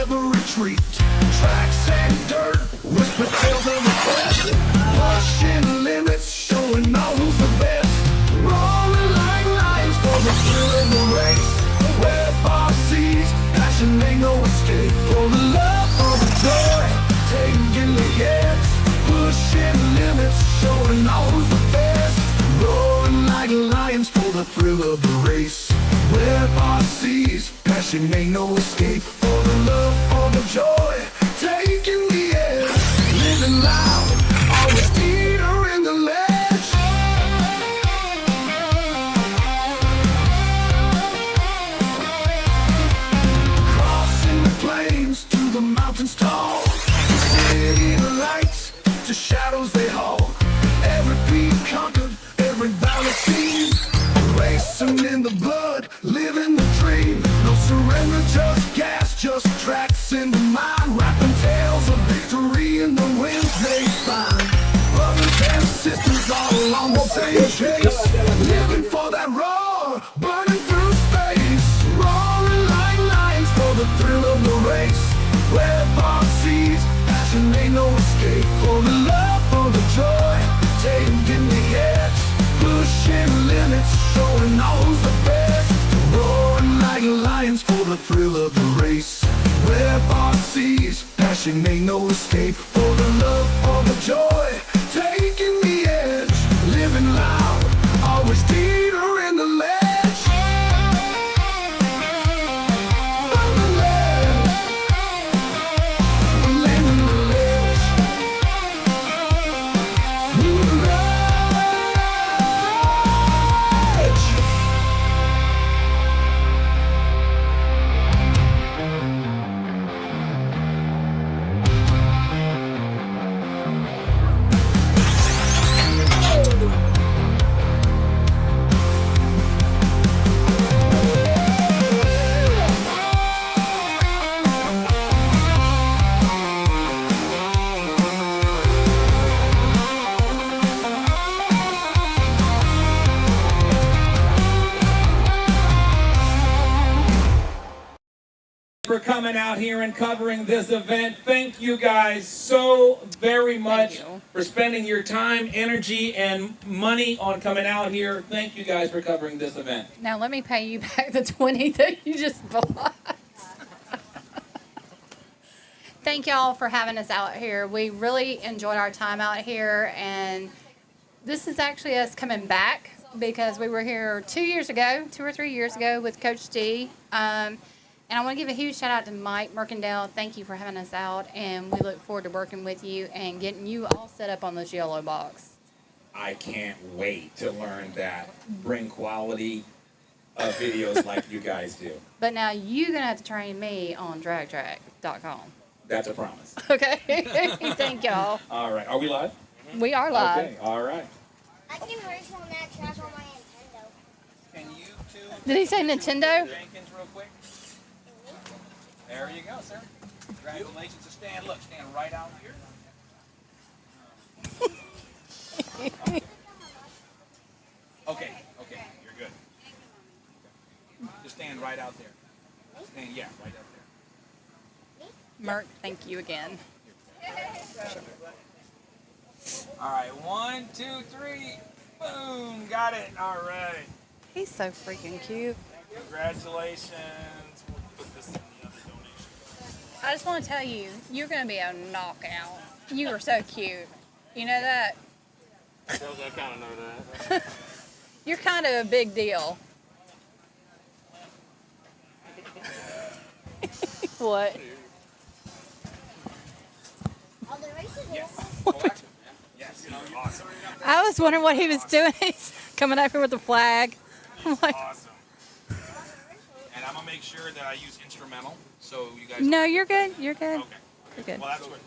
never retreat. Tracks and dirt, whisper tales of the quest. Pushing limits, showing all who's the best. Rolling like lions for the thrill of the race. Where bar seas, passion ain't no escape. For the love, for the joy, taking the edge. Pushing limits, showing all who's the best. Rolling like lions for the thrill of the race. Where bar seas, passion ain't no escape. For the love, for the joy, taking the edge. Living loud, always Peter in the ledge. Crossing the plains to the mountains tall. City lights to shadows they haul. Every peak conquered, every valley seen. Racing in the blood, living the dream. No surrender, just gas, just tracks in the mind. Rapping tales of victory in the winds they find. Brothers and sisters all along the same chase. Living for that roar, burning through space. Roaring like lions for the thrill of the race. Where bar seas, passion ain't no escape. For the love, for the joy, taking the edge. Pushing limits, showing all who's the best. Roaring like lions for the thrill of the race. Where bar seas, passion ain't no escape. For the love, for the joy, taking the edge. Living loud, always Peter in the ledge. On the ledge, we're living the ledge. Ooh, the ledge. For coming out here and covering this event. Thank you guys so very much for spending your time, energy, and money on coming out here. Thank you guys for covering this event. Now let me pay you back the 20 that you just bought. Thank y'all for having us out here. We really enjoyed our time out here, and this is actually us coming back because we were here 2 or 3 years ago with Coach D. And I want to give a huge shout out to Mike Mercandale. Thank you for having us out, and we look forward to working with you and getting you all set up on this yellow box. I can't wait to learn that. Bring quality videos like you guys do. But now you're going to have to train me on dragtrack.com. That's a promise. Okay. Thank y'all. All right. Are we live? We are live. Okay. All right. I can race on that track on my Nintendo. Can you two... Did he say Nintendo? Jenkins real quick? There you go, sir. Congratulations. So stand, look, stand right out here. Okay, you're good. Just stand right out there. Stand, yeah, right out there. Merc, thank you again. All right, 1, 2, 3, boom, got it. All right. He's so freaking cute. Congratulations. We'll put this in the other donation. I just want to tell you, you're going to be a knockout. You are so cute. You know that? I kind of know that. You're kind of a big deal. What? Are the races Yes. What? Yes, awesome. I was wondering what he was doing. He's coming up here with the flag. I'm like, Awesome. And I'm going to make sure that I use instrumental, so you guys... no, you're good. You're good. Okay. You're good. Well, that's what...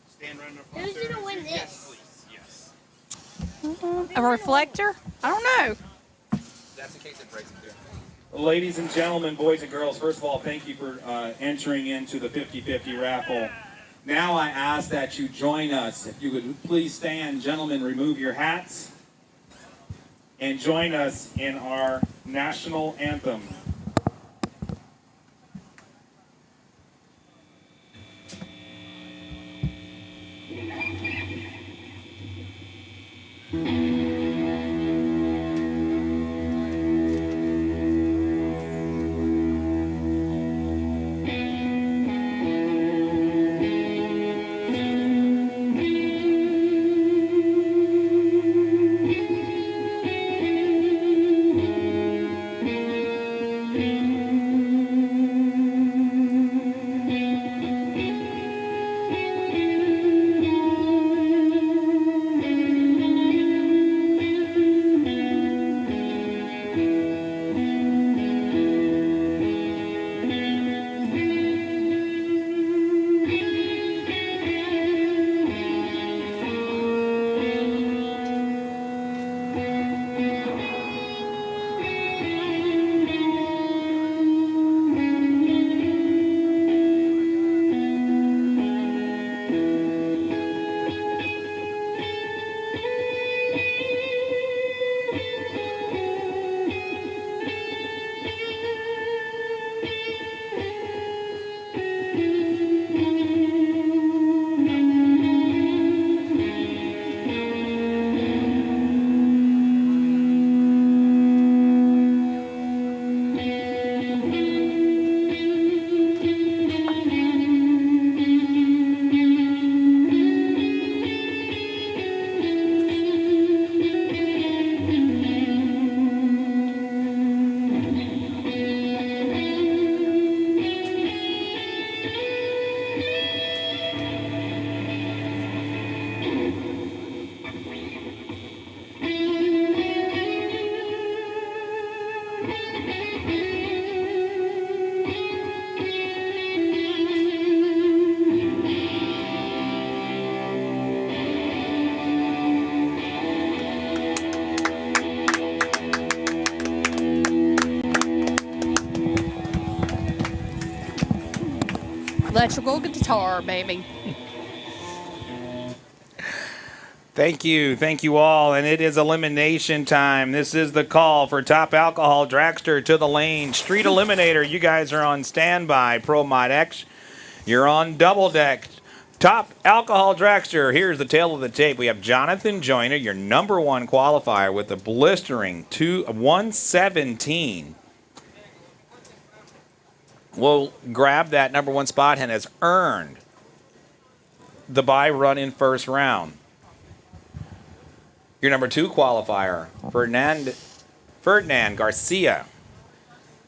Stand right in the front. Who's going to win Yes, this? please. Yes. A reflector? I don't know. That's in case it breaks through. Ladies and gentlemen, boys and girls, first of all, thank you for entering into the 50-50 raffle. Now I ask that you join us. If you would please stand, gentlemen, remove your hats, and join us in our national anthem. Electrical guitar, baby. Thank you all, and it is elimination time. This is the call for Top Alcohol Dragster to the lane. Street Eliminator, you guys are on standby. Pro Mod X, you're on double deck. Top Alcohol Dragster, here's the tail of the tape. We have Jonathan Joyner, your number one qualifier with a blistering 117. Will grab that number one spot and has earned the bye run in first round. Your number two qualifier, Ferdinand Garcia.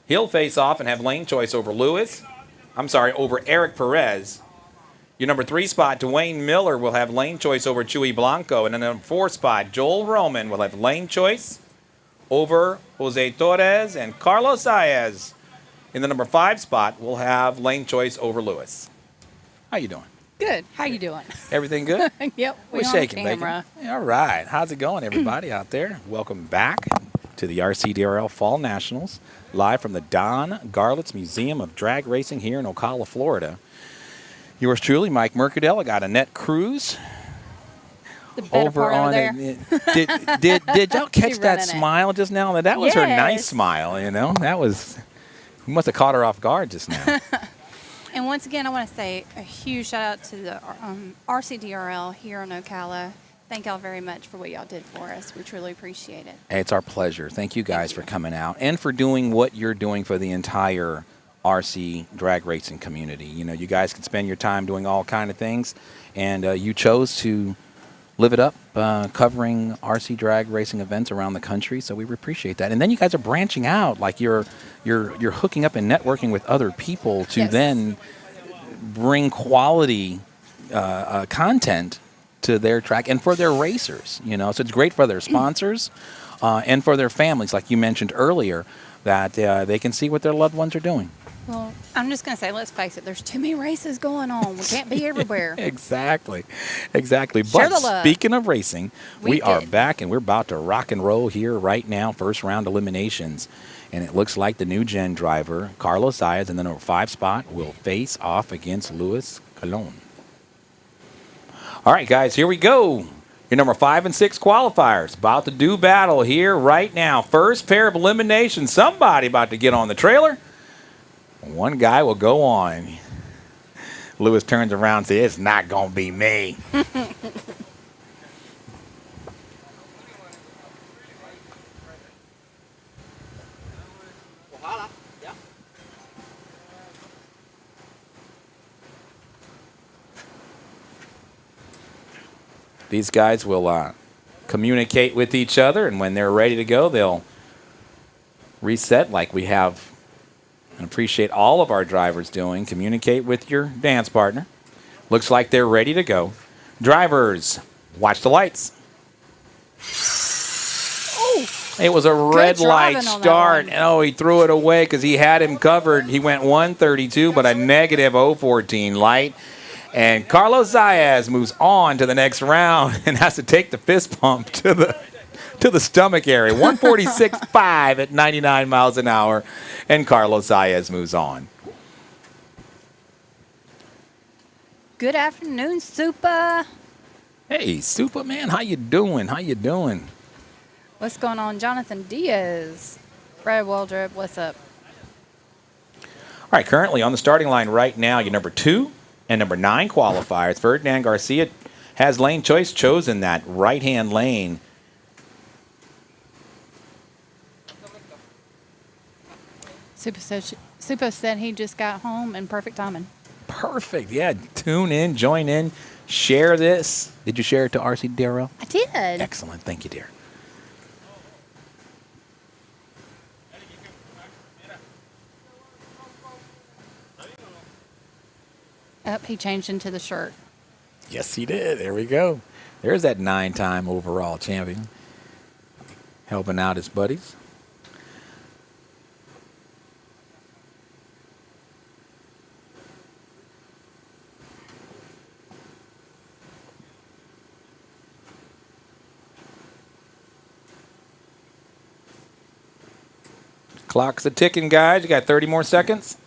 He'll face off and have lane choice over over Eric Perez. Your number three spot, Dwayne Miller, will have lane choice over Chuy Blanco. And then the number four spot, Joel Roman, will have lane choice over Jose Torres and Carlos Saez. In the number five spot, we'll have lane choice over Lewis. How you doing? Good. How you doing? Everything good? Yep. We're shaking, camera. Bacon. All right. How's it going, everybody out there? Welcome back to the RCDRL Fall Nationals, live from the Don Garlitz Museum of Drag Racing here in Ocala, Florida. Yours truly, Mike Mercadell. Got Annette Cruz. The better part over there. Did y'all catch that smile just now? That was her nice smile, you know. That was, you must have caught her off guard just now. And once again, I want to say a huge shout out to the RCDRL here in Ocala. Thank y'all very much for what y'all did for us. We truly appreciate it. It's our pleasure. Thank you guys for coming out and for doing what you're doing for the entire RC drag racing community. You know, you guys can spend your time doing all kind of things, and you chose to live it up, covering RC drag racing events around the country. So we appreciate that. And then you guys are branching out, like you're hooking up and networking with other people to then bring quality content to their track and for their racers. You know, so it's great for their sponsors and for their families, like you mentioned earlier, that they can see what their loved ones are doing. Well, I'm just going to say, let's face it, there's too many races going on. We can't be everywhere. Exactly. Share But the love. Speaking of racing, we are back, and we're about to rock and roll here right now, first round eliminations. And it looks like the new gen driver, Carlos Saez, in the number 5 spot, will face off against Luis Colon. All right, guys, here we go. Your number 5 and 6 qualifiers about to do battle here right now. First pair of eliminations. Somebody about to get on the trailer. One guy will go on. Lewis turns around and says, "It's not going to be me." These guys will communicate with each other, and when they're ready to go, they'll reset like we have and appreciate all of our drivers doing. Communicate with your dance partner. Looks like they're ready to go. Drivers, watch the lights. Oh, it was a red light start. Oh, he threw it away because he had him covered. He went 132, but a negative 014 light. And Carlos Saez moves on to the next round and has to take the fist pump to the stomach area. 146.5 at 99 miles an hour. And Carlos Saez moves on. good afternoon, Super. Hey, Super, man. How you doing? How you doing? What's going on, Jonathan Diaz? Brad Waldrop, what's up? All right, currently on the starting line right now, your number 2 and number 9 qualifiers. Ferdinand Garcia has lane choice, chosen that right-hand lane. Super said he just got home in perfect timing. Perfect. Yeah, tune in, join in, share this. Did you share it to RCDRL? I did. Excellent. Thank you, dear. Oh, he changed into the shirt. Yes, he did. There we go. There's that 9-time overall champion helping out his buddies. Clock's a ticking, guys. You got 30 more seconds.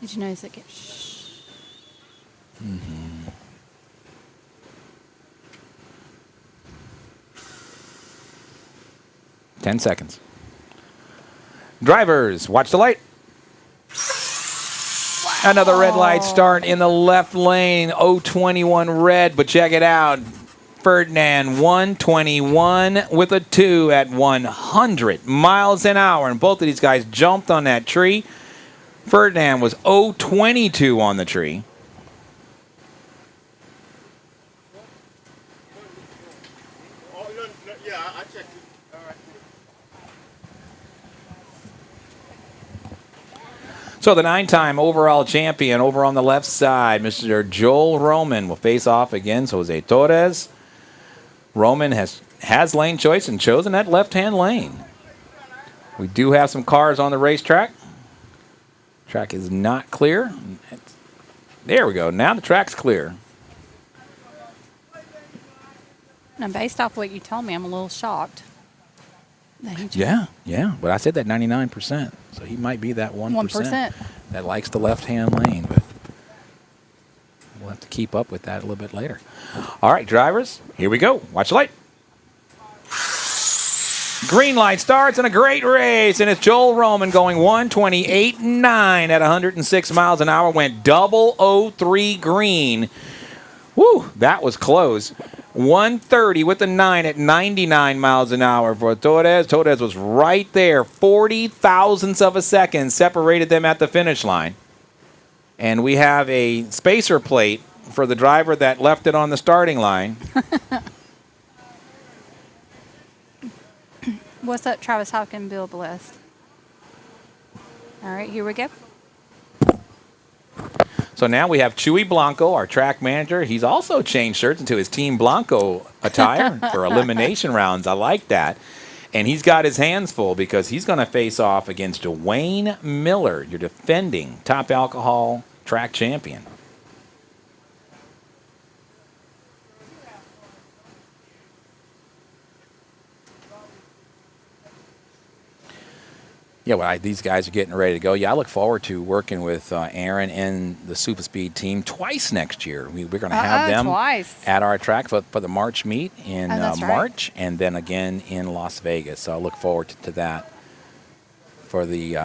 Did you notice it? Shh. 10 seconds. Drivers, watch the light. Another red light start in the left lane. 021 red, but check it out. Ferdinand 121 with a 2 at 100 miles an hour. And both of these guys jumped on that tree. Ferdinand was 022 on the tree. Oh, no, yeah, I checked it. All right. So the 9-time overall champion over on the left side, Mr. Joel Roman, will face off against Jose Torres. Roman has lane choice and chosen that left-hand lane. We do have some cars on the racetrack. Track is not clear. There we go. Now the track's clear. Now, based off what you told me, I'm a little shocked. Yeah. But I said that 99%. So he might be that 1% that likes the left-hand lane. But we'll have to keep up with that a little bit later. All right, drivers, here we go. Watch the light. Green light starts in a great race, and it's Joel Roman going 128.9 at 106 miles an hour. Went 003 green. Woo, that was close. 130 with the 9 at 99 miles an hour for Torres. Torres was right there. 40 thousandths of a second separated them at the finish line. And we have a spacer plate for the driver that left it on the starting line. What's up, Travis Hopkins, Bill Bless? All right, here we go. So now we have Chuy Blanco, our track manager. He's also changed shirts into his Team Blanco attire for elimination rounds. I like that. And he's got his hands full because he's going to face off against Dwayne Miller, your defending top alcohol track champion. Yeah, well, these guys are getting ready to go. Yeah, I look forward to working with Aaron and the Super Speed team twice next year. We're going to have them at our track for the March meet in March, and then again in Las Vegas. So I look forward to that for the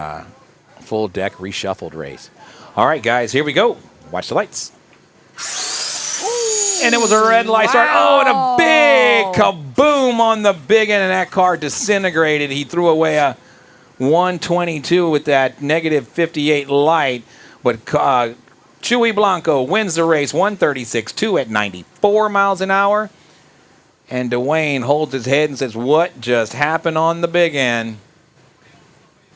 full deck reshuffled race. All right, guys, here we go. Watch the lights. And it was a red light start. Oh, and a big kaboom on the big end, and that car disintegrated. He threw away a 122 with that negative 58 light, but Chuy Blanco wins the race 136.2 at 94 miles an hour. And Dwayne holds his head and says, "What just happened on the big end?"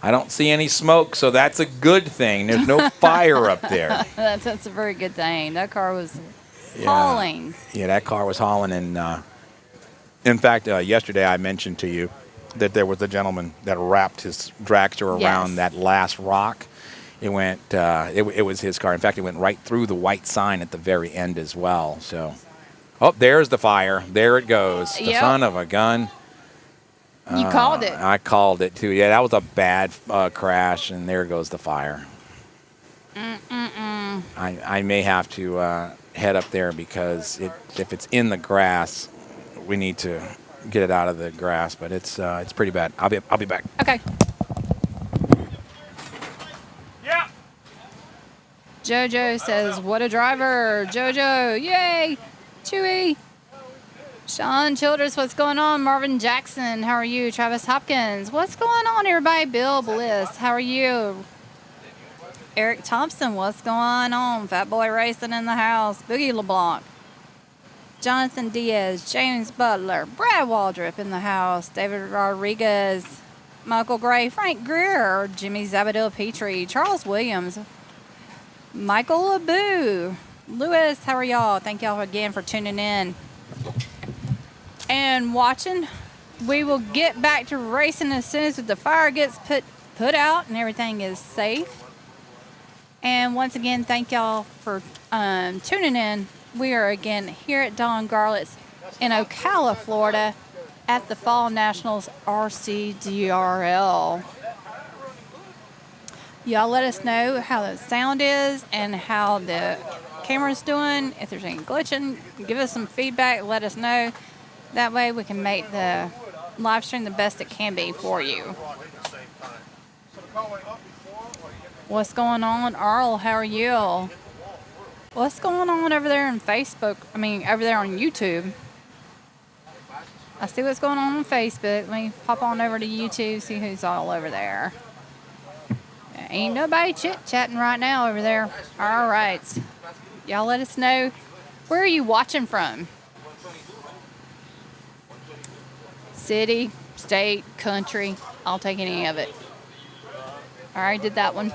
I don't see any smoke, so that's a good thing. There's no fire up there. That's a very good thing. That car was hauling. Yeah, that car was hauling. And in fact, yesterday I mentioned to you that there was a gentleman that wrapped his dragster around that last rock. It went. It was his car. In fact, it went right through the white sign at the very end as well. So, oh, there's the fire. There it goes. The son of a gun. You called it. I called it too. Yeah, that was a bad crash, and there goes the fire. I may have to head up there because if it's in the grass, we need to get it out of the grass, but it's pretty bad. I'll be back. Okay. Yeah. JoJo says, "What a driver, JoJo! Yay, Chewy." Sean Childress, what's going on? Marvin Jackson, how are you? Travis Hopkins, what's going on, everybody? Bill Bliss, how are you? Eric Thompson, what's going on? Fat Boy Racing in the house. Boogie LeBlanc. Jonathan Diaz, James Butler, Brad Waldrop in the house, David Rodriguez, Michael Gray, Frank Greer, Jimmy Zabadil Petrie, Charles Williams, Michael Abu, Lewis, how are y'all? Thank y'all again for tuning in and watching. We will get back to racing as soon as the fire gets put out and everything is safe. And once again, thank y'all for tuning in. We are again here at Don Garlett's in Ocala, Florida, at the Fall Nationals RCDRL. Y'all let us know how the sound is and how the camera's doing. If there's any glitching, give us some feedback. Let us know. That way we can make the live stream the best it can be for you. What's going on, Earl? How are you? What's going on over there on Facebook? I mean, over there on YouTube. I see what's going on Facebook. Let me pop on over to YouTube, see who's all over there. Ain't nobody chit-chatting right now over there. All right. Y'all let us know. Where are you watching from? City, state, country. I'll take any of it. All right, did that one.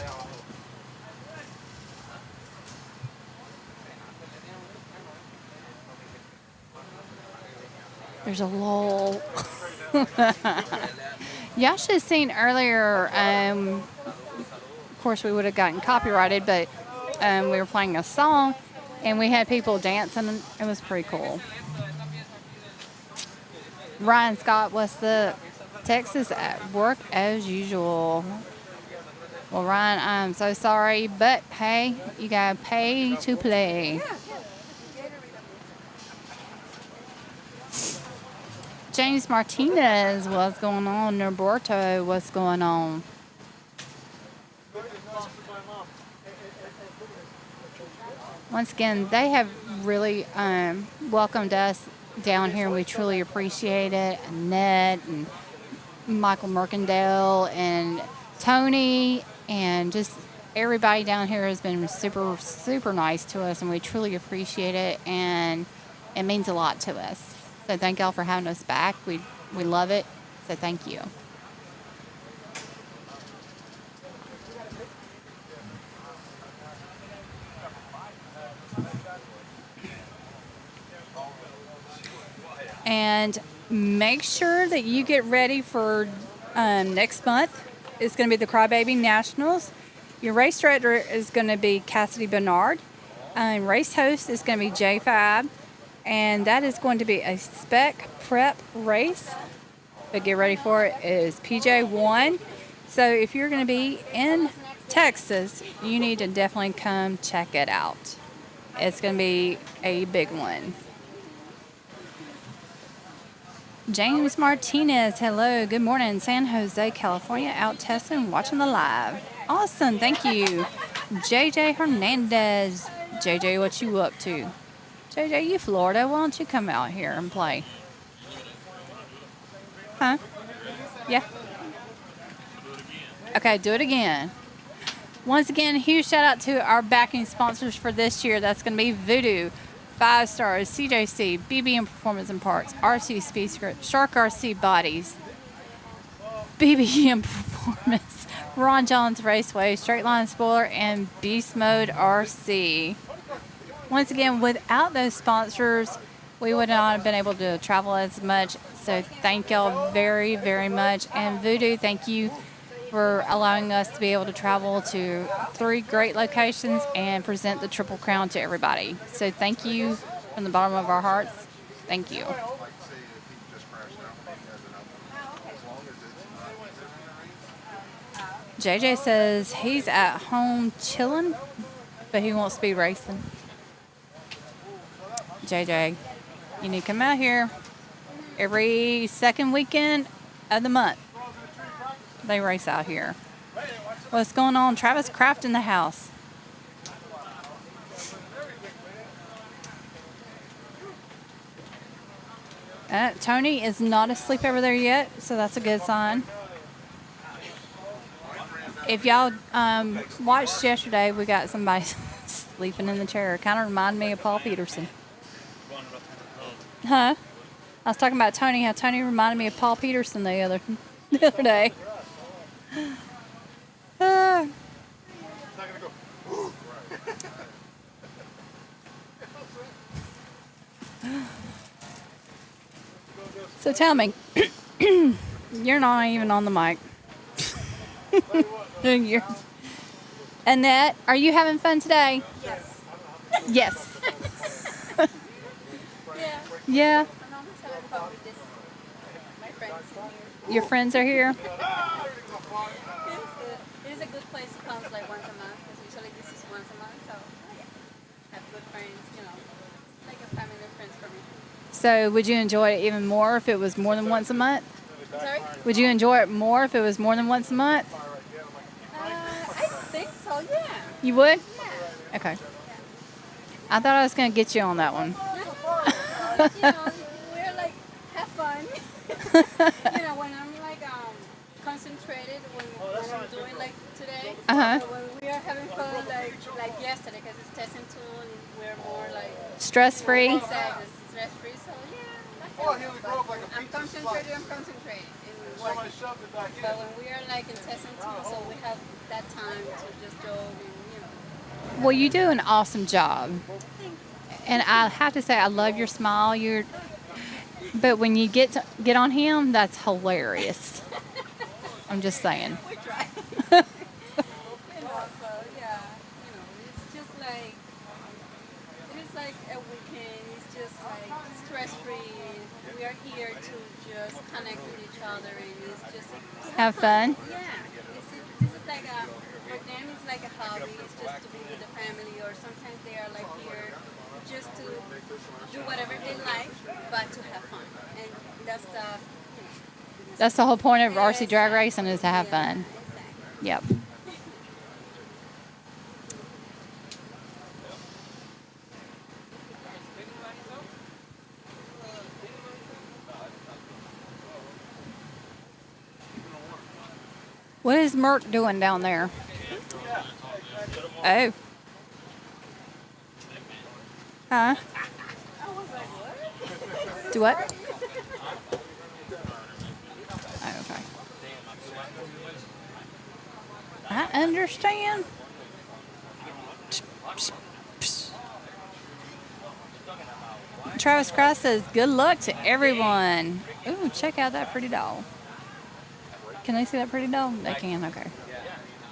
There's a lull. Y'all should have seen earlier. Of course, we would have gotten copyrighted, but we were playing a song, and we had people dancing. It was pretty cool. Ryan Scott, what's the Texas at work as usual? Well, Ryan, I'm so sorry, but hey, you gotta pay to play. James Martinez, what's going on? Norberto, what's going on? Once again, they have really welcomed us down here, and we truly appreciate it. Annette and Michael Mercandale and Tony and just everybody down here has been super, super nice to us, and we truly appreciate it, and it means a lot to us. So thank y'all for having us back. We love it. So thank you. And make sure that you get ready for next month. It's going to be the Crybaby Nationals. Your race director is going to be Cassidy Bernard. Race host is going to be J5. And that is going to be a spec prep race. But get ready for it. It is PJ1. So if you're going to be in Texas, you need to definitely come check it out. It's going to be a big one. James Martinez, hello, good morning. San Jose, California, out testing, watching the live. Awesome, thank you. JJ Hernandez. JJ, what you up to? JJ, you Florida, why don't you come out here and play? Huh? Yeah. Okay, do it again. Once again, huge shout out to our backing sponsors for this year. That's going to be Voodoo, 5 Stars, CJC, BBM Performance and Parts, RC Speed Script, Shark RC Bodies, BBM Performance, Ron Johns Raceway, Straight Line Spoiler, and Beast Mode RC. Once again, without those sponsors, we would not have been able to travel as much. So thank y'all very, very much. And Voodoo, thank you for allowing us to be able to travel to 3 great locations and present the Triple Crown to everybody. So thank you from the bottom of our hearts. Thank you. JJ says he's at home chilling, but he wants speed racing. JJ, you need to come out here every second weekend of the month. They race out here. What's going on? Travis Kraft in the house. Tony is not asleep over there yet, so that's a good sign. If y'all watched yesterday, we got somebody sleeping in the chair. It kind of reminded me of Paul Peterson. Huh? I was talking about Tony, how Tony reminded me of Paul Peterson the other day. So tell me, you're not even on the mic. Annette, are you having fun today? Yes. Yes. Yeah. Your friends are here? it's a good place to come like once a month, because usually this is once a month. So yeah, have good friends, you know, like a family and friends for me. So would you enjoy it even more if it was more than once a month? Sorry? Would you enjoy it more if it was more than once a month? I think so. Yeah. You would? Yeah. Okay. I thought I was going to get you on that one. You know, we're like have fun. You know, when I'm like concentrated when I'm doing like today. Uh-huh. When we are having fun like yesterday, because it's testing tool and we're more like Stress-free? exactly stress free. So yeah, I'm concentrated. I'm concentrated in working. But when we are like in testing tool, so we have that time to just go and you know. Well, you do an awesome job. And I have to say, I love your smile. But when you get on him, that's hilarious. I'm just saying. We try. You know, so yeah, you know, it's just like it is like a weekend. It's just like stress free. We are here to just connect with each other, and it's just to Have fun? Yeah, this is like for them it's like a hobby. It's just to be with the family, or sometimes they are like here just to do whatever they like, but to have fun, and that's the. That's the whole point of RC drag racing, is to have fun. Yep. What is Merc doing down there? Oh. Huh? Do what? Oh, okay. I understand. Travis Cross says, good luck to everyone. Ooh, check out that pretty doll. Can they see that pretty doll? They can, okay.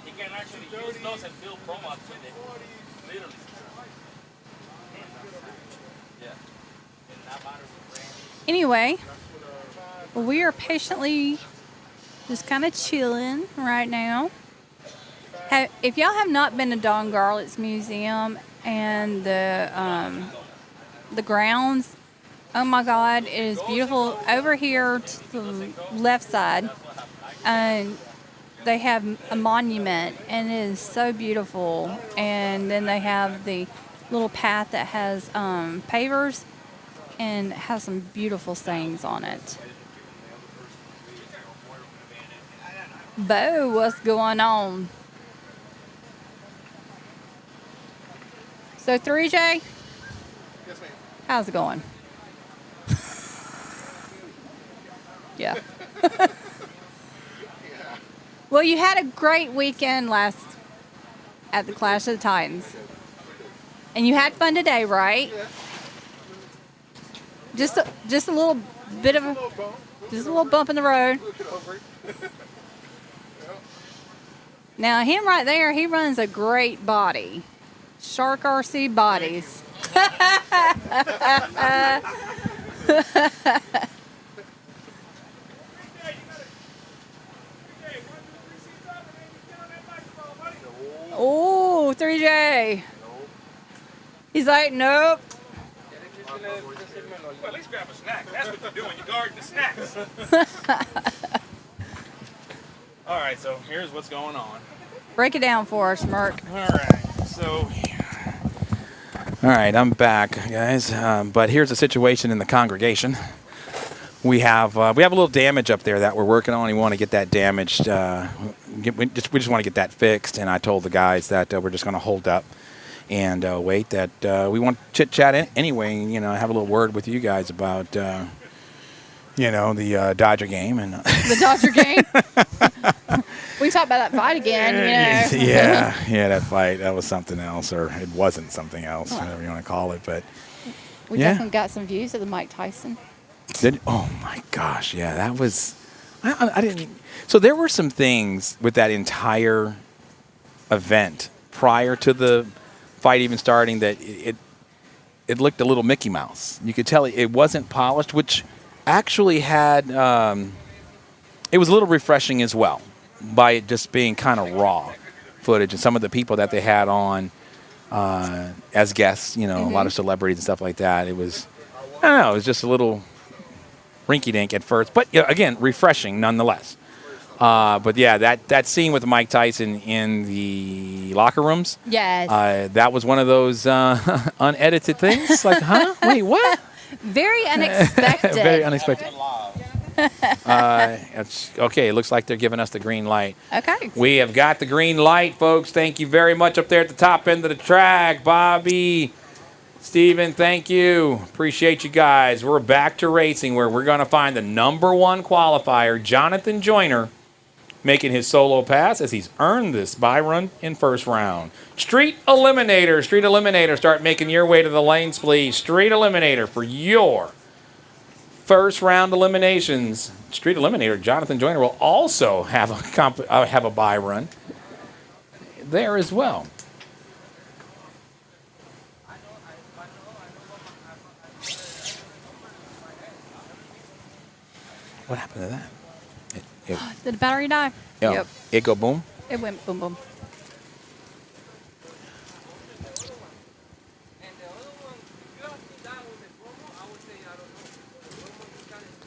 You can actually use those and build promos with it. Literally. Anyway, we are patiently just kind of chilling right now. If y'all have not been to Don Garlett's museum and the grounds, oh my God, it is beautiful. Over here to the left side, they have a monument, and it is so beautiful. And then they have the little path that has pavers and has some beautiful sayings on it. Bo, what's going on? So 3J? Yes, ma'am. How's it going? Yeah. Well, you had a great weekend at the Clash of the Titans. And you had fun today, right? Yeah. Just a little bit of just a little bump in the road. Now him right there, he runs a great body. Shark RC Bodies. Oh, 3J. He's like, nope. Well, at least grab a snack. That's what you do when you guard the snacks. All right, so here's what's going on. Break it down for us, Merc. All right, so. All right, I'm back, guys. But here's the situation in the congregation. We have a little damage up there that we're working on. We want to get that damaged. We just want to get that fixed. And I told the guys that we're just going to hold up and wait. That we want to chit chat anyway. You know, have a little word with you guys about the Dodger game and The Dodger game. We talked about that fight again. You know. yeah, that fight, that was something else, or it wasn't something else, whatever you want to call it. But We definitely got some views of the Mike Tyson. Oh my gosh, yeah, that was. I didn't. So there were some things with that entire event prior to the fight even starting that it looked a little Mickey Mouse. You could tell it wasn't polished, which actually had. It was a little refreshing as well. by it just being kind of raw footage, and some of the people that they had on as guests, you know, a lot of celebrities and stuff like that. It was, I don't know, it was just a little rinky-dink at first, but you know, again, refreshing nonetheless. But yeah, that scene with Mike Tyson in the locker rooms, Yes. that was one of those unedited things. Like, huh? Wait, what? Very unexpected. Very unexpected. It's okay. It looks like they're giving us the green light. Okay. We have got the green light, folks. Thank you very much up there at the top end of the track. Bobby, Steven, thank you. Appreciate you guys. We're back to racing where we're going to find the #1 qualifier, Jonathan Joyner, making his solo pass as he's earned this bye run in first round. Street Eliminator, start making your way to the lanes, please. Street Eliminator for your first round eliminations. Street Eliminator, Jonathan Joyner will also have a bye run there as well. What happened to that? Did the battery die? Yeah, Yep. it go boom. It went boom boom.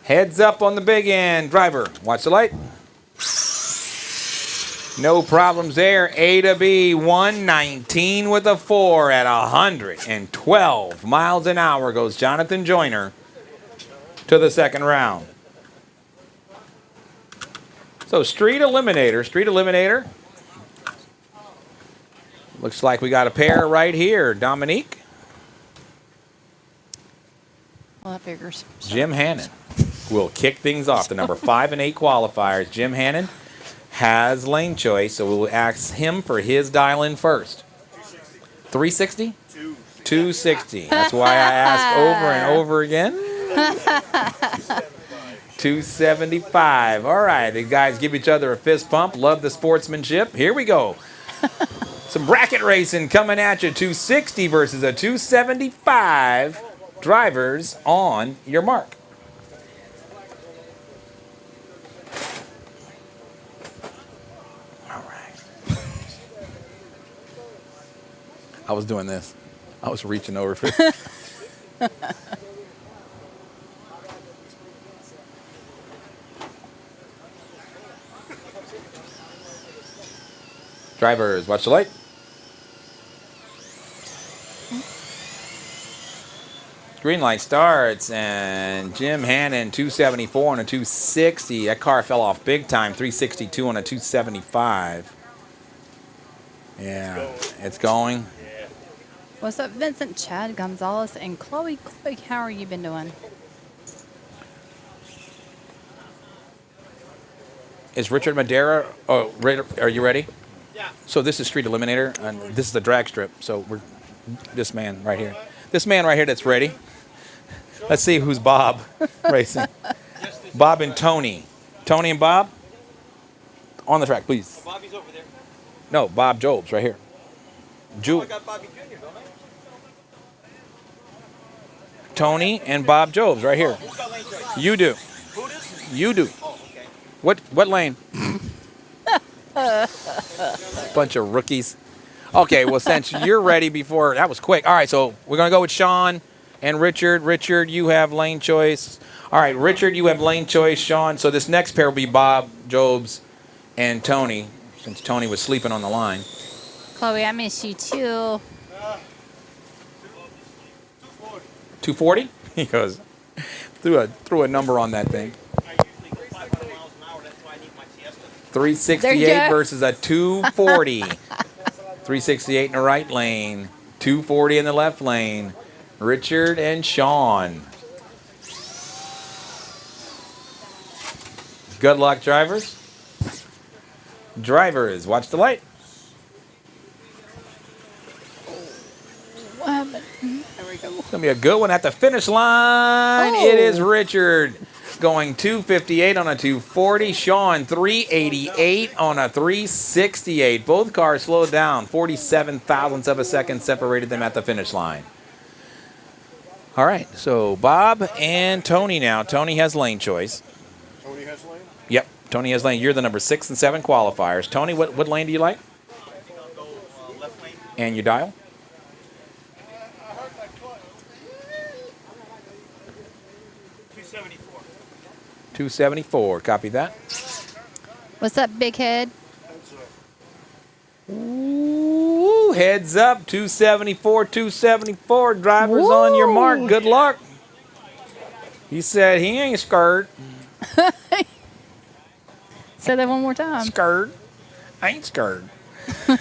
Heads up on the big end. Driver, watch the light. No problems there. A to B, 119 with a 4 at 112 miles an hour goes Jonathan Joyner to the second round. So Street Eliminator. Looks like we got a pair right here. Dominique. Well, that figures. Jim Hannon will kick things off. The number 5 and 8 qualifiers. Jim Hannon has lane choice, so we'll ask him for his dial in first. 360? 260. That's why I ask over and over again. 275. All right, the guys give each other a fist pump. Love the sportsmanship. Here we go. Some bracket racing coming at you. 260 versus a 275. Drivers on your mark. All right. I was doing this. I was reaching over for Drivers, watch the light. Green light starts, and Jim Hannon, 274 on a 260. That car fell off big time, 362 on a 275. Yeah, it's going. What's up, Vincent, Chad, Gonzalez, and Chloe? Chloe, how are you been doing? Is Richard Madera? Oh, are you ready? Yeah. So this is Street Eliminator, and this is the drag strip. So we're this man right here. This man right here that's ready. Let's see who's Bob racing. Bob and Tony. Tony and Bob on the track, please. Oh, Bobby's over there. No, Bob Jobs right here. Oh, I got Bobby Jr., don't I? Tony and Bob Jobs right here. Who's got lane choice? You do. Who does? You do. Oh, okay. What lane? Bunch of rookies. Okay, well, since you're ready before, that was quick. All right, so we're going to go with Sean and Richard. Richard, you have lane choice. All right, Richard, you have lane choice. Sean, so this next pair will be Bob Jobs and Tony, since Tony was sleeping on the line. Chloe, I miss you too. 240? He goes, threw a number on that thing. I usually go 500 miles an hour. That's why I need my siesta. 368 versus a 240. 368 in the right lane, 240 in the left lane. Richard and Sean. Good luck, drivers. Drivers, watch the light. There we go. It's going to be a good one at the finish line. Oh. It is Richard going 258 on a 240. Sean, 388 on a 368. Both cars slowed down. 47 thousandths of a second separated them at the finish line. All right, so Bob and Tony now. Tony has lane choice. Tony has lane? Yep. Tony has lane. You're the number 6 and 7 qualifiers. Tony, what lane do you like? Left lane. And your dial? 274. 274. Copy that. What's up, big head? Ooh, heads up. 274, 274. Drivers on your mark. Good luck. He said he ain't scared. Say that one more time. Scared. I ain't scared.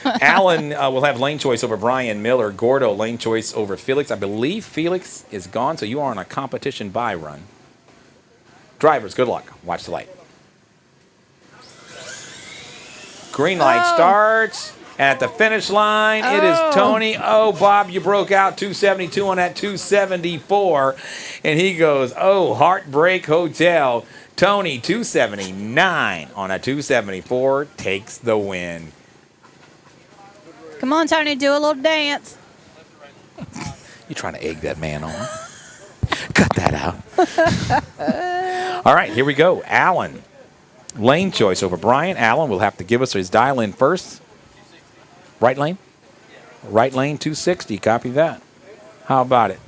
Alan will have lane choice over Brian Miller. Gordo lane choice over Felix. I believe Felix is gone, so you are on a competition bye run. Drivers, good luck. Watch the light. Green light starts. And at the finish line, it is Tony. Oh, Bob, you broke out 272 on that 274. And he goes, oh, Heartbreak Hotel. Tony, 279 on a 274, takes the win. Come on, Tony, do a little dance. You trying to egg that man on? Cut that out. All right, here we go. Alan, lane choice over Brian. Alan will have to give us his dial in first. Right lane? Right lane, 260. Copy that. How about it?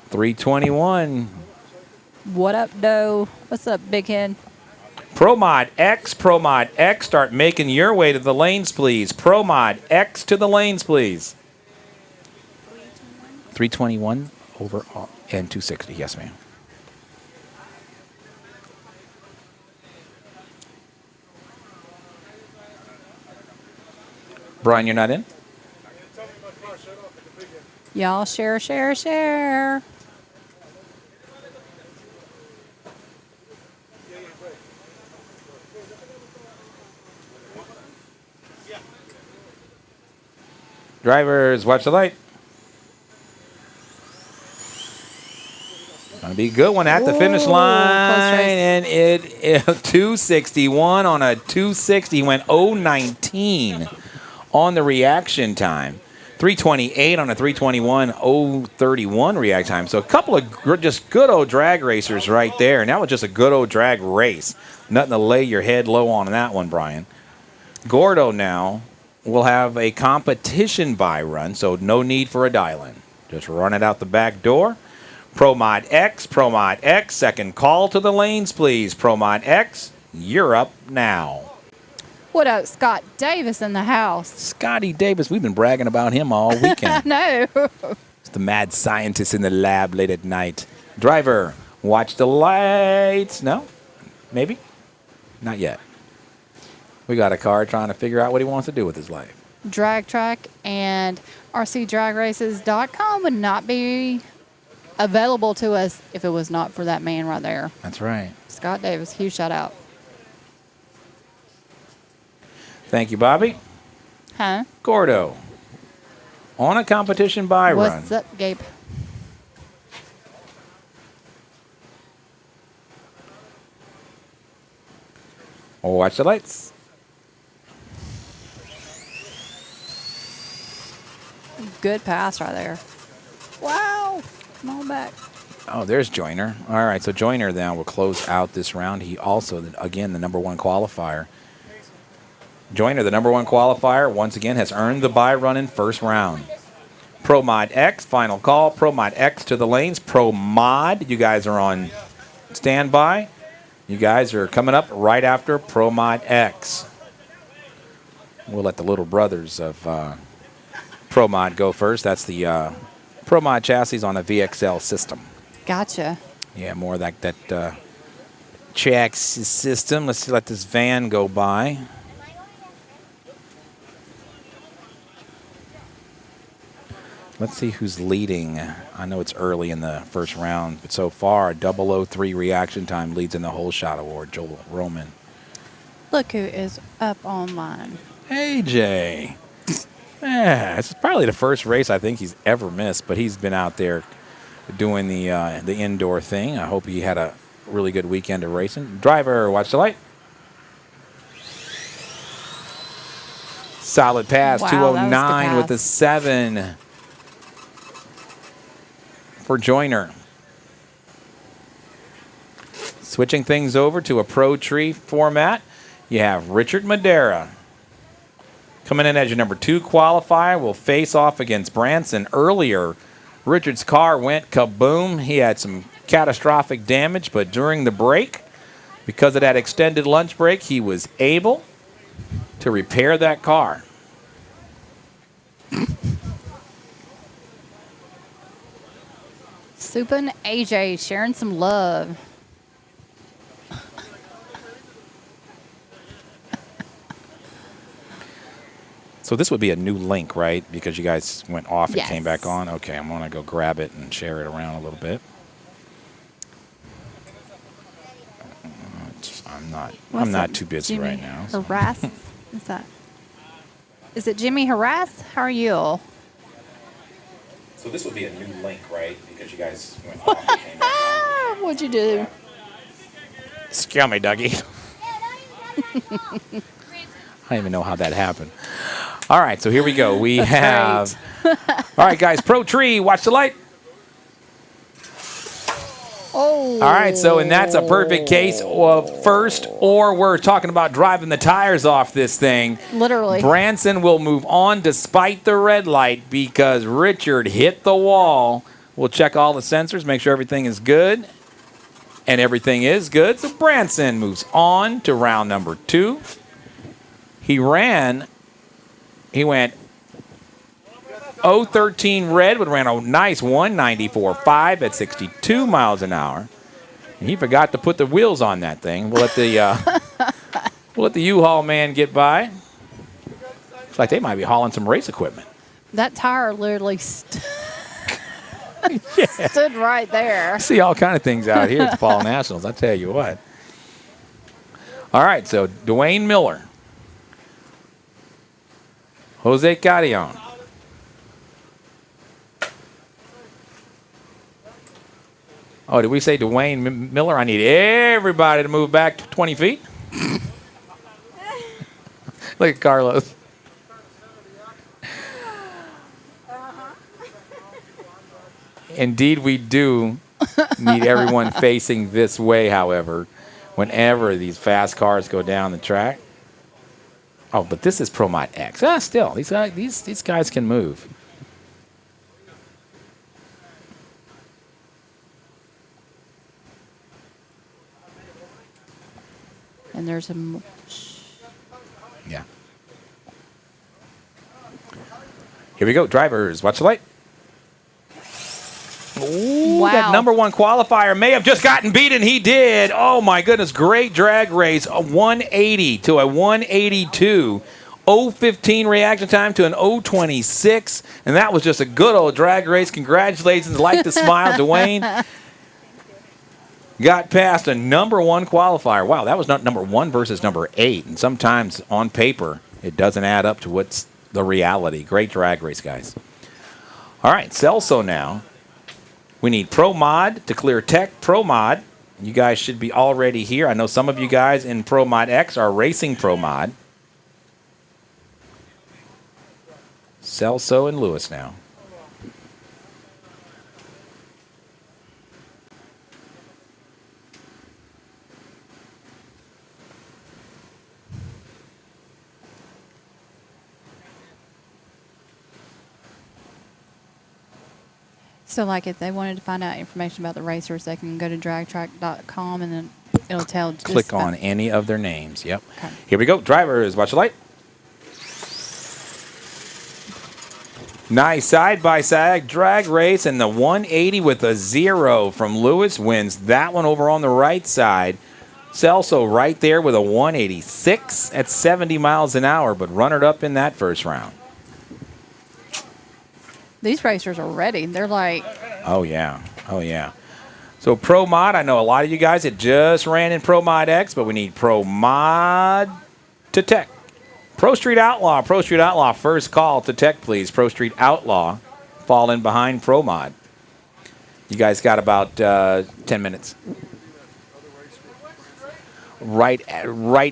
321. What up, Doe? What's up, big head? ProMod X, start making your way to the lanes, please. ProMod X to the lanes, please. 321 over and 260. Yes, ma'am. Brian, you're not in? Y'all share, share, share. Drivers, watch the light. Gonna be a good one at the finish line, and it 261 on a 260. Went 019 on the reaction time. 328 on a 321, 031 react time. So a couple of just good old drag racers right there. And that was just a good old drag race. Nothing to lay your head low on that one, Brian. Gordo now will have a competition bye run, so no need for a dial-in. Just run it out the back door. ProMod X, second call to the lanes, please. ProMod X, you're up now. What up, Scott Davis in the house? Scotty Davis, we've been bragging about him all weekend. No. It's the mad scientist in the lab late at night. Driver, watch the lights. No? Maybe? Not yet. We got a car trying to figure out what he wants to do with his life. Drag Track and RCDRL would not be available to us if it was not for that man right there. That's right. Scott Davis, huge shout out. Thank you, Bobby. Huh? Gordo, on a competition bye run. What's up, Gabe? Watch the lights. Good pass right there. Wow. Come on back. Oh, there's Joyner. All right, so Joyner now will close out this round. He also, again, the number one qualifier. Joyner, the number one qualifier, once again has earned the bye run in first round. ProMod X, final call. ProMod X to the lanes. ProMod, you guys are on standby. You guys are coming up right after ProMod X. We'll let the little brothers of ProMod go first. That's the ProMod chassis on a VXL system. Gotcha. Yeah, more like that chassis system. Let's let this van go by. Let's see who's leading. I know it's early in the first round, but so far, 003 reaction time leads in the whole shot award, Joel Roman. Look who is up online. AJ. Yeah, it's probably the first race I think he's ever missed, but he's been out there doing the indoor thing. I hope he had a really good weekend of racing. Driver, watch the light. Solid pass, Wow, 209 with the 7 for Joyner. Switching things over to a Pro Tree format, you have Richard Madera. Coming in as your number 2 qualifier, will face off against Branson. Earlier, Richard's car went kaboom. He had some catastrophic damage, but during the break, because of that extended lunch break, he was able to repair that car. Supa and AJ sharing some love. So this would be a new link, right? Because you guys went off and Yes. came back on. Okay, I'm gonna go grab it and share it around a little bit. I'm not too busy Jimmy right now. so- Harass? Is it Jimmy Harass? How are you? So this would be a new link, right? Because you guys went off and came back on. What'd you do? Scare me, Dougie. I don't even know how that happened. All right, so here we go. We have. All right, guys, Pro Tree, watch the light. Oh. All right, so and that's a perfect case of first, or we're talking about driving the tires off this thing. Literally. Branson will move on despite the red light because Richard hit the wall. We'll check all the sensors, make sure everything is good. And everything is good. So Branson moves on to round number 2. He went 013 red, but ran a nice 194.5 at 62 miles an hour. And he forgot to put the wheels on that thing. We'll let the U-Haul man get by. It's like they might be hauling some race equipment. That tire literally stood right there. I see all kind of things out here at the Fall Nationals, I tell you what. All right, so Dwayne Miller. Jose Carrion. Oh, did we say Dwayne Miller? I need everybody to move back to 20 feet. Look at Carlos. Indeed, we do need everyone facing this way, however, whenever these fast cars go down the track. Oh, but this is Pro Mod X. Still, these guys can move. And there's a. Yeah. Here we go, drivers. Watch the light. Ooh, Wow. that number 1 qualifier may have just gotten beaten. He did. Oh, my goodness. Great drag race. A 180 to a 182. 0:15 reaction time to an 0:26. And that was just a good old drag race. Congratulations. Like the smile, Dwayne. Got past a number 1 qualifier. Wow, that was not number 1 versus number 8. And sometimes on paper, it doesn't add up to what's the reality. Great drag race, guys. All right, Celso now. We need Pro Mod to clear Tech Pro Mod. You guys should be already here. I know some of you guys in Pro Mod X are racing Pro Mod. Celso and Lewis now. So, like, if they wanted to find out information about the racers, they can go to dragtrack.com and then it'll tell. Click on any of their names. Yep. Okay. Here we go. Drivers, watch the light. Nice side-by-side drag race, and the 180 with a 0 from Lewis wins that one over on the right side. Celso right there with a 186 at 70 miles an hour, but runner up in that first round. These racers are ready. They're like, Oh, yeah. Oh, yeah. So Pro Mod, I know a lot of you guys that just ran in Pro Mod X, but we need Pro Mod to Tech. Pro Street Outlaw. Pro Street Outlaw, first call to Tech, please. Pro Street Outlaw, fall in behind Pro Mod. You guys got about 10 minutes. Right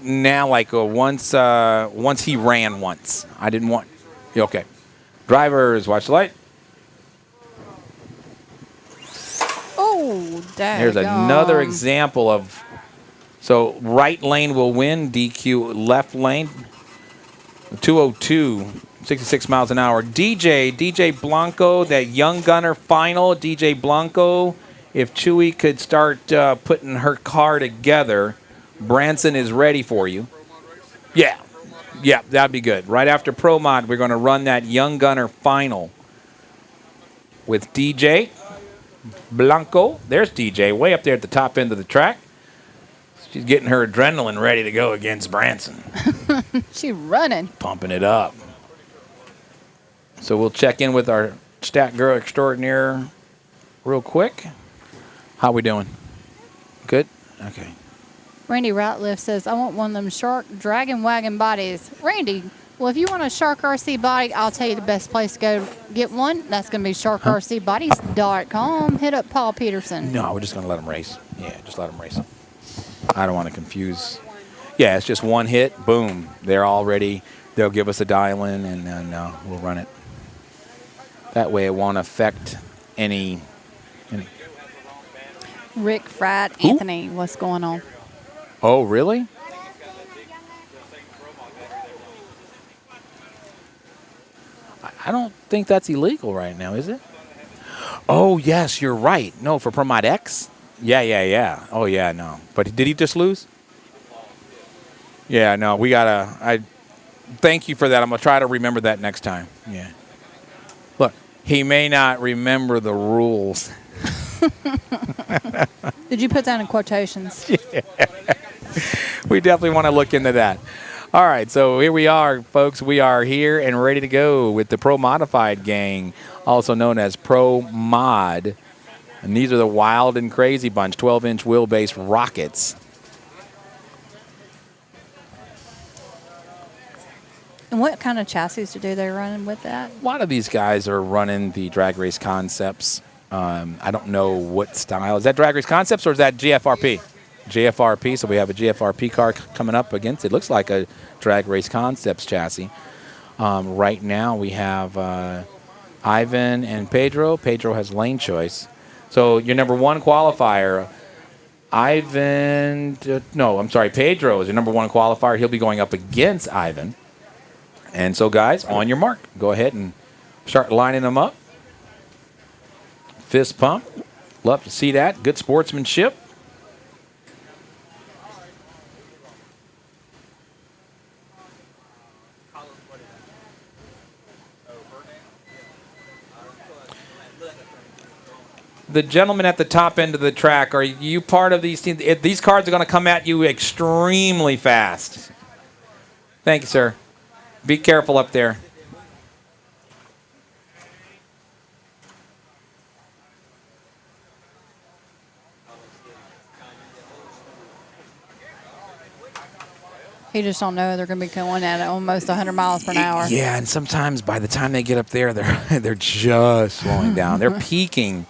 now, like once he ran once. I didn't want. Okay. Drivers, watch the light. oh, Oh, There's another example of. So right lane will win. DQ left lane. 202, 66 miles an hour. DJ Blanco, that young gunner final. DJ Blanco, if Chewy could start putting her car together, Branson is ready for you. Yeah, that'd be good. Right after Pro Mod, we're going to run that young gunner final with DJ Blanco. There's DJ, way up there at the top end of the track. She's getting her adrenaline ready to go against Branson. She's running. Pumping it up. So we'll check in with our stat girl extraordinaire real quick. How we doing? Good? Okay. Randy Ratliff says, I want one of them shark dragon wagon bodies. Randy, well, if you want a Shark RC body, I'll tell you the best place to go get one. That's going to be sharkrcbodies.com. Hit up Paul Peterson. No, we're just going to let them race. Yeah, just let them race. I don't want to confuse. Yeah, it's just one hit. Boom. They're all ready. They'll give us a dial-in, and then we'll run it. That way it won't affect any. Rick Frat, Who? Anthony, what's going on? Oh, really? I don't think that's illegal right now, is it? Oh, yes, you're right. No, for Pro Mod X? Yeah. Oh, yeah, no. But did he just lose? Yeah, no, we got to. Thank you for that. I'm going to try to remember that next time. Yeah. Look, he may not remember the rules. Did you put that in quotations? Yeah. We definitely want to look into that. All right, so here we are, folks. We are here and ready to go with the Pro Modified gang, also known as Pro Mod. And these are the wild and crazy bunch, 12-inch wheelbase rockets. And what kind of chassis do they run with that? A lot of these guys are running the Drag Race Concepts. I don't know what style. Is that Drag Race Concepts or is that GFRP? GFRP, so we have a GFRP car coming up against it. Looks like a Drag Race Concepts chassis. Right now we have Ivan and Pedro. Pedro has lane choice. So your number one qualifier, Pedro is your number one qualifier. He'll be going up against Ivan. And so, guys, on your mark, go ahead and start lining them up. Fist pump. Love to see that. Good sportsmanship. The gentleman at the top end of the track, are you part of these teams? These cars are going to come at you extremely fast. Thank you, sir. Be careful up there. He just don't know they're going to be going at almost 100 miles per hour. Yeah, and sometimes by the time they get up there, they're just slowing down. They're peaking,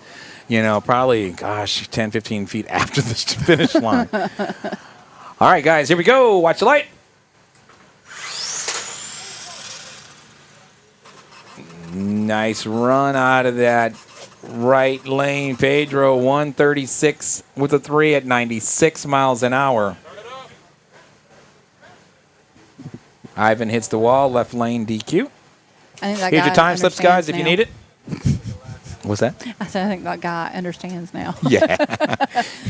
probably, 10, 15 feet after the finish line. All right, guys, here we go. Watch the light. Nice run out of that right lane. Pedro, 136 with a 3 at 96 miles an hour. Ivan hits the wall, left lane DQ. I think that Here's guy your time slips, guys, if you now. need it. What's that? I said, I think that guy understands now. Yeah.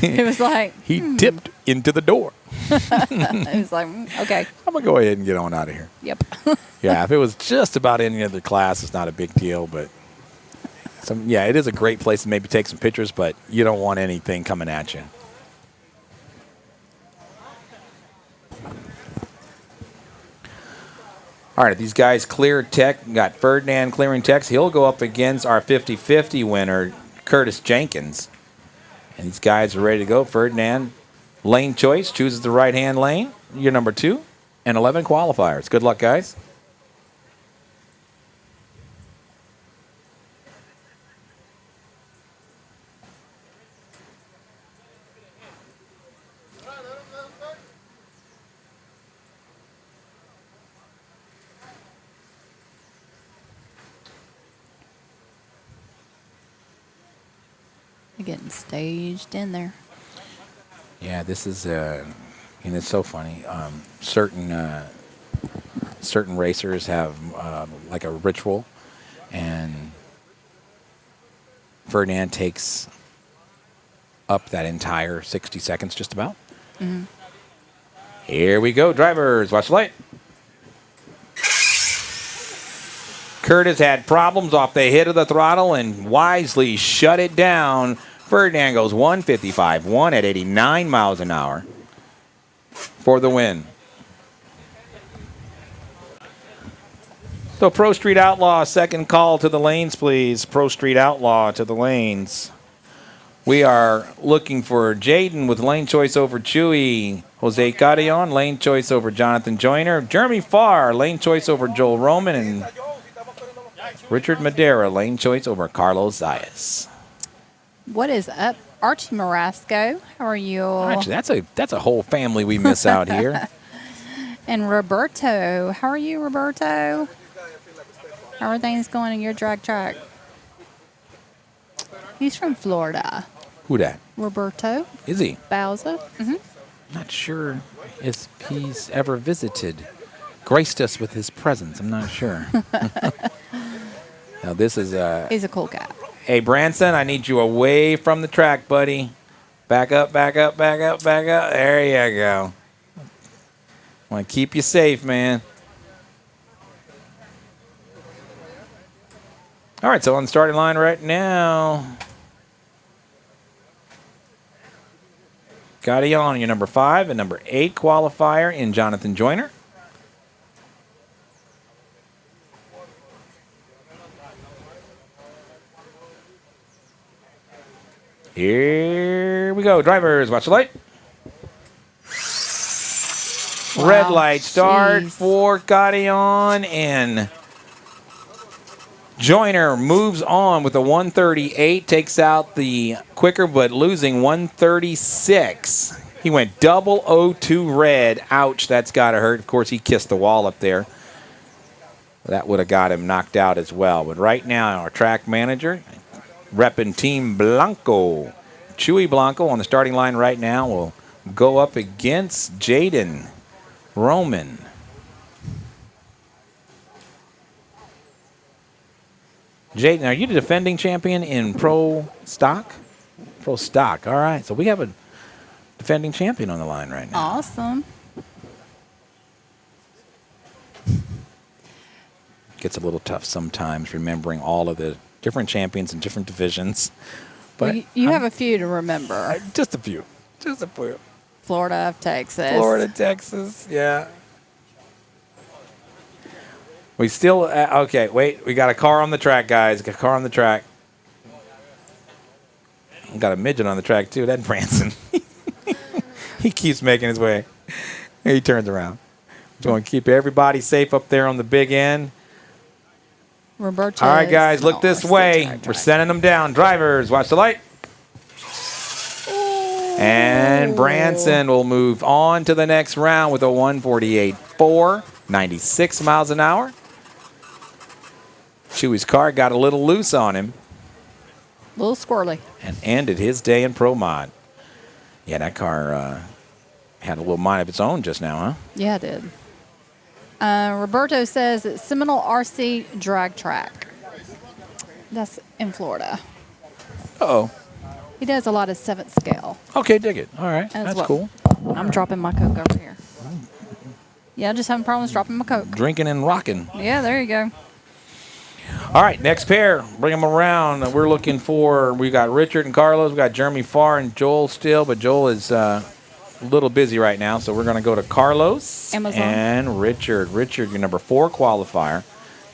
It was like, He tipped into the door. it was like, okay. I'm going to go ahead and get on out of here. Yep. Yeah, if it was just about any other class, it's not a big deal. But, it is a great place to maybe take some pictures, but you don't want anything coming at you. All right, these guys clear tech. Got Ferdinand clearing techs. He'll go up against our 50-50 winner, Curtis Jenkins. And these guys are ready to go. Ferdinand, lane choice, chooses the right-hand lane. You're number 2 and 11 qualifiers. Good luck, guys. They're getting staged in there. Yeah, this is, and it's so funny. Certain racers have like a ritual, and Ferdinand takes up that entire 60 seconds just about. Mm-hmm. Here we go, drivers. Watch the light. Curtis had problems off the hit of the throttle and wisely shut it down. Ferdinand goes 155.1 at 89 miles an hour for the win. So Pro Street Outlaw, second call to the lanes, please. Pro Street Outlaw to the lanes. We are looking for Jaden with lane choice over Chewy. Jose Carillon, lane choice over Jonathan Joyner. Jeremy Farr, lane choice over Joel Roman. And Richard Madera, lane choice over Carlos Zayas. What is up? Archie Marasco, how are you? Actually, that's a whole family we miss out here. And Roberto, how are you, Roberto? How are things going in your drag track? He's from Florida. Who that? Roberto. Is he? Bowser. Mm-hmm. Not sure if he's ever visited, graced us with his presence. I'm not sure. Now this is He's a cool guy. Hey, Branson, I need you away from the track, buddy. Back up, back up, back up, back up. There you go. I want to keep you safe, man. All right, so on the starting line right now, got you on your number 5 and number 8 qualifier in Jonathan Joyner. Here we go. Drivers, watch the light. Wow, Red light start jeez. for Carillon, and Joyner moves on with a 138, takes out the quicker, but losing 136. He went double 02 red. Ouch, that's got to hurt. Of course, he kissed the wall up there. That would have got him knocked out as well. But right now, our track manager, repping Team Blanco, Chewy Blanco on the starting line right now will go up against Jaden Roman. Jaden, are you the defending champion in Pro Stock? Pro Stock, all right. So we have a defending champion on the line right now. Awesome. Gets a little tough sometimes remembering all of the different champions in different divisions. But Well, you have a few to remember. just a few. Just a few. Florida, Texas. Florida, Texas, yeah. We still, okay, wait. We got a car on the track, guys. Got a car on the track. We got a midget on the track, too. That's Branson. He keeps making his way. He turns around. Just want to keep everybody safe up there on the big end. Roberto. All right, guys, look this way. We're sending them down. Drivers, watch the light. And Branson will move on to the next round with a 148.4, 96 miles an hour. Chewy's car got a little loose on him A little squirrely. and ended his day in Pro Mod. Yeah, that car had a little mind of its own just now, huh? Yeah, it did. Roberto says it's Seminole RC drag track. That's in Florida. Uh-oh. He does a lot of 7th scale. Okay, dig it. All right, as that's well. cool. I'm dropping my Coke over here. Yeah, just having problems dropping my Coke. Drinking and rocking. Yeah, there you go. All right, next pair. Bring them around. We're looking for, we got Richard and Carlos. We got Jeremy Farr and Joel still, but Joel is a little busy right now, so we're going to go to Carlos Amazon. and Richard. Richard, your number 4 qualifier.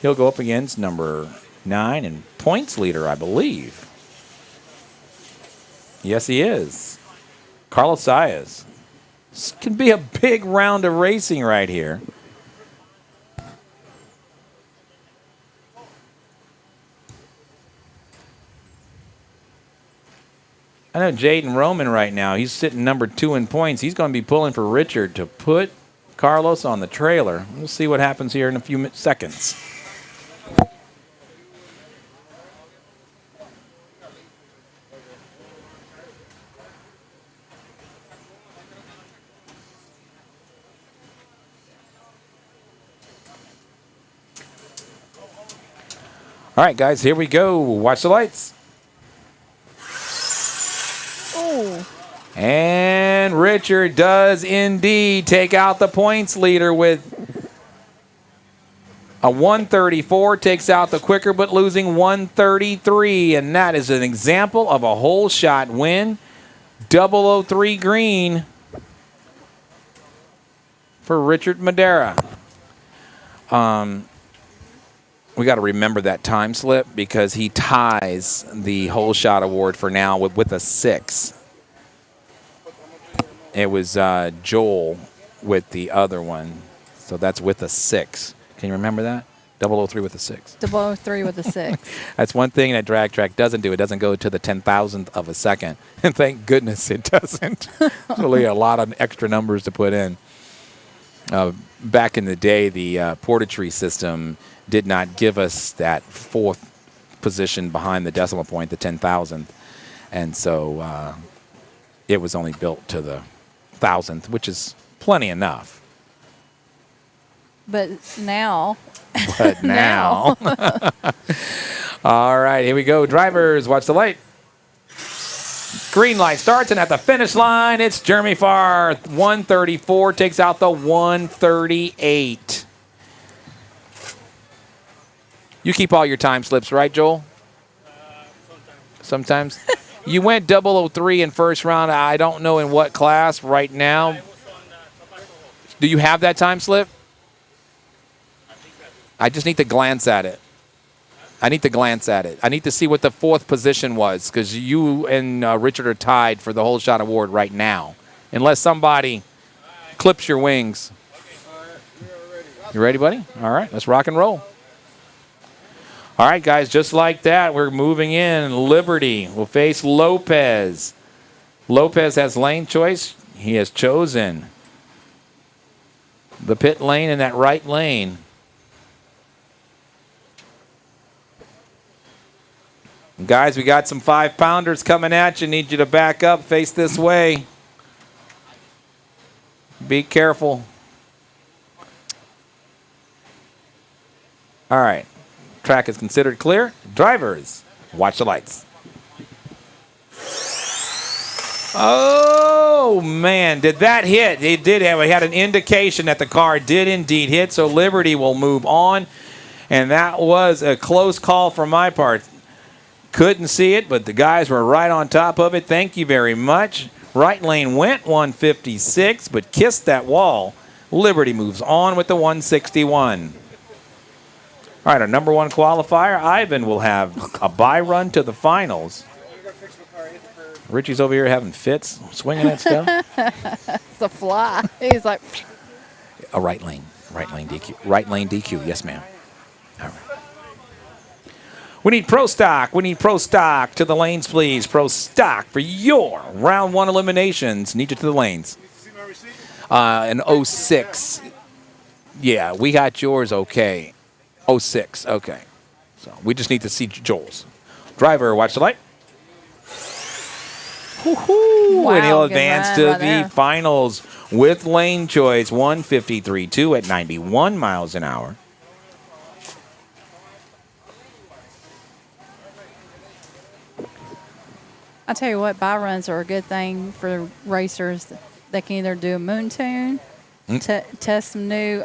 He'll go up against number 9 and points leader, I believe. Yes, he is. Carlos Zayas. This can be a big round of racing right here. I know Jaden Roman right now, he's sitting number 2 in points. He's going to be pulling for Richard to put Carlos on the trailer. We'll see what happens here in a few seconds. All right, guys, here we go. Watch the lights. Oh. And Richard does indeed take out the points leader with a 134, takes out the quicker but losing 133. And that is an example of a whole shot win. 003 green for Richard Madera. We got to remember that time slip because he ties the whole shot award for now with a 6. It was Joel with the other one. So that's with a 6. Can you remember that? 003 with a 6. 003 with a 6. That's one thing that drag track doesn't do. It doesn't go to the 10,000th of a second. And thank goodness it doesn't. It's really a lot of extra numbers to put in. Back in the day, the Portatree system did not give us that 4th position behind the decimal point, the 10,000th. And so it was only built to the 1,000th, which is plenty enough. But now. But now. All right, here we go. Drivers, watch the light. Green light starts, and at the finish line, it's Jeremy Farr. 134 takes out the 138. You keep all your time slips, right, Joel? Sometimes. You went 003 in first round. I don't know in what class right now. Do you have that time slip? I just need to glance at it. I need to glance at it. I need to see what the 4th position was because you and Richard are tied for the whole shot award right now. Unless somebody clips your wings. You ready, buddy? All right, let's rock and roll. All right, guys, just like that, we're moving in. Liberty will face Lopez. Lopez has lane choice. He has chosen the pit lane in that right lane. Guys, we got some 5-pounders coming at you. Need you to back up, face this way. Be careful. All right. Track is considered clear. Drivers, watch the lights. Oh, man, did that hit? It did have. We had an indication that the car did indeed hit, so Liberty will move on. And that was a close call from my part. Couldn't see it, but the guys were right on top of it. Thank you very much. Right lane went 156, but kissed that wall. Liberty moves on with the 161. All right, our number 1 qualifier, Ivan, will have a bye run to the finals. Richie's over here having fits, swinging that stuff. It's a fly. He's like. A right lane DQ. Right lane DQ, yes, ma'am. All right. We need Pro Stock. We need Pro Stock to the lanes, please. Pro Stock for your round 1 eliminations. Need you to the lanes. An 06. Yeah, we got yours okay. 06, okay. So we just need to see Joel's. Driver, watch the light. Wow, and he'll good advance run to right the there. finals with lane choice 153.2 at 91 miles an hour. I tell you what, bye runs are a good thing for racers. They can either do a moon tune, test some new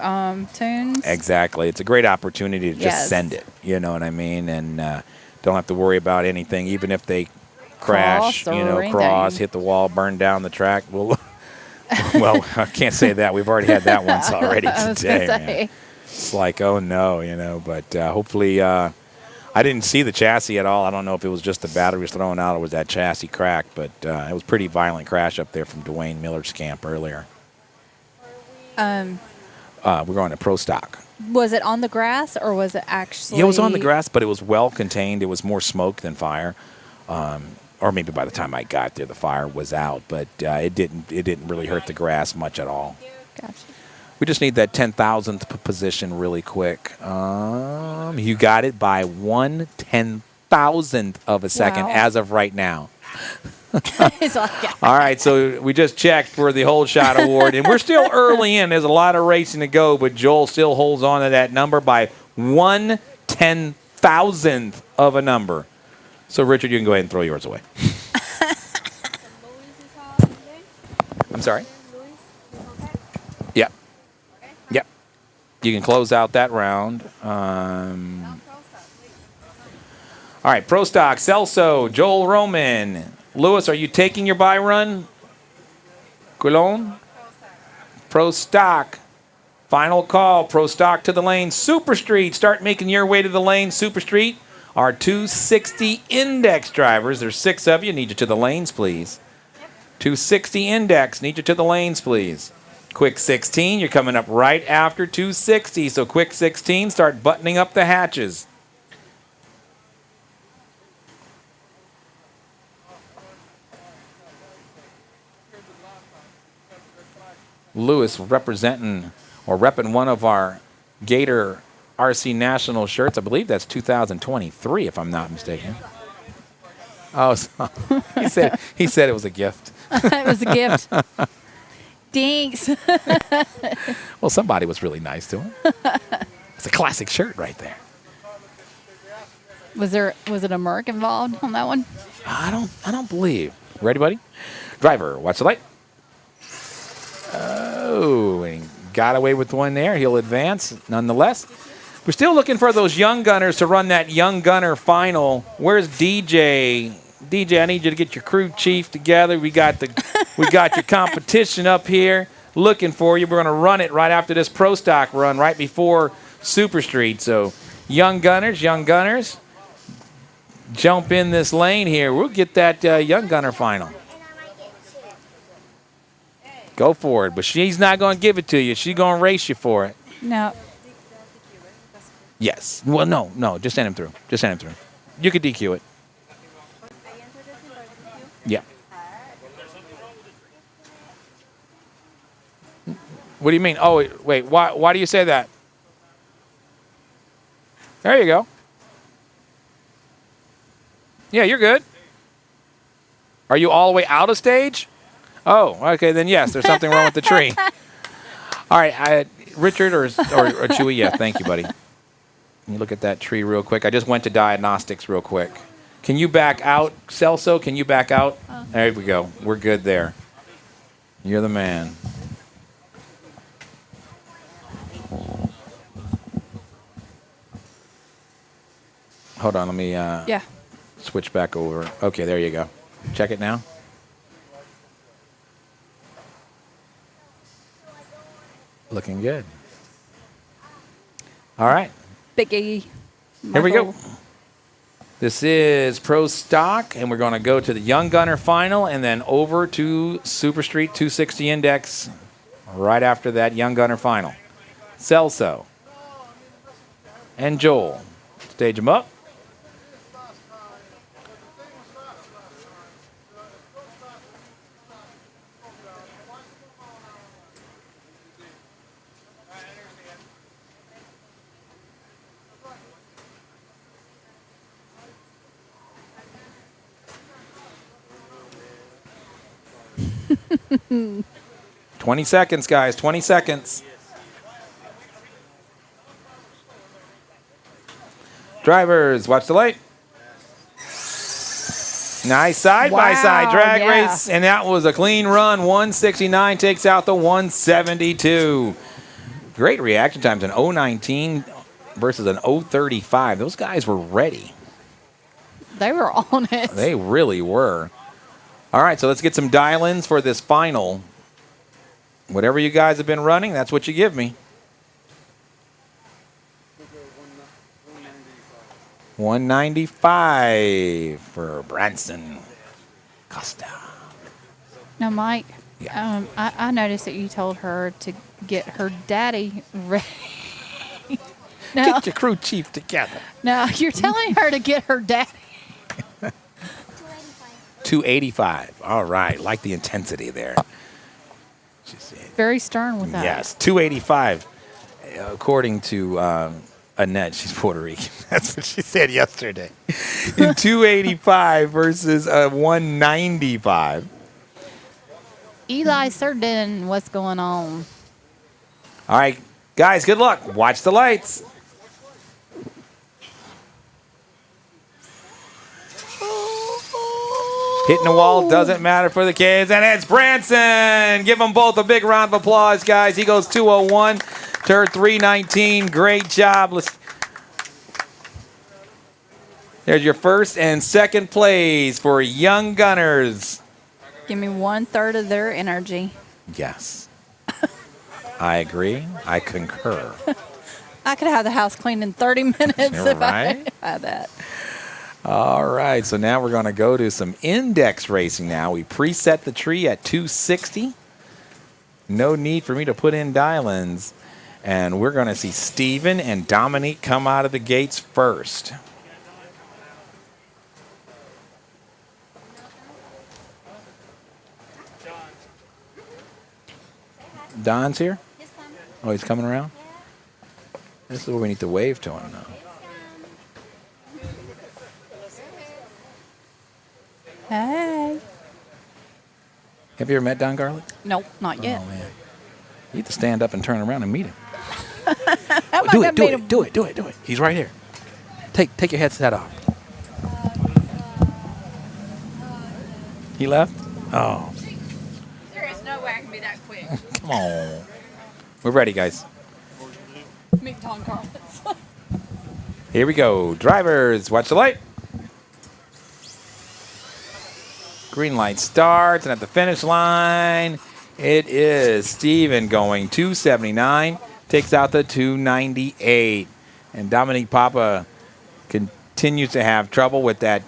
tunes. Exactly. It's a great opportunity to just send it. You know what I mean? And don't have to worry about anything, even if they crash, cross, hit the wall, burn down the track. Well, I can't say that. We've already had that once already today. Man. It's like, oh, no, but hopefully I didn't see the chassis at all. I don't know if it was just the battery was thrown out or was that chassis cracked, but it was a pretty violent crash up there from Dwayne Miller's camp earlier. We're going to Pro Stock. Was it on the grass or was it actually? Yeah, it was on the grass, but it was well contained. It was more smoke than fire. Or maybe by the time I got there, the fire was out, but it didn't really hurt the grass much at all. Gotcha. We just need that 10,000th position really quick. You got it by 1/10,000th of a second as of right now. All right, so we just checked for the whole shot award, and we're still early in. There's a lot of racing to go, but Joel still holds on to that number by 1/10,000th 1,000th of a number. So, Richard, you can go ahead and throw yours away. I'm sorry? Yep. Yep. You can close out that round. All right, Pro Stock, Celso, Joel Roman. Lewis, are you taking your buy run? Coulon? Pro Stock. Final call. Pro Stock to the lane. Super Street. Start making your way to the lane. Super Street. Our 260 index drivers. There's 6 of you. Need you to the lanes, please. 260 index. Need you to the lanes, please. Quick 16. You're coming up right after 260. So quick 16. Start buttoning up the hatches. Lewis representing or repping one of our Gator RC National shirts. I believe that's 2023, if I'm not mistaken. Oh, so he said it was a gift. It was a gift. Thanks. Well, somebody was really nice to him. It's a classic shirt right there. Was it a Merc involved on that one? I don't believe. Ready, buddy? Driver, watch the light. Oh, and he got away with one there. He'll advance nonetheless. We're still looking for those young gunners to run that young gunner final. Where's DJ? DJ, I need you to get your crew chief together. We got your competition up here looking for you. We're going to run it right after this Pro Stock run, right before Super Street. So, young gunners, jump in this lane here. We'll get that young gunner final. Go for it, but she's not going to give it to you. She's going to race you for it. No. Yes. Well, no. Just send him through. You could DQ it. Yeah. What do you mean? Oh, wait. Why do you say that? There you go. Yeah, you're good. Are you all the way out of stage? Oh, okay, then yes, there's something wrong with the tree. All right, Richard or Chewy, yeah, thank you, buddy. Can you look at that tree real quick? I just went to diagnostics real quick. Can you back out, Celso? Can you back out? There we go. We're good there. You're the man. Hold on, let me switch back over. Okay, there you go. Check it now. Looking good. All right. Biggie. Here we go. This is Pro Stock, and we're going to go to the Young Gunner final and then over to Super Street 260 Index right after that Young Gunner final. Celso and Joel. Stage them up. Hmm. 20 seconds, guys. 20 seconds. Drivers, watch the light. Nice side-by-side drag race, and that was a clean run. 169 takes out the 172. Great reaction times, an 019 versus an 035. Those guys were ready. They were on it. They really were. All right, so let's get some dial-ins for this final. Whatever you guys have been running, that's what you give me. 195 for Branson Costa. Now, Mike, Yeah. I noticed that you told her to get her daddy ready. Now, Get your crew chief together. now, you're telling her to get her daddy. 285. All right, like the intensity there. She said, Very stern with that. yes, 285. According to Annette, she's Puerto Rican. That's what she said yesterday. 285 versus 195. Eli Surdin, what's going on? All right, guys, good luck. Watch the lights. Hitting the wall doesn't matter for the kids, and it's Branson. Give them both a big round of applause, guys. He goes 201, turn 319. Great job. There's your first and second plays for Young Gunners. Give me 1/3 of their energy. Yes. I agree. I concur. I could have the house cleaned in 30 minutes if Right? I had that. All right, so now we're going to go to some index racing now. We preset the tree at 260. No need for me to put in dial-ins. And we're going to see Steven and Dominique come out of the gates first. Don's here? Oh, he's coming around? This is where we need to wave to him now. Hey. Have you ever met Don Garlic? Nope, not yet. Oh, man. You need to stand up and turn around and meet him. How Do am I it, gonna do meet it, him? do it, do it, do it. He's right here. Take your headset off. He left? Oh, There is no way I can be that quick. come on. We're ready, guys. Meet Don Carlos. Here we go. Drivers, watch the light. Green light starts, and at the finish line, it is Steven going 279, takes out the 298. And Dominique Papa continues to have trouble with that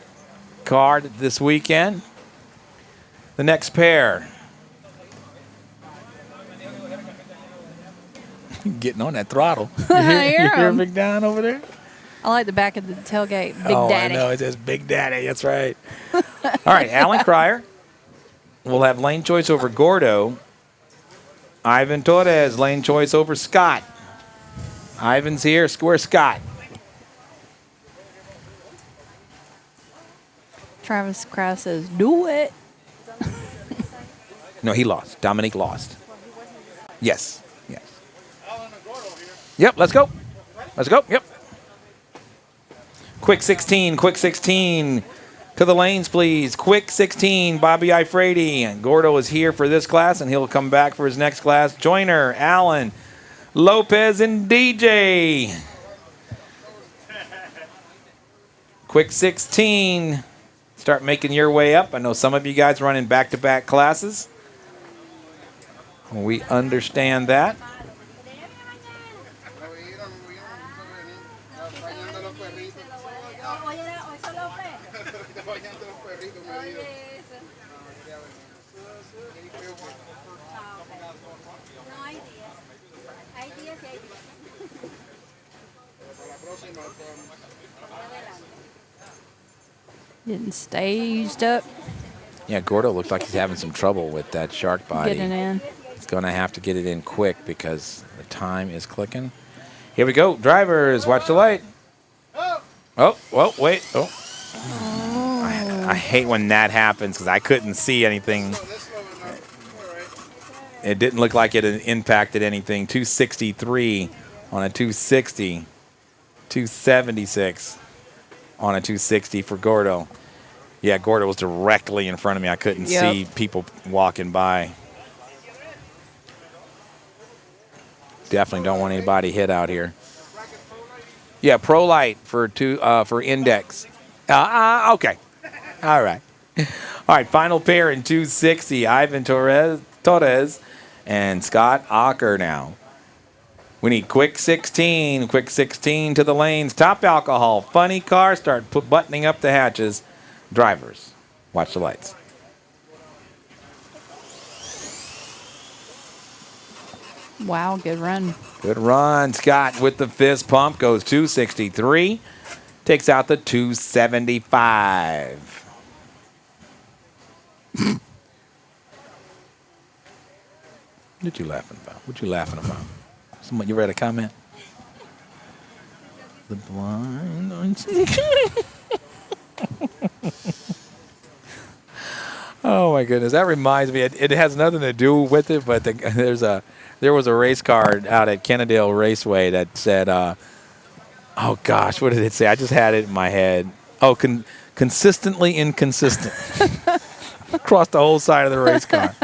card this weekend. The next pair. Getting on that throttle. I hear you hear him. Big Don over there? I like the back of the tailgate. Big Daddy. I know. It says Big Daddy. That's right. All right, Alan Cryer will have lane choice over Gordo. Ivan Torres, lane choice over Scott. Ivan's here. Where's Scott? Travis Krause says, do it. No, he lost. Dominique lost. Yes. Yes. Yep, let's go. Let's go. Yep. Quick 16, quick 16. To the lanes, please. Quick 16, Bobby Ifrady. Gordo is here for this class, and he'll come back for his next class. Joyner, Allen, Lopez, and DJ. Quick 16. Start making your way up. I know some of you guys running back-to-back classes. We understand that. Getting staged up. Yeah, Gordo looks like he's having some trouble with that shark body. Getting in. He's going to have to get it in quick because the time is clicking. Here we go. Drivers, watch the light. Oh, well, wait. Oh. I hate when that happens because I couldn't see anything. It didn't look like it impacted anything. 263 on a 260. 276 on a 260 for Gordo. Yeah, Gordo was directly in front of me. I couldn't see people walking by. Definitely don't want anybody hit out here. Yeah, Pro Light for index. Okay. All right. All right, final pair in 260. Ivan Torres and Scott Ocker now. We need quick 16 to the lanes. Top alcohol, funny car, start buttoning up the hatches. Drivers, watch the lights. Wow, good run. Good run. Scott with the fist pump goes 263. Takes out the 275. What you laughing about? What you laughing about? Someone, you ready to comment? The blind. Oh my goodness, that reminds me. It has nothing to do with it, but there was a race card out at Kennedale Raceway that said, "Oh gosh, what did it say?" I just had it in my head. Oh, consistently inconsistent. across the whole side of the race car.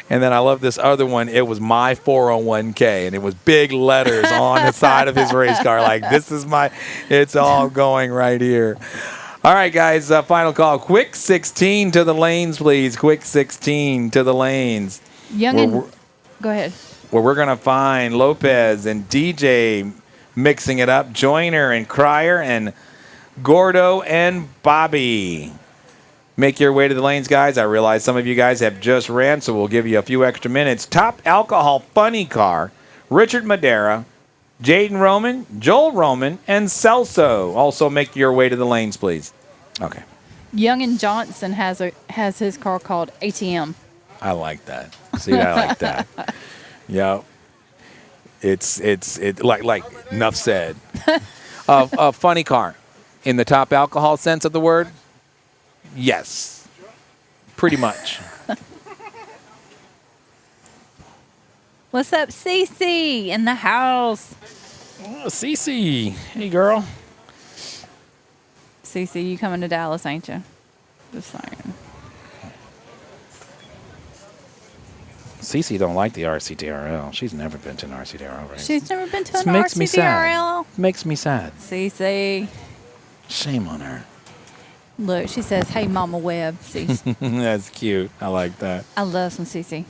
And then I love this other one. It was my 401k, and it was big letters on the side of his race car. Like, this is my, it's all going right here. All right, guys, final call. Quick 16 to the lanes, please. Quick 16 to the lanes. Go ahead. Where we're going to find Lopez and DJ mixing it up, Joyner and Cryer, and Gordo and Bobby. Make your way to the lanes, guys. I realize some of you guys have just ran, so we'll give you a few extra minutes. Top Alcohol Funny Car, Richard Madera, Jaden Roman, Joel Roman, and Celso. Also make your way to the lanes, please. Okay. Young and Johnson has his car called ATM. I like that. See, I like that. Yeah. It's like enough said. A funny car. In the top alcohol sense of the word? Yes. Pretty much. What's up, Cece in the house? Oh, Cece. Hey, girl. Cece, you coming to Dallas, ain't you? Just saying. Cece don't like the RCDRL. She's never been to an RCDRL race. She's never been to an Makes me sad. RCDRL? Makes me sad. Cece. Shame on her. Look, she says, hey, Mama Webb. Cece. That's cute. I like that. I love some Cece.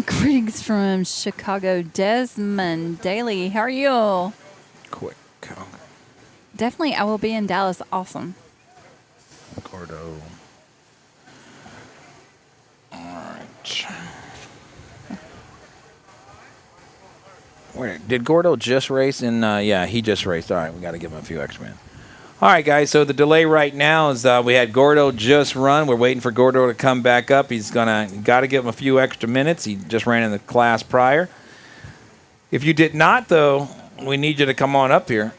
Greetings from Chicago, Desmond Daly. How are you? Quick. Definitely, I will be in Dallas. Awesome. Gordo. All right. Where did Gordo just race? Yeah, he just raced. All right, we got to give him a few extra minutes. All right, guys. So the delay right now is we had Gordo just run. We're waiting for Gordo to come back up. Got to give him a few extra minutes. He just ran in the class prior. If you did not, though, we need you to come on up here.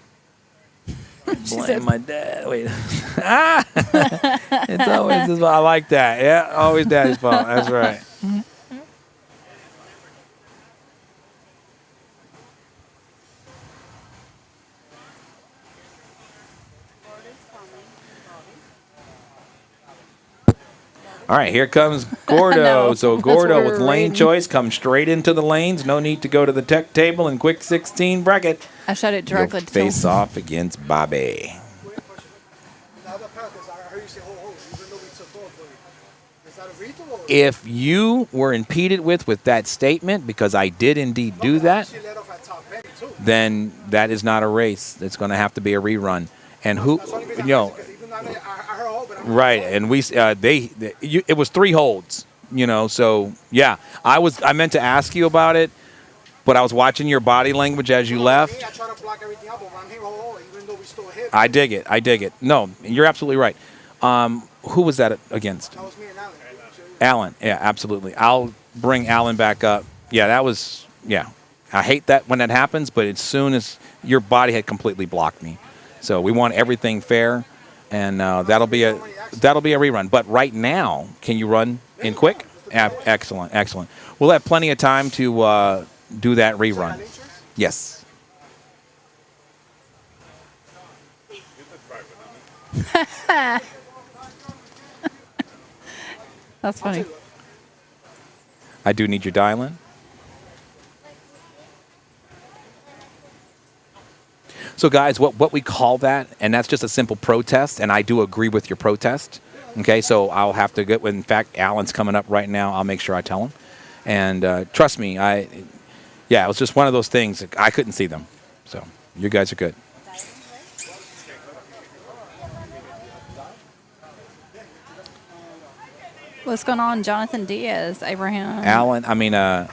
Blame my dad. Wait. It's always his fault. I like that. Yeah, always daddy's fault. That's right. All right, here comes Gordo. So Gordo with lane choice comes straight into the lanes. No need to go to the tech table and quick 16 bracket. I shot it directly to face off against Bobby. If you were impeded with that statement, because I did indeed do that, then that is not a race. It's going to have to be a rerun. And who, you know, right? And it was 3 holds, you know. So yeah, I meant to ask you about it, but I was watching your body language as you left. I dig it. No, you're absolutely right. Who was that against? That was me and Alan. Alan, yeah, absolutely. I'll bring Alan back up. Yeah, that was, yeah. I hate that when that happens, but as soon as your body had completely blocked me. So we want everything fair, and that'll be a rerun. But right now, can you run in quick? Excellent. We'll have plenty of time to do that rerun. Yes. That's funny. I do need your dial-in. So, guys, what we call that, and that's just a simple protest, and I do agree with your protest. Okay, so I'll have to get, in fact, Alan's coming up right now. I'll make sure I tell him. And trust me, it was just one of those things. I couldn't see them. So you guys are good. What's going on, Jonathan Diaz, Abraham? Alan, Alan,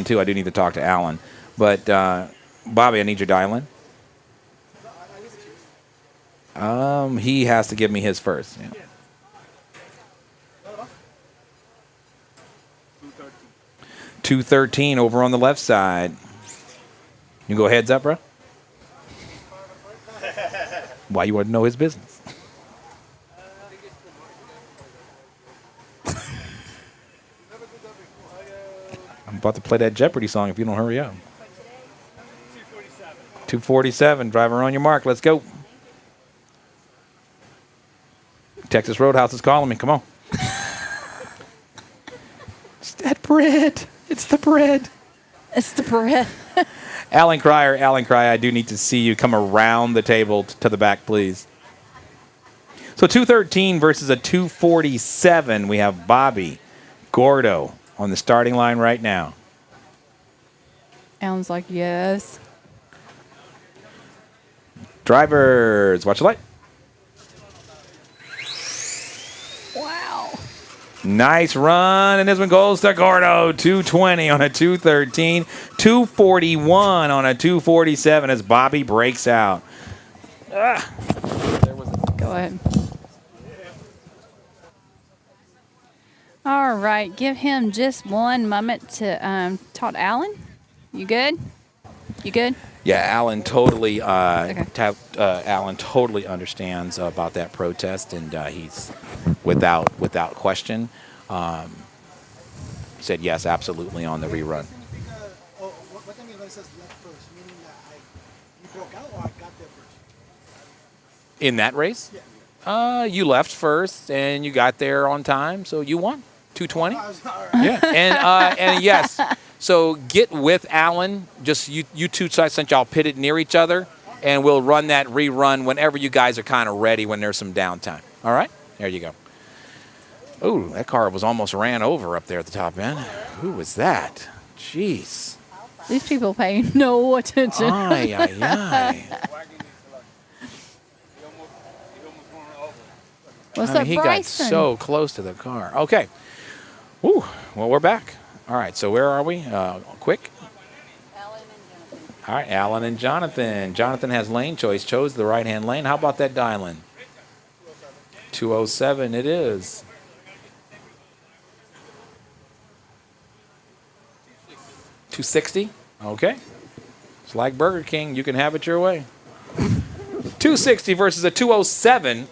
too. I do need to talk to Alan. But, Bobby, I need your dial-in. He has to give me his first. Yeah. 213 over on the left side. You go heads up, bro? Why you want to know his business? I'm about to play that Jeopardy song if you don't hurry up. 247. Driver on your mark. Let's go. Texas Roadhouse is calling me. Come on. It's that bread. It's the bread. It's the bread. Alan Cryer, I do need to see you come around the table to the back, please. So 213 versus a 247. We have Bobby Gordo on the starting line right now. Alan's like, yes. Drivers, watch the light. Wow. Nice run, and this one goes to Gordo. 220 on a 213, 241 on a 247 as Bobby breaks out. Go ahead. All right, give him just one moment to talk to Alan. You good? You good? Yeah, Alan totally. Okay. Alan totally understands about that protest, and he's without question said yes, absolutely on the rerun. What time you guys says left first? Meaning that you broke out or I got there first? In that race, Yeah. you left first, and you got there on time, so you won 220. All right. Yeah, and yes. So get with Alan. Just you two sides, since y'all pitted near each other, and we'll run that rerun whenever you guys are kind of ready when there's some downtime. All right? There you go. Ooh, that car was almost ran over up there at the top end. Who was that? Jeez. These people pay no attention. Ay, ay, ay. What's I mean, up, he Bryson? got so close to the car. Okay. Ooh, well, we're back. All right, so where are we? Quick. All right, Alan and Jonathan. Jonathan has lane choice, chose the right-hand lane. How about that dial-in? 207 it is. 260? Okay. It's like Burger King. You can have it your way. 260 versus a 207.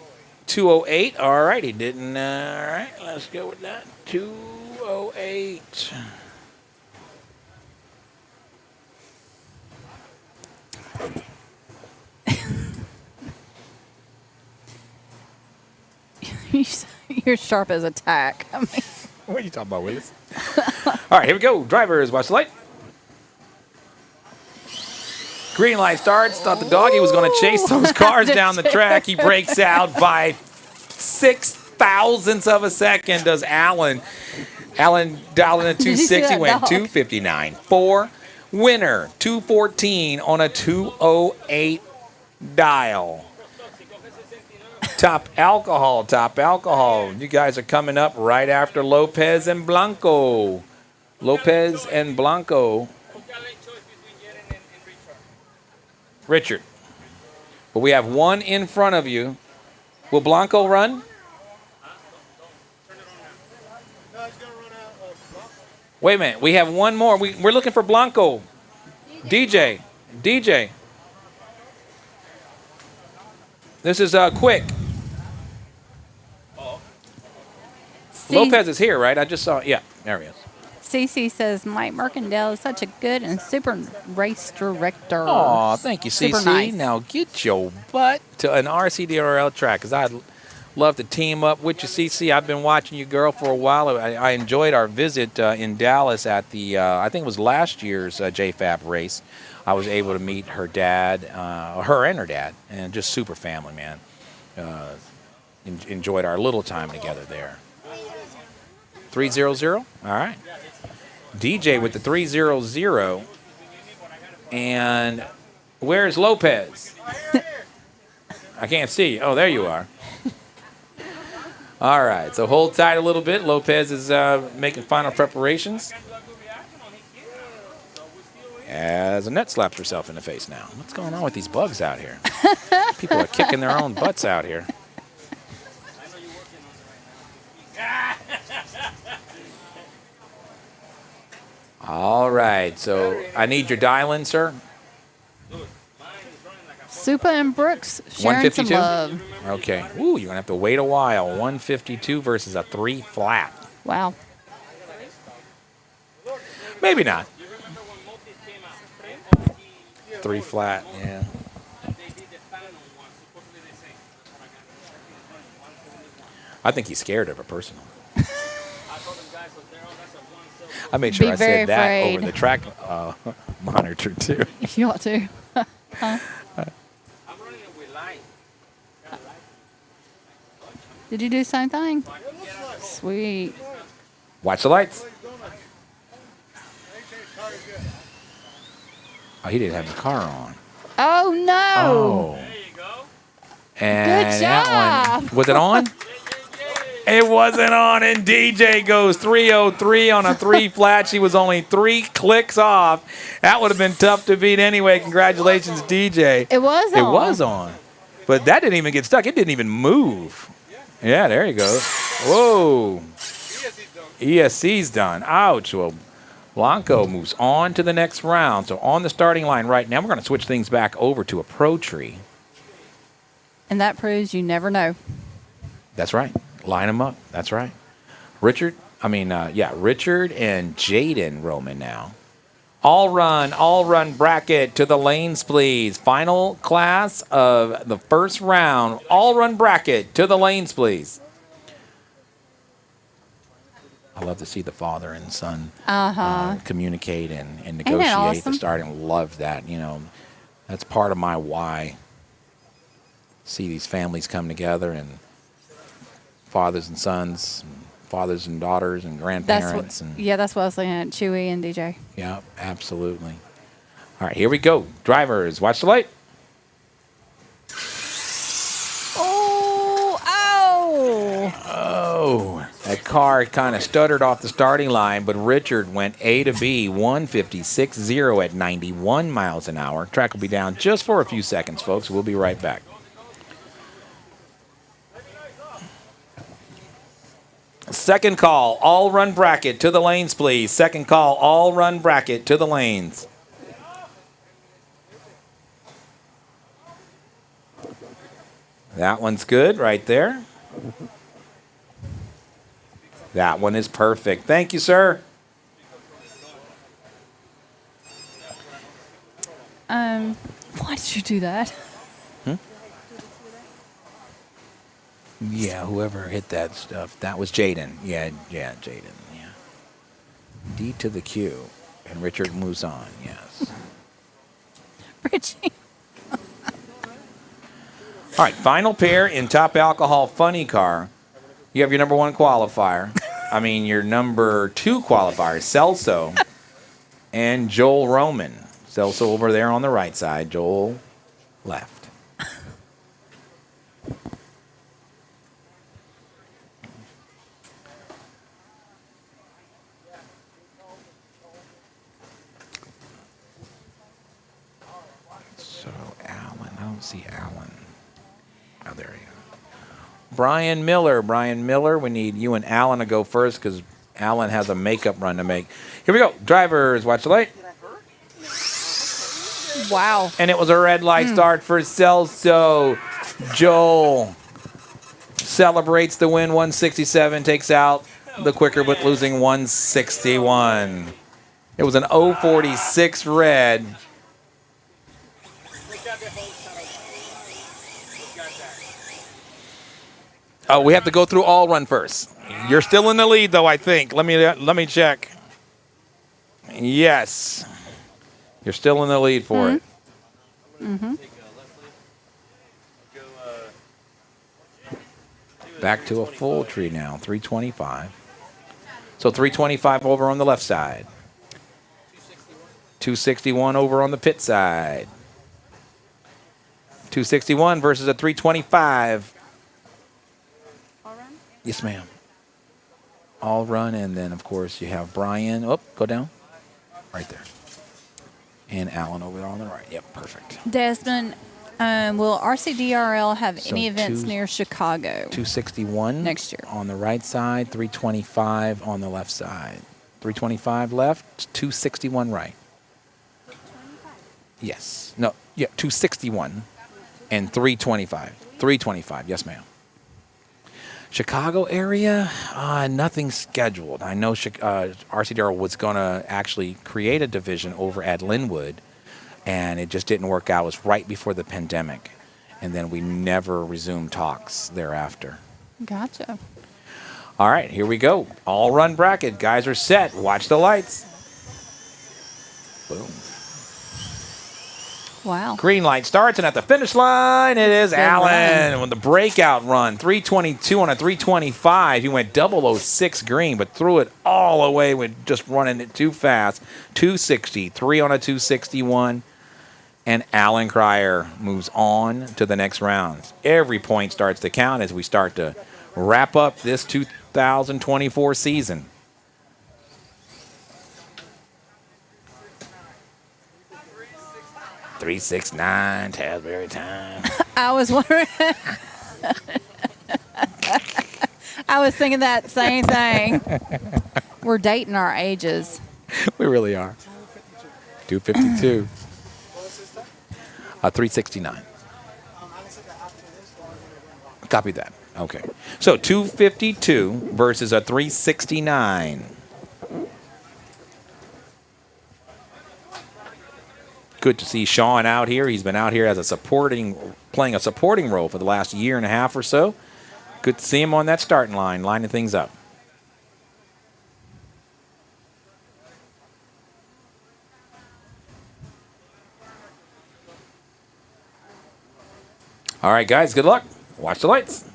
208. All right, he didn't. All right, let's go with that. 208. You're sharp as a tack. I mean, What are you talking about, Willis? All right, here we go. Drivers, watch the light. Green light starts. Thought the doggy was going to chase those cars down the track. He breaks out by 0.006 of a second. Does Alan? Alan dialed in a 260, went 259. 4 winner, 214 on a 208 dial. Top alcohol. You guys are coming up right after Lopez and Blanco. Lopez and Blanco. Richard. But we have one in front of you. Will Blanco run? Wait a minute. We have one more. We're looking for Blanco. DJ. This is quick. Lopez is here, right? I just saw. Yeah, there he is. Cece says Mike Mercandale is such a good and super race director. Oh, thank you, Super CC. nice. Now get your butt to an RCDRL track, because I'd love to team up with you, CC. I've been watching you, girl, for a while. I enjoyed our visit in Dallas at the, I think it was last year's JFAB race. I was able to meet her dad, her and her dad, and just super family, man. Enjoyed our little time together there. 300? All right. DJ with the 300. And where's Lopez? I can't see. Oh, there you are. All right. So hold tight a little bit. Lopez is making final preparations. As Annette slaps herself in the face now. What's going on with these bugs out here? People are kicking their own butts out here. All right, so I need your dial-in, sir. Supa and Brooks sharing some 152? love. Okay. Ooh, you're going to have to wait a while. 152 versus a 3 flat. Wow. Maybe not. 3 flat, yeah. I think he's scared of her personally. I made sure Be I very said that afraid. over the track monitor too. You ought to. Huh? Did you do the same thing? Sweet. Watch the lights. Oh, he didn't have the car on. Oh no! Oh. And Good that one, job. was it on? It wasn't on, and DJ goes 303 on a 3 flat. She was only 3 clicks off. That would have been tough to beat anyway. Congratulations, DJ. It was on. It was on. But that didn't even get stuck. It didn't even move. Yeah, there you go. Whoa. ESC's done. Ouch. Well, Blanco moves on to the next round. So on the starting line right now, we're going to switch things back over to a pro tree. And that proves you never know. That's right. Line them up. That's right. Richard and Jaden Roman now. All run bracket to the lanes, please. Final class of the first round. All run bracket to the lanes, please. I love to see the father and son communicate and negotiate awesome? the starting. Love that. You know, that's part of my why. See these families come together and fathers and sons, fathers and daughters and grandparents. That's what I was saying at Chewy and DJ. Yeah, absolutely. All right, here we go. Drivers, watch the light. Oh, that car kind of stuttered off the starting line, but Richard went A to B, 156.0 at 91 miles an hour. Track will be down just for a few seconds, folks. We'll be right back. Second call, all run bracket to the lanes, please. Second call, all run bracket to the lanes. That one's good right there. That one is perfect. Thank you, sir. Why did you do that? Yeah, whoever hit that stuff. That was Jaden. Yeah, Jaden. Yeah. D to the Q. And Richard moves on, yes. Richie. All right, final pair in Top Alcohol Funny Car. You have your number 1 qualifier. Your number 2 qualifier, Celso and Joel Roman. Celso over there on the right side, Joel left. I don't see Alan. Oh, there you go. Brian Miller, we need you and Alan to go first because Alan has a makeup run to make. Here we go. Drivers, watch the light. Wow. And it was a red light start for Celso. Joel celebrates the win, 167, takes out the quicker but losing 161. It was an 046 red. Oh, we have to go through all run first. You're still in the lead, though, I think. Let me check. Yes. You're still in the lead for it. Mm-hmm. Back to a full tree now, 325. So 325 over on the left side. 261 over on the pit side. 261 versus a 325. Yes, ma'am. All run, and then, of course, you have Brian. Oh, go down. Right there. And Alan over there on the right. Yep, perfect. Desmond, will RCDRL have any events near Chicago? 261 next year. On the right side, 325 on the left side. 325 left, 261 right. Yes. No, yeah, 261 and 325. 325, yes, ma'am. Chicago area, nothing scheduled. I know RCDRL was going to actually create a division over at Linwood. and it just didn't work out. It was right before the pandemic, and then we never resumed talks thereafter. Gotcha. All right, here we go. All run bracket. Guys are set. Watch the lights. Boom. Wow. Green light starts, and at the finish line, it is Good Allen run. with the breakout run. 322 on a 325. He went 006 green, but threw it all away with just running it too fast. 263 on a 261. And Alan Cryer moves on to the next round. Every point starts to count as we start to wrap up this 2024 season. $369, Tasbury time. I was wondering. I was thinking that same thing. We're dating our ages. We really are. 252. 369. Copy that. Okay. So 252 versus a 369. Good to see Sean out here. He's been out here as playing a supporting role for the last year and a half or so. Good to see him on that starting line, lining things up. All right, guys, good luck. Watch the lights.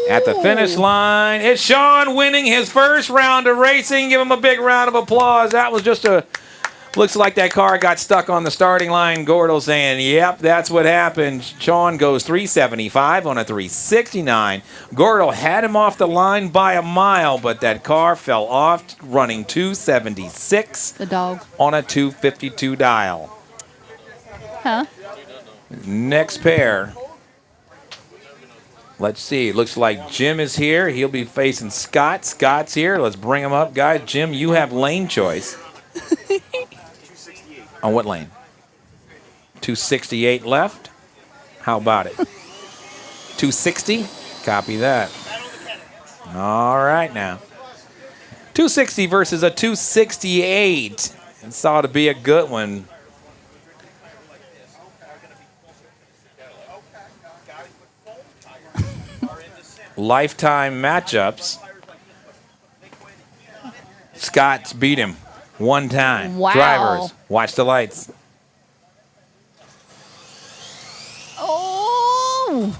At the finish line, it's Sean winning his first round of racing. Give him a big round of applause. That was just looks like that car got stuck on the starting line. Gordo saying, yep, that's what happened. Sean goes 375 on a 369. Gordo had him off the line by a mile, but that car fell off, running 276 The dog. on a 252 dial. Huh? Next pair. Let's see. Looks like Jim is here. He'll be facing Scott. Scott's here. Let's bring him up, guys. Jim, you have lane choice. On what lane? 268 left. How about it? 260? Copy that. All right now. 260 versus a 268. It's ought to be a good one. Lifetime matchups. Scott's beat him one time. Wow. Drivers, watch the lights. Oh!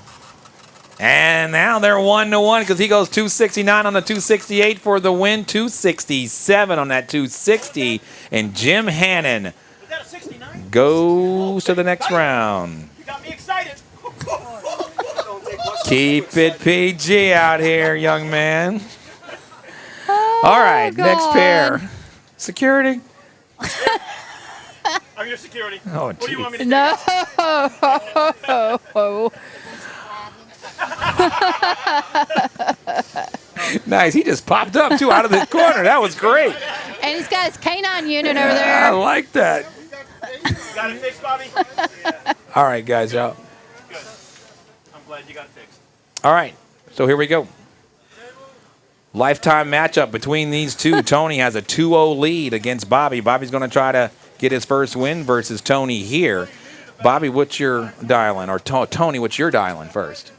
And now they're 1-1 because he goes 269 on the 268 for the win. 267 on that 260. And Jim Hannon goes to the next round. You got me excited. Keep it PG out here, young man. All right, next pair. Security. I'm your security. Oh, what do you want me to No. Nice. He just popped up, too, out of the corner. That was great. And he's got his canine unit over I there. like that. Got it fixed, Bobby? All right, guys, y'all. Good. I'm glad you got it fixed. All right, so here we go. Lifetime matchup between these two. Tony has a 2-0 lead against Bobby. Bobby's going to try to get his first win versus Tony here. Bobby, what's your dialing? Or Tony, what's your dialing first?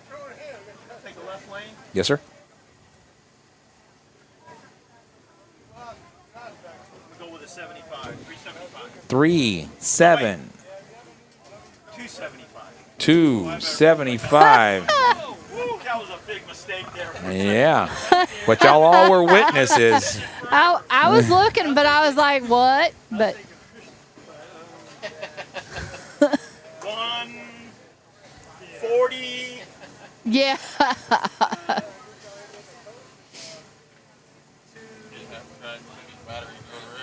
Take the left lane. Yes, sir. We'll go with a 75. 375. 3-7. 275. 275. That was a big mistake there. Yeah. But y'all all were witnesses. I was looking, but I was like, what? But 140. yeah.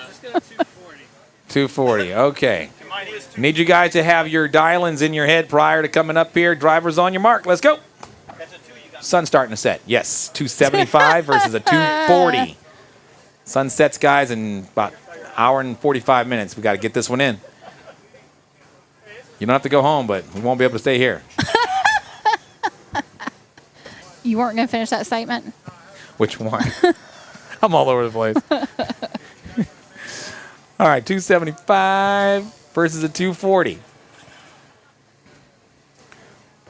Let's go to 240. 240. Okay. Mine is 240. Need you guys to have your dial-ins in your head prior to coming up here. Drivers on your mark. Let's go. That's a 2 you got. Sun starting to set. Yes, 275 versus a 240. Sun sets, guys, in about an hour and 45 minutes. We got to get this one in. You don't have to go home, but we won't be able to stay here. You weren't going to finish that statement? Which one? I'm all over the place. All right, 275 versus a 240.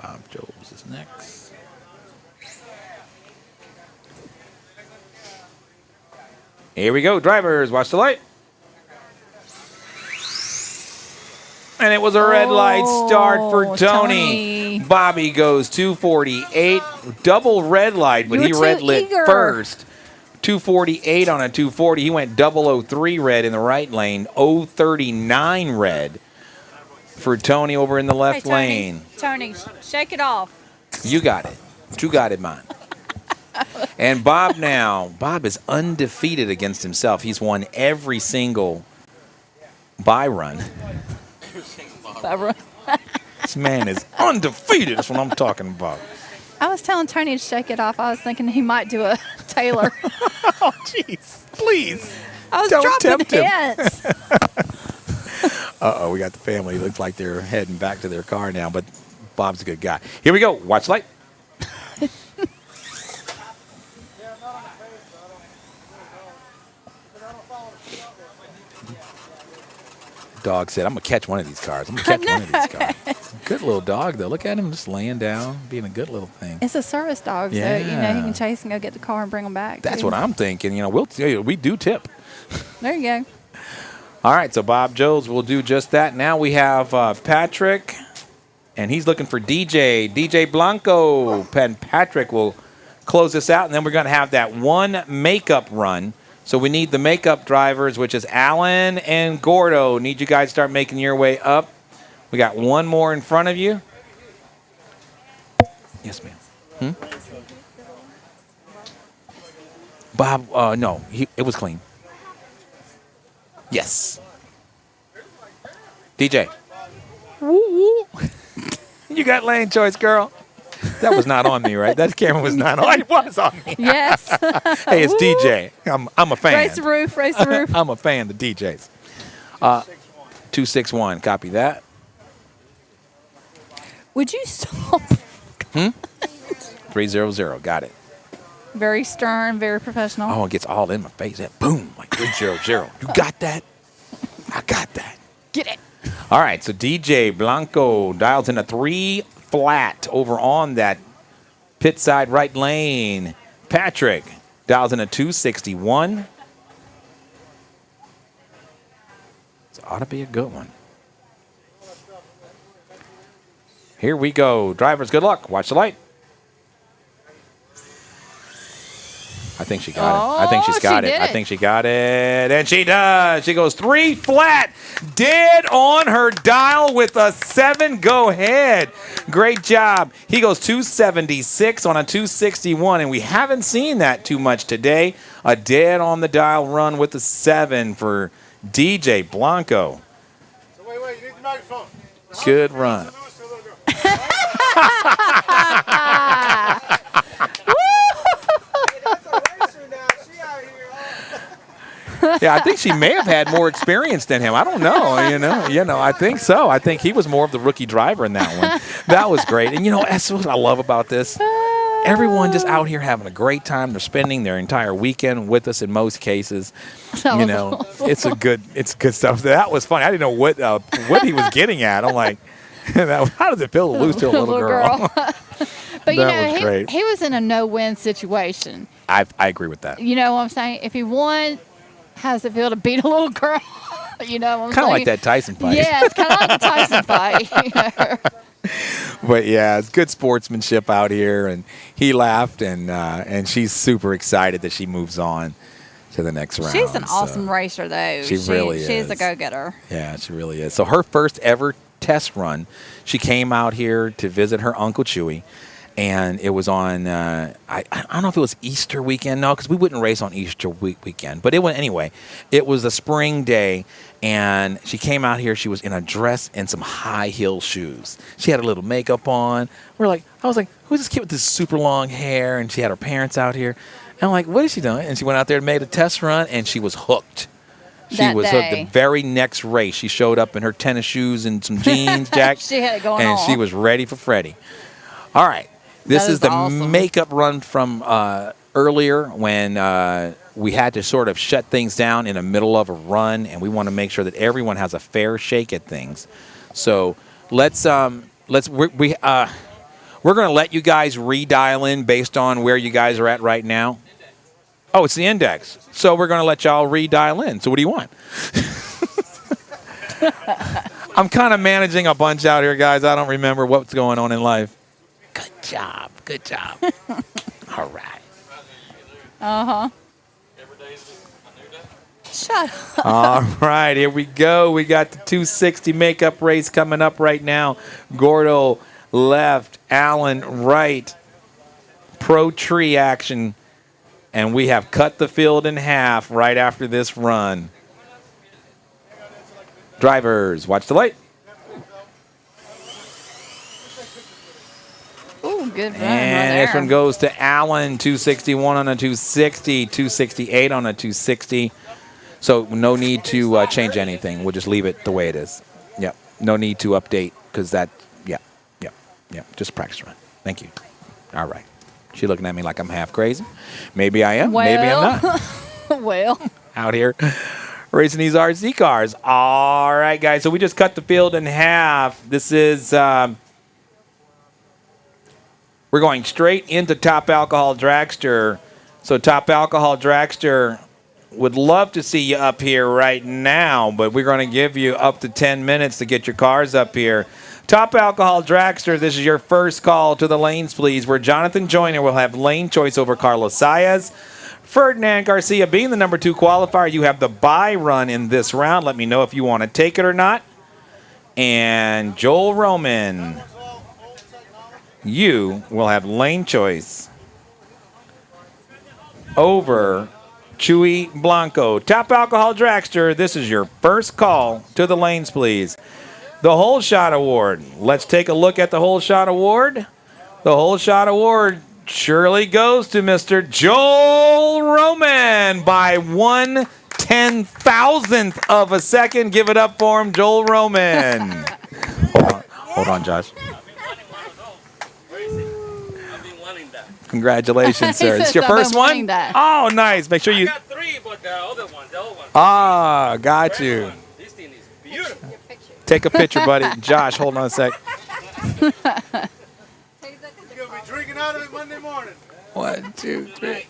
Bob Jones is next. Here we go, drivers. Watch the light. And it was a red light start for Tony. Bobby goes 248. Double red light, but he red lit first. 248 on a 240. He went 003 red in the right lane. 039 red for Tony over in the left lane. Tony, shake it off. You got it. You got it, man. And Bob now. Bob is undefeated against himself. He's won every single bye run. This man is undefeated. That's what I'm talking about. I was telling Tony to shake it off. I was thinking he might do a Taylor. Oh, jeez. Please. I was Don't dropping tempt him. hints. Uh-oh, we got the family. Looks like they're heading back to their car now, but Bob's a good guy. Here we go. Watch light. Dog said, I'm going to catch one of these cars. I'm going to catch one of these cars. Good little dog, though. Look at him just laying down, being a good little thing. It's a service dog, so he can chase and go get the car and bring them back. That's what I'm thinking. We do tip. There you go. All right, so Bob Jones will do just that. Now we have Patrick, and he's looking for DJ Blanco. Patrick will close this out, and then we're going to have that one makeup run. So we need the makeup drivers, which is Alan and Gordo. Need you guys to start making your way up. We got one more in front of you. Yes, ma'am. Bob, no, it was clean. Yes. DJ. Woo. You got lane choice, girl. That was not on me, right? That camera was not on. It was on me. Yes. Hey, it's DJ. I'm a fan. Raise the roof. I'm a fan of the DJs. 261. Copy that. Would you stop? 300. Got it. Very stern, very professional. Oh, it gets all in my face. That boom, like 300. You got that? I got that. Get it. All right, so DJ Blanco dials in a 3 flat over on that pit side right lane. Patrick dials in a 261. This ought to be a good one. Here we go. Drivers, good luck. Watch the light. I think she got it. I think she's got it. I think she got it. And she does. She goes 3 flat. Dead on her dial with a 7. Go ahead. Great job. He goes 276 on a 261. And we haven't seen that too much today. A dead on the dial run with a 7 for DJ Blanco. So wait, you need the microphone. Good run. Yeah, I think she may have had more experience than him. I don't know. You know, I think so. I think he was more of the rookie driver in that one. That was great. And that's what I love about this. Everyone just out here having a great time. They're spending their entire weekend with us in most cases. It's good stuff. That was funny. I didn't know what he was getting at. I'm like, how does it feel to lose to a little girl? But he was in a no-win situation. I agree with that. You know what I'm saying? If he won, how does it feel to beat a little girl? You know what I'm saying? Kind of like that Tyson fight. Yeah, it's kind of like the Tyson fight. But yeah, it's good sportsmanship out here, and he laughed, and she's super excited that she moves on to the next round. She's an awesome racer, though. She really is. She's a go-getter. Yeah, she really is. So her first ever test run, she came out here to visit her Uncle Chewy. And it was on, I don't know if it was Easter weekend. No, because we wouldn't race on Easter weekend. But anyway, it was a spring day. And she came out here. She was in a dress and some high heel shoes. She had a little makeup on. I was like, who's this kid with this super long hair? And she had her parents out here. And I'm like, what is she doing? And she went out there and made a test run. And she was hooked. She was hooked. The very next race, she showed up in her tennis shoes and some jeans, Jack. She had it going on. And she was ready for Freddie. All right. This is the awesome makeup run from earlier when we had to sort of shut things down in the middle of a run, and we want to make sure that everyone has a fair shake at things. So we're going to let you guys redial in based on where you guys are at right now. Oh, it's the index. So we're going to let y'all redial in. So what do you want? I'm kind of managing a bunch out here, guys. I don't remember what's going on in life. Good job. Good job. All right. Uh-huh. Shut up. All right, here we go. We got the 260 makeup race coming up right now. Gordo left, Allen right. Pro tree action. And we have cut the field in half right after this run. Drivers, watch the light. Ooh, good run. And this one goes to Allen, 261 on a 260, 268 on a 260. So no need to change anything. We'll just leave it the way it is. Yep. No need to update because that, yeah. Just practice run. Thank you. All right. She's looking at me like I'm half crazy. Maybe I am. Well, maybe I'm not. Well. Out here racing these RC cars. All right, guys. So we just cut the field in half. This is, we're going straight into Top Alcohol Dragster. So Top Alcohol Dragster would love to see you up here right now, but we're going to give you up to 10 minutes to get your cars up here. Top Alcohol Dragster, this is your first call to the lanes, please, where Jonathan Joyner will have lane choice over Carlos Saez. Ferdinand Garcia being the number 2 qualifier, you have the bye run in this round. Let me know if you want to take it or not. And Joel Roman, you will have lane choice over Chuy Blanco. Top Alcohol Dragster, this is your first call to the lanes, please. The Whole Shot Award. Let's take a look at the Whole Shot Award. The Whole Shot Award surely goes to Mr. Joel Roman by 1/10,000th of a second. Give it up for him, Joel Roman. Hold on, Josh. Congratulations, sir. It's your first one? That. Oh, nice. Make sure you... I got 3, but the other one. Ah, got you. This thing is beautiful. Take a picture, buddy. Josh, hold on a sec. You're going to be drinking out of it Monday morning. 1, 2, 3.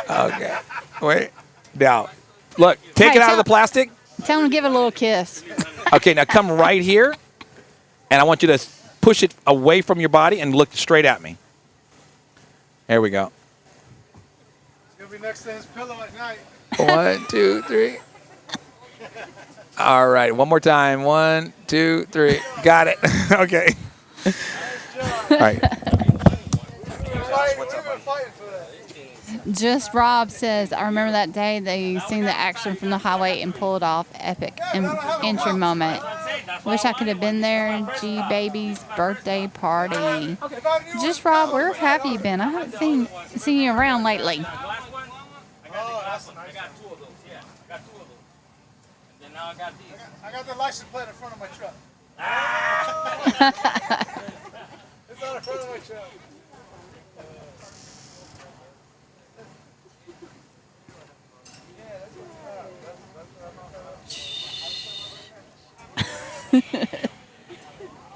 Okay. Wait. Now, look. Take it out of the plastic. Tell him to give it a little kiss. Okay, now come right here, and I want you to push it away from your body and look straight at me. There we go. It's going to be next to his pillow at night. 1, 2, 3. All right, one more time. 1, 2, 3. Got it. Okay. All right. Just Rob says, I remember that day they seen the action from the highway and pulled off epic entry moment. Wish I could have been there. G Baby's birthday party. Just Rob, we're happy you've been. I haven't seen you around lately. Oh, that's nice. I got 2 of those. Yeah, I got 2 of those. And then now I got these. I got the license plate in front of my truck. It's not in front of my truck.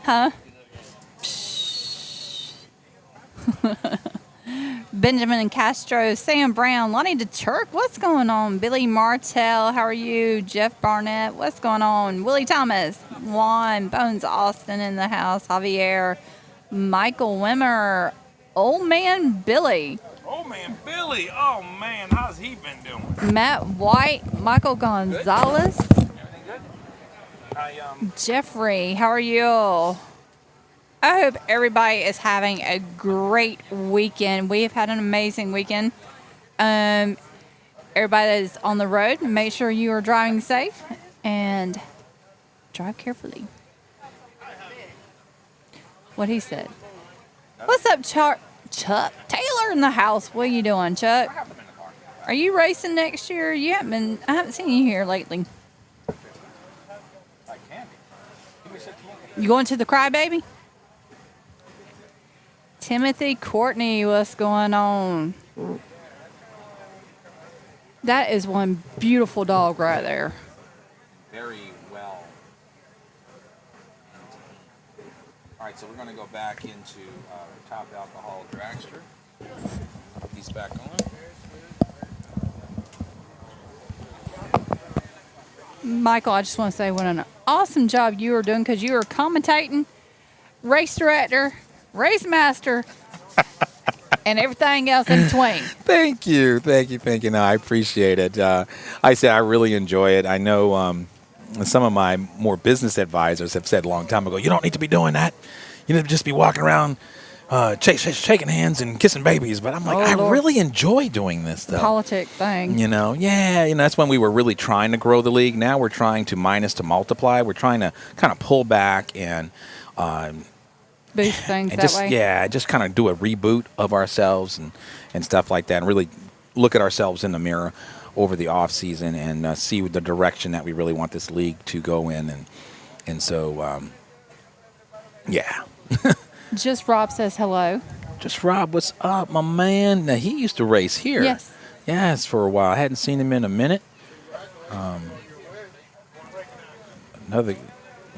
Huh? Benjamin and Castro, Sam Brown, Lonnie DeTurk, what's going on? Billy Martell, how are you? Jeff Barnett, what's going on? Willie Thomas, Juan, Bones Austin in the house, Javier, Michael Wimmer, Old Man Billy. Old Man Billy. Oh, man. How's he been doing? Matt White, Michael Gonzalez, Everything good? Jeffrey, how are you? I hope everybody is having a great weekend. We have had an amazing weekend. Everybody that is on the road, make sure you are driving safe and drive carefully. What he said. What's up, Chuck Taylor in the house? What are you doing, Chuck? Are you racing next year? I haven't seen you here lately. You going to the Crybaby? Timothy Courtney, what's going on? That is one beautiful dog right there. Very well. All right, so we're going to go back into top alcohol dragster. He's back on. Michael, I just want to say what an awesome job you were doing because you were commentating, race director, race master, and everything else in between. Thank you. No, I appreciate it. I said I really enjoy it. I know some of my more business advisors have said a long time ago, you don't need to be doing that. You need to just be walking around shaking hands and kissing babies. But I'm like, I really enjoy doing this, though. Politic thing. You know, that's when we were really trying to grow the league. Now we're trying to minus to multiply. We're trying to kind of pull back and boost things and that way. Yeah, just kind of do a reboot of ourselves and stuff like that, and really look at ourselves in the mirror over the off season and see the direction that we really want this league to go in, and so yeah. Just Rob says hello. Just Rob, what's up, my man? Now, he used to race here. Yes. Yes, for a while. I hadn't seen him in a minute. Another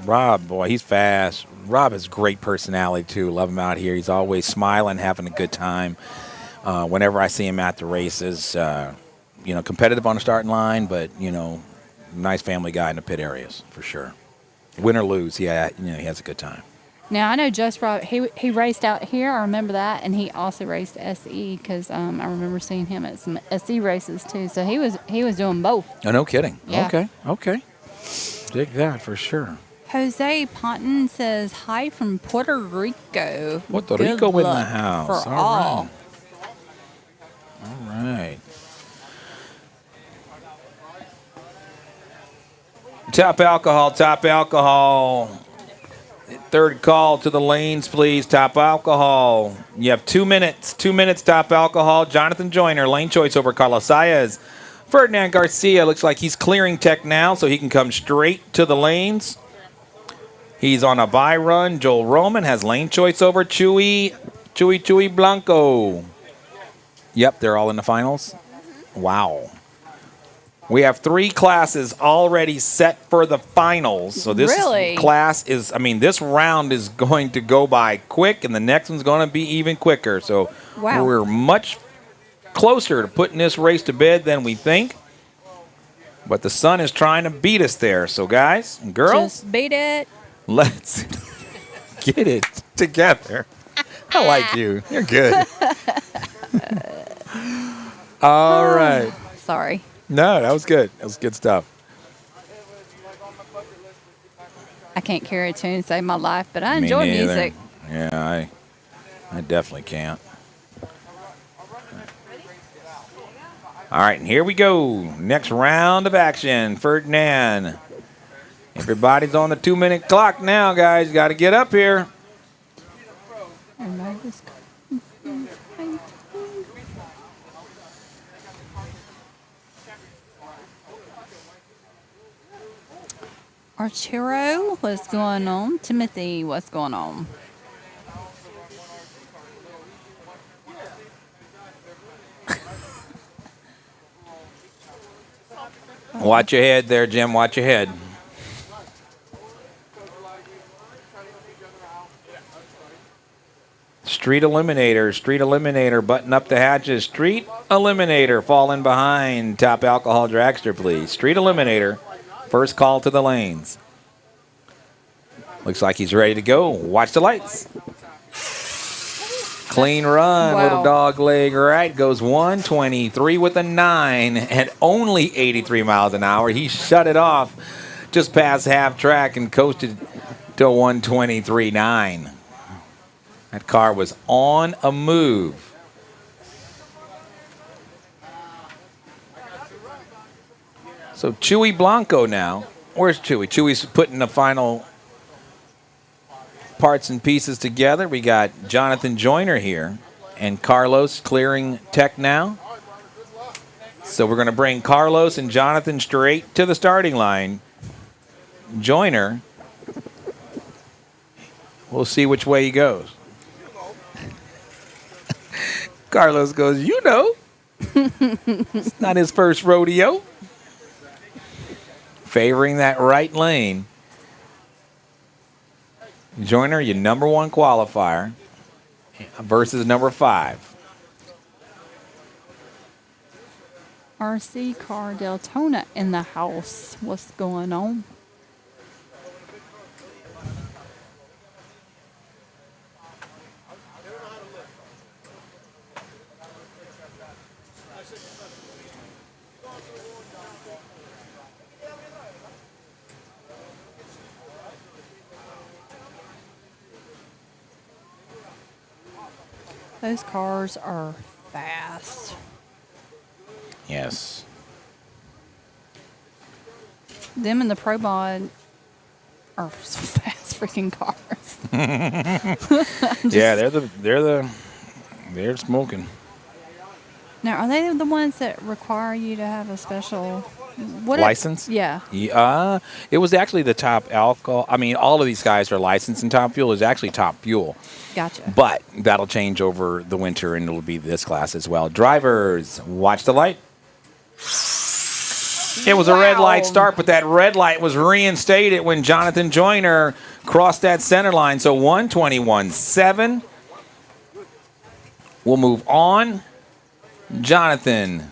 Rob, boy, he's fast. Rob has great personality, too. Love him out here. He's always smiling, having a good time. Whenever I see him at the races, competitive on the starting line, but, nice family guy in the pit areas, for sure. Win or lose, he has a good time. Now, I know Just Rob, he raced out here. I remember that. And he also raced SE because I remember seeing him at some SE races, too. So he was doing both. Oh, no kidding. Yeah. Okay. Dig that for sure. Jose Ponton says, hi from Puerto Rico. Puerto Good Rico in the luck house. For All right. Top alcohol. Third call to the lanes, please. Top alcohol. You have 2 minutes. 2 minutes, top alcohol. Jonathan Joyner, lane choice over Carlos Saez. Ferdinand Garcia looks like he's clearing tech now, so he can come straight to the lanes. He's on a bye run. Joel Roman has lane choice over Chuy Blanco. Yep, they're all in the finals. Wow. We have 3 classes already set for the finals. So this class is, this round is going to go by quick, and the next one's going to be even quicker. So we're much closer to putting this race to bed than we think. But the sun is trying to beat us there. So, guys and girls, just beat it. Let's get it together. I like you. You're good. All right. Sorry. No, that was good. That was good stuff. I can't carry a tune and save my life, but I enjoy music. Yeah, I definitely can't. All right, and here we go. Next round of action. Ferdinand. Everybody's on the 2-minute clock now, guys. Got to get up here. Archero, what's going on? Timothy, what's going on? Watch your head there, Jim. Watch your head. Street Eliminator, button up the hatches. Street Eliminator, falling behind. Top alcohol dragster, please. Street Eliminator, first call to the lanes. Looks like he's ready to go. Watch the lights. Clean run, little dog leg right. Goes 123 with a 9 at only 83 miles an hour. He shut it off just past half track and coasted to 123.9. That car was on a move. So Chuy Blanco now. Where's Chuy? Chuy's putting the final parts and pieces together. We got Jonathan Joyner here and Carlos clearing tech now. So we're going to bring Carlos and Jonathan straight to the starting line. Joyner, we'll see which way he goes. Carlos goes, you know. It's not his first rodeo. Favoring that right lane. Joyner, your number 1 qualifier versus number 5. RC Car Deltona in the house. What's going on? Those cars are fast. Yes. Them and the Pro Mod are fast freaking cars. Yeah, they're smoking. Now, are they the ones that require you to have a special License? Yeah. It was actually the top alcohol. I mean, all of these guys are licensed in Top Fuel. Is actually Top Fuel. Gotcha. But that'll change over the winter, and it'll be this class as well. Drivers, watch the light. It was a red light start, but that red light was reinstated when Jonathan Joyner crossed that center line. So 121.7. We'll move on. Jonathan.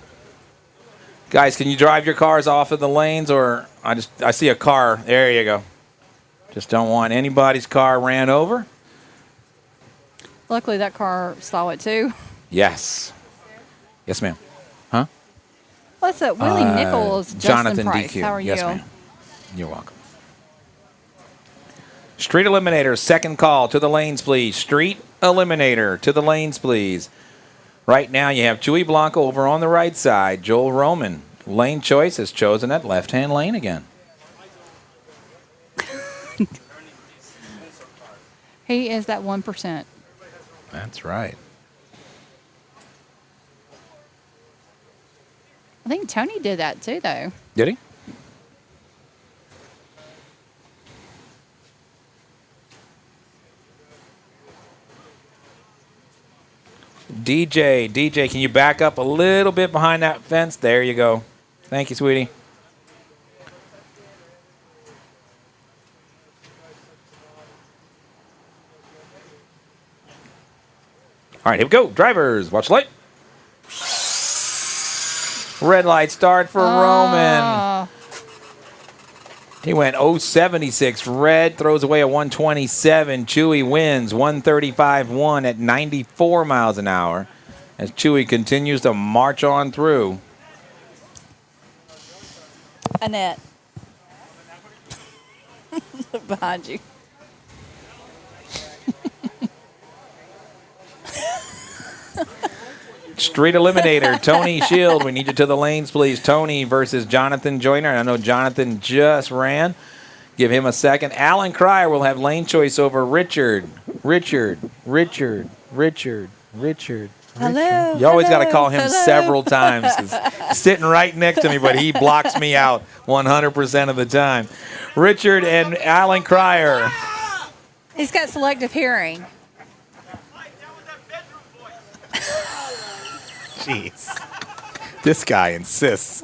Guys, can you drive your cars off of the lanes, or I see a car. There you go. Just don't want anybody's car ran over. Luckily, that car saw it too. Yes. Yes, ma'am. Huh? What's up, Willie Nichols? Jonathan Justin Price. DQ. How are you? Yes, ma'am. You're welcome. Street Eliminator, second call. To the lanes, please. Street Eliminator, to the lanes, please. Right now, you have Chewy Blanco over on the right side. Joel Roman. Lane choice has chosen that left-hand lane again. He is that 1%. That's right. I think Tony did that too, though. Did he? DJ, can you back up a little bit behind that fence? There you go. Thank you, sweetie. All right, here we go. Drivers, watch the light. Red light start for Roman. He went 076 red, throws away a 127. Chewy wins 135-1 at 94 miles an hour as Chewy continues to march on through. Annette. Behind you. Street Eliminator, Tony Shield. We need you to the lanes, please. Tony versus Jonathan Joyner. I know Jonathan just ran. Give him a second. Alan Cryer will have lane choice over Richard. Richard. Hello. You always got to call him several times. He's sitting right next to me, but he blocks me out 100% of the time. Richard and Alan Cryer. He's got selective hearing. Jeez. This guy insists.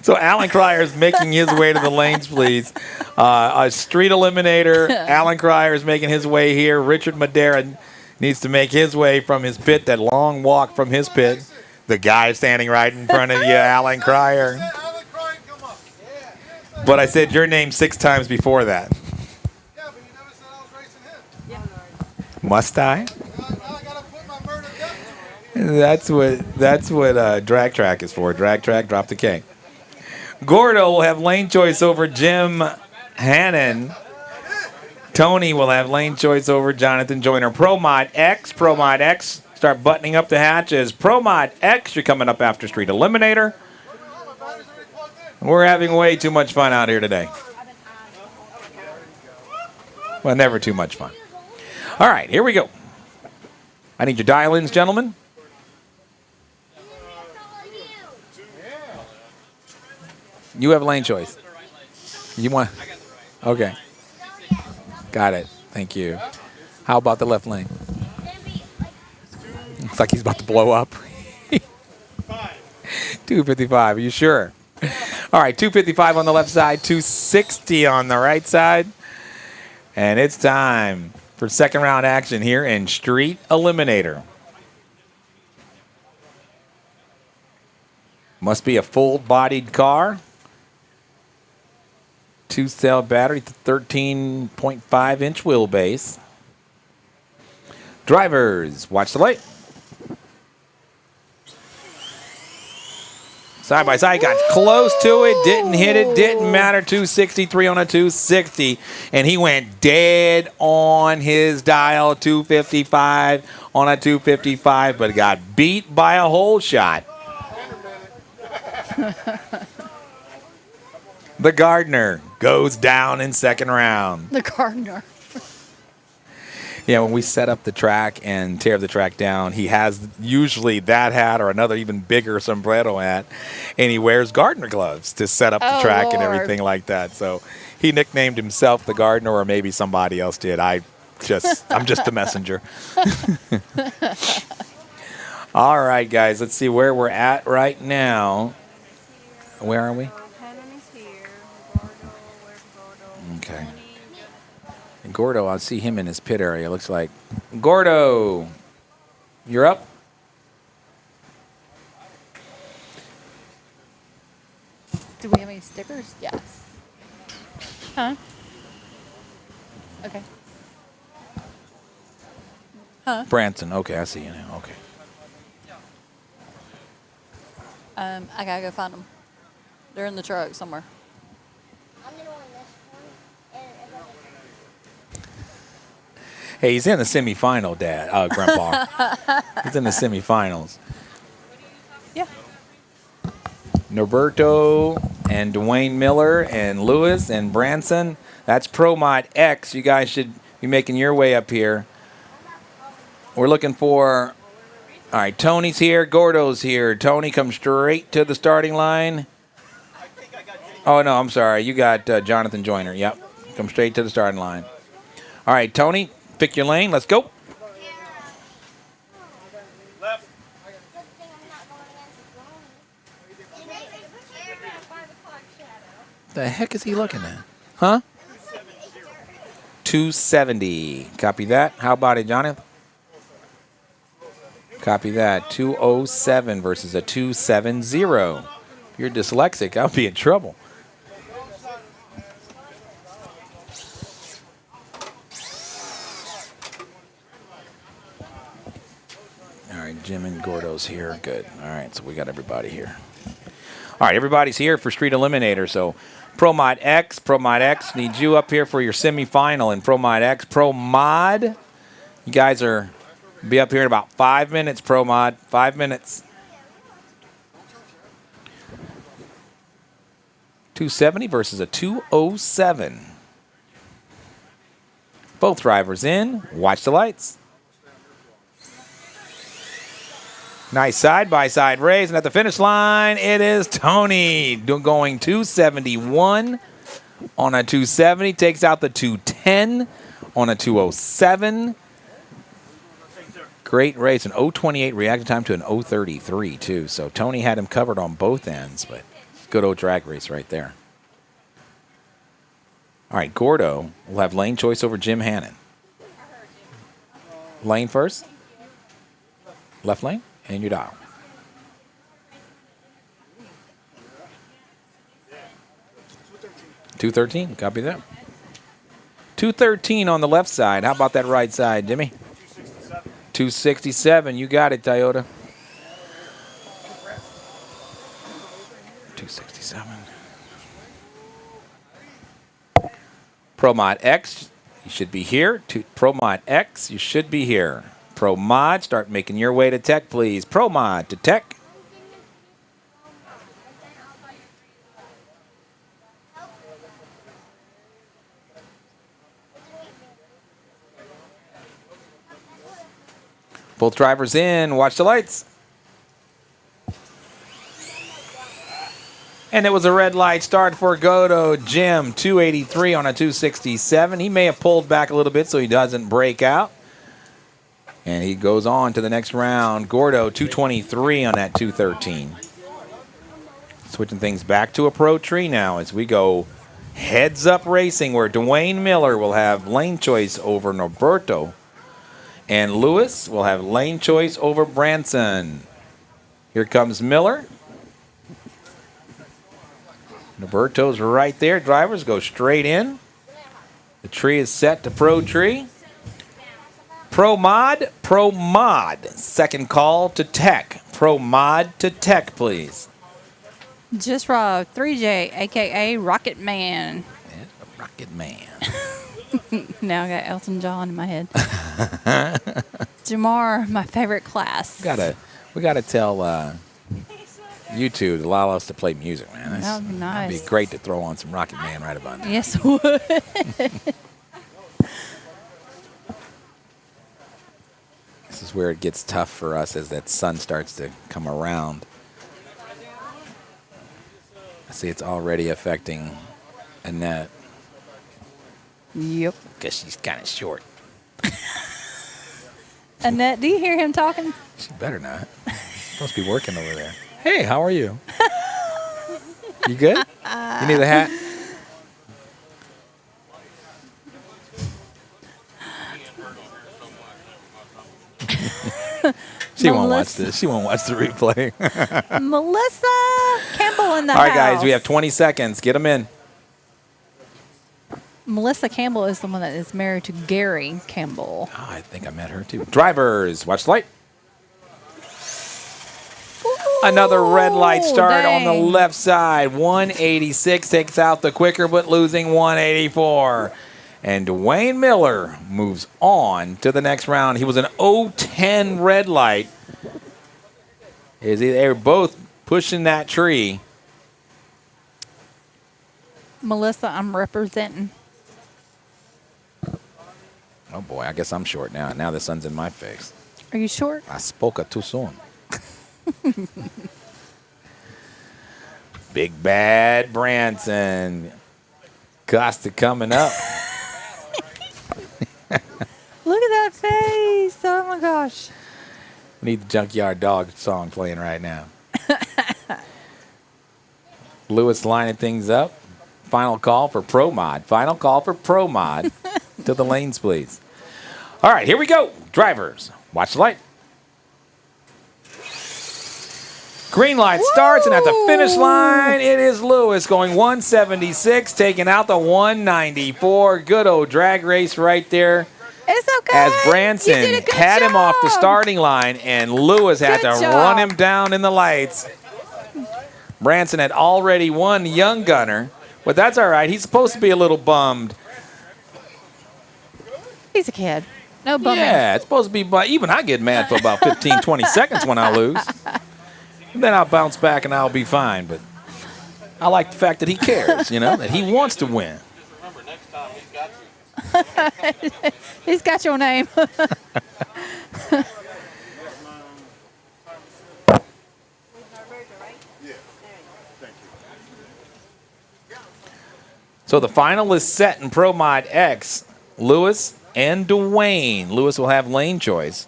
So Alan Cryer is making his way to the lanes, please. A Street Eliminator. Alan Cryer is making his way here. Richard Madera needs to make his way from his pit, that long walk from his pit. The guy standing right in front of you, Alan Cryer. But I said your name 6 times before that. Yeah, but you never said I was racing him. Must I? Now I gotta put my murder gun. That's what Drag Track is for. Drag Track, drop the K. Gordo will have lane choice over Jim Hannon. Tony will have lane choice over Jonathan Joyner. Pro Mod X, start buttoning up the hatches. Pro Mod X, you're coming up after Street Eliminator. We're having way too much fun out here today. Well, never too much fun. All right, here we go. I need your dial-ins, gentlemen. You have lane choice. You want? Okay. Got it. Thank you. How about the left lane? Looks like he's about to blow up. 5. 255. Are you sure? All right, 255 on the left side, 260 on the right side. And it's time for second round action here in Street Eliminator. Must be a full-bodied car. 2-cell battery, 13.5-inch wheelbase. Drivers, watch the light. Side by side, got close to it, didn't hit it, didn't matter. 263 on a 260, and he went dead on his dial. 255 on a 255, but got beat by a hole shot. The Gardner goes down in second round. The Gardner. Yeah, when we set up the track and tear the track down, he has usually that hat or another even bigger sombrero hat, and he wears Gardner gloves to set up the track and everything like that. So he nicknamed himself the Gardner, or maybe somebody else did. I'm just the messenger. All right, guys, let's see where we're at right now. Where are we? Okay. And Gordo, I'll see him in his pit area, looks like. Gordo, you're up. Do we have any stickers? Yes. Huh? Okay. Huh? Branson, okay, I see you now. Okay. I gotta go find them. They're in the truck somewhere. Hey, he's in the semifinal, Dad. Grandpa. He's in the semifinals. Yeah. Norberto and Dwayne Miller and Lewis and Branson. That's Pro Mod X. You guys should be making your way up here. We're looking for... All right, Tony's here. Gordo's here. Tony, come straight to the starting line. Oh, no, I'm sorry. You got Jonathan Joyner. Yep. Come straight to the starting line. All right, Tony, pick your lane. Let's go. Left. The heck is he looking at? Huh? 270. Copy that. How about it, Jonathan? Copy that. 207 versus a 270. If you're dyslexic, I'll be in trouble. All right, Jim and Gordo's here. Good. All right, so we got everybody here. All right, everybody's here for Street Eliminator. So Pro Mod X needs you up here for your semifinal in Pro Mod X. Pro Mod, you guys are be up here in about 5 minutes, Pro Mod. 5 minutes. 270 versus a 207. Both drivers in. Watch the lights. Nice side-by-side race. And at the finish line, it is Tony going 271 on a 270. Takes out the 210 on a 207. Great race. An 0.28 reaction time to an 0.33, too. So Tony had him covered on both ends, but good old drag race right there. All right, Gordo will have lane choice over Jim Hannon. Lane first. Left lane, and your dial. $213, copy that. 213 on the left side. How about that right side, Jimmy? 267, you got it, Toyota. 267. Pro Mod X, you should be here. Pro Mod X, you should be here. Pro Mod, start making your way to tech, please. Pro Mod to tech. Both drivers in. Watch the lights. And it was a red light start for Gordo. Jim, 283 on a 267. He may have pulled back a little bit so he doesn't break out. And he goes on to the next round. Gordo, 223 on that 213. Switching things back to a pro tree now as we go heads up racing, where Dwayne Miller will have lane choice over Norberto, and Lewis will have lane choice over Branson. Here comes Miller. Norberto's right there. Drivers go straight in. The tree is set to pro tree. Pro mod. Second call to tech. Pro mod to tech, please. Just Rob, 3J, a.k.a. Rocket Man. Yeah, Rocket Man. Now I got Elton John in my head. Jamar, my favorite class. We gotta tell YouTube to allow us to play music, man. That would be nice. It'd be great to throw on some Rocket Man right about now. Yes, it would. This is where it gets tough for us as that sun starts to come around. I see it's already affecting Annette. Yep. Because she's kind of short. Annette, do you hear him talking? She better not. Supposed to be working over there. Hey, how are you? You good? You need a hat? She won't watch this. She won't watch the replay. Melissa Campbell in the All right, house. guys, we have 20 seconds. Get them in. Melissa Campbell is the one that is married to Gary Campbell. Oh, I think I met her too. Drivers, watch the light. Another red light start on the left side. 186 takes out the quicker, but losing 184. And Dwayne Miller moves on to the next round. He was an 010 red light. They were both pushing that tree. Melissa, I'm representing. Oh, boy, I guess I'm short now. Now the sun's in my face. Are you short? I spoke too soon. Big Bad Branson. Costa coming up. Look at that face. Oh, my gosh. Need the Junkyard Dog song playing right now. Lewis lining things up. Final call for Pro Mod. Final call for Pro Mod. To the lanes, please. All right, here we go. Drivers, watch the light. Green light starts, and at the finish line, it is Lewis going 176, taking out the 194. Good old drag race right there. It's okay. As Branson had him off the starting line, and Lewis had to run him down in the lights. Branson had already won Young Gunner, but that's all right. He's supposed to be a little bummed. He's a kid. No bumming. Yeah, it's supposed to be, but even I get mad for about 15, 20 seconds when I lose. And then I'll bounce back and I'll be fine. But I like the fact that he cares, you know, that he wants to win. Remember, next time he's got you. He's got your name. So the final is set in Pro Mod X. Lewis and Dwayne. Lewis will have lane choice.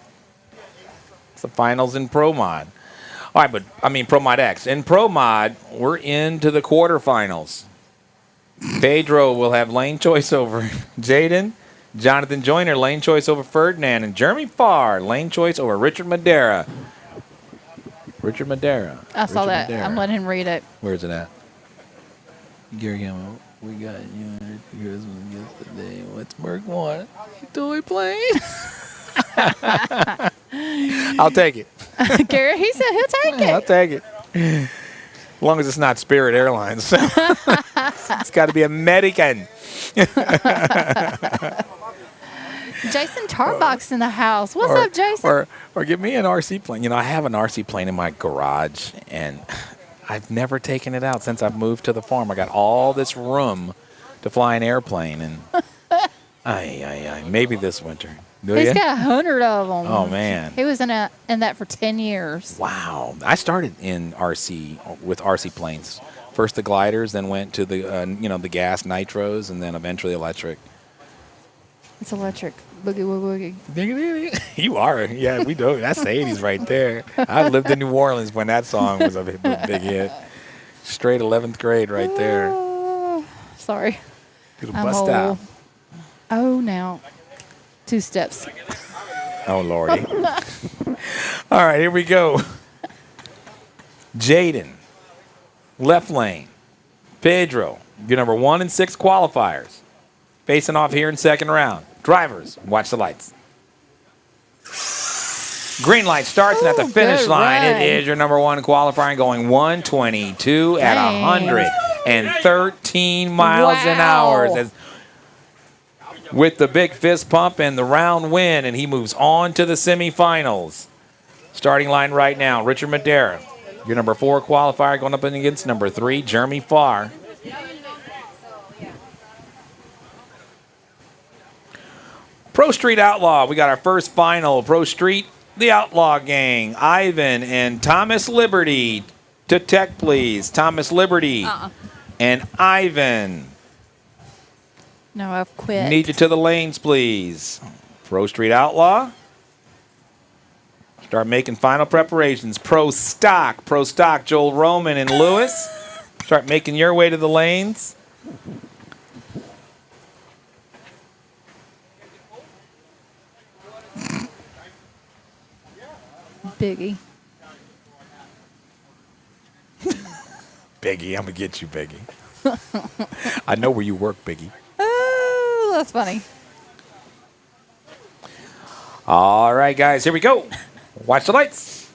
It's the finals in Pro Mod. All right, but I mean Pro Mod X. In Pro Mod, we're into the quarterfinals. Pedro will have lane choice over Jaden. Jonathan Joyner, lane choice over Ferdinand. And Jeremy Farr, lane choice over Richard Madera. Richard Madera. I saw Richard that. Madera. I'm letting him read it. Where's it at? Gary Campbell. We got you yesterday. What's Merc want? Toy plane? I'll take it. Gary, he said he'll take it. I'll take it. As long as it's not Spirit Airlines. It's got to be American. Jason Tarbox in the house. What's up, Jason? Or give me an RC plane. You know, I have an RC plane in my garage, and I've never taken it out since I've moved to the farm. I got all this room to fly an airplane, and maybe this winter. He's got 100 of them. Oh, man. He was in that for 10 years. Wow. I started in RC with RC planes. First the gliders, then went to the the gas nitros, and then eventually electric. It's electric. Boogie woogie woogie. You are. Yeah, we do. That's the 80s right there. I lived in New Orleans when that song was a big hit. Straight 11th grade right there. Sorry. It'll I'm bust old. out. Oh, now 2 steps. Oh, Lordy. All right, here we go. Jaden, left lane. Pedro, your number 1 and 6 qualifiers. Facing off here in second round. Drivers, watch the lights. Green light starts, and at the finish good line, run. it is your number 1 qualifying going 122 at Dang. 113 miles an hour. Wow. As with the big fist pump and the round win, and he moves on to the semifinals. Starting line right now, Richard Madera, your number 4 qualifier going up against number 3, Jeremy Farr. Pro Street Outlaw, we got our first final. Pro Street, the Outlaw Gang, Ivan and Thomas Liberty. To tech, please. Thomas Liberty and Ivan. No, I've quit. Need you to the lanes, please. Pro Street Outlaw. Start making final preparations. Pro Stock, Joel Roman and Lewis. Start making your way to the lanes. Biggie. Biggie, I'm going to get you, Biggie. I know where you work, Biggie. Oh, that's funny. All right, guys, here we go. Watch the lights.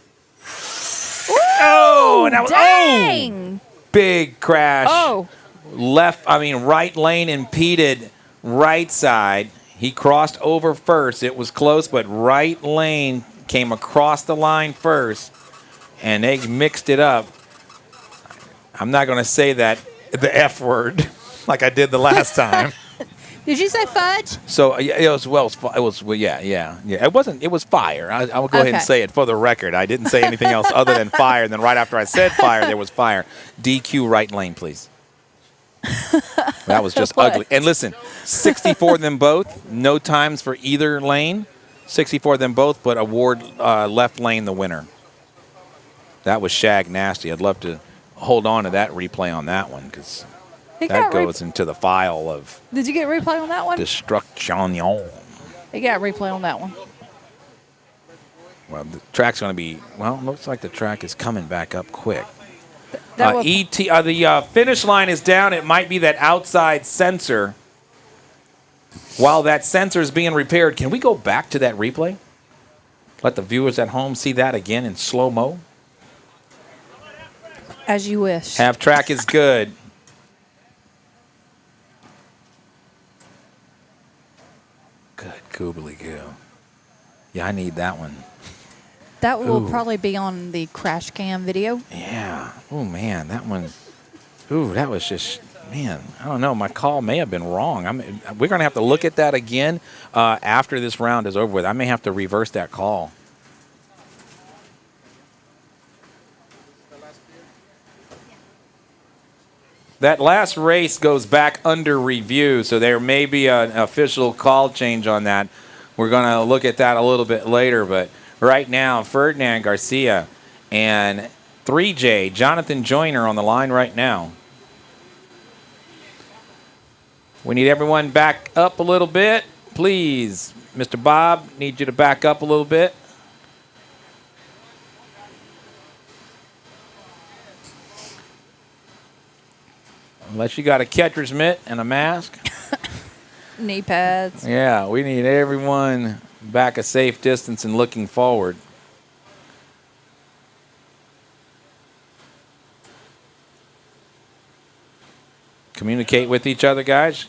Oh, and that was Dang. big crash. Oh. Right lane impeded right side. He crossed over first. It was close, but right lane came across the line first, and they mixed it up. I'm not going to say the F word like I did the last time. Did you say fudge? So it was yeah. It wasn't. It was fire. I will go ahead and Okay. say it for the record. I didn't say anything else other than fire. And then right after I said fire, there was fire. DQ right lane, please. That was just What? ugly. And listen, 64 them both. No times for either lane. 64 them both, but award left lane the winner. That was shag nasty. I'd love to hold on to that replay on that one because that goes into the file of Did you get replay on that one? destruction. You got replay on that one. Well, the track's going to be, looks like the track is coming back up quick. That was- The finish line is down. It might be that outside sensor. While that sensor is being repaired, can we go back to that replay? Let the viewers at home see that again in slow-mo. As you wish. Half track is good. Good goobly goo. Yeah, I need that one. That will Ooh. probably be on the crash cam video. Yeah. Oh, man, that one. Ooh, that was just, man, I don't know. My call may have been wrong. We're going to have to look at that again after this round is over with. I may have to reverse that call. That last race goes back under review, so there may be an official call change on that. We're going to look at that a little bit later, but right now, Ferdinand Garcia and 3J, Jonathan Joyner on the line right now. We need everyone back up a little bit. Please, Mr. Bob, need you to back up a little bit. Unless you got a catcher's mitt and a mask. Knee pads. Yeah, we need everyone back a safe distance and looking forward. Communicate with each other, guys.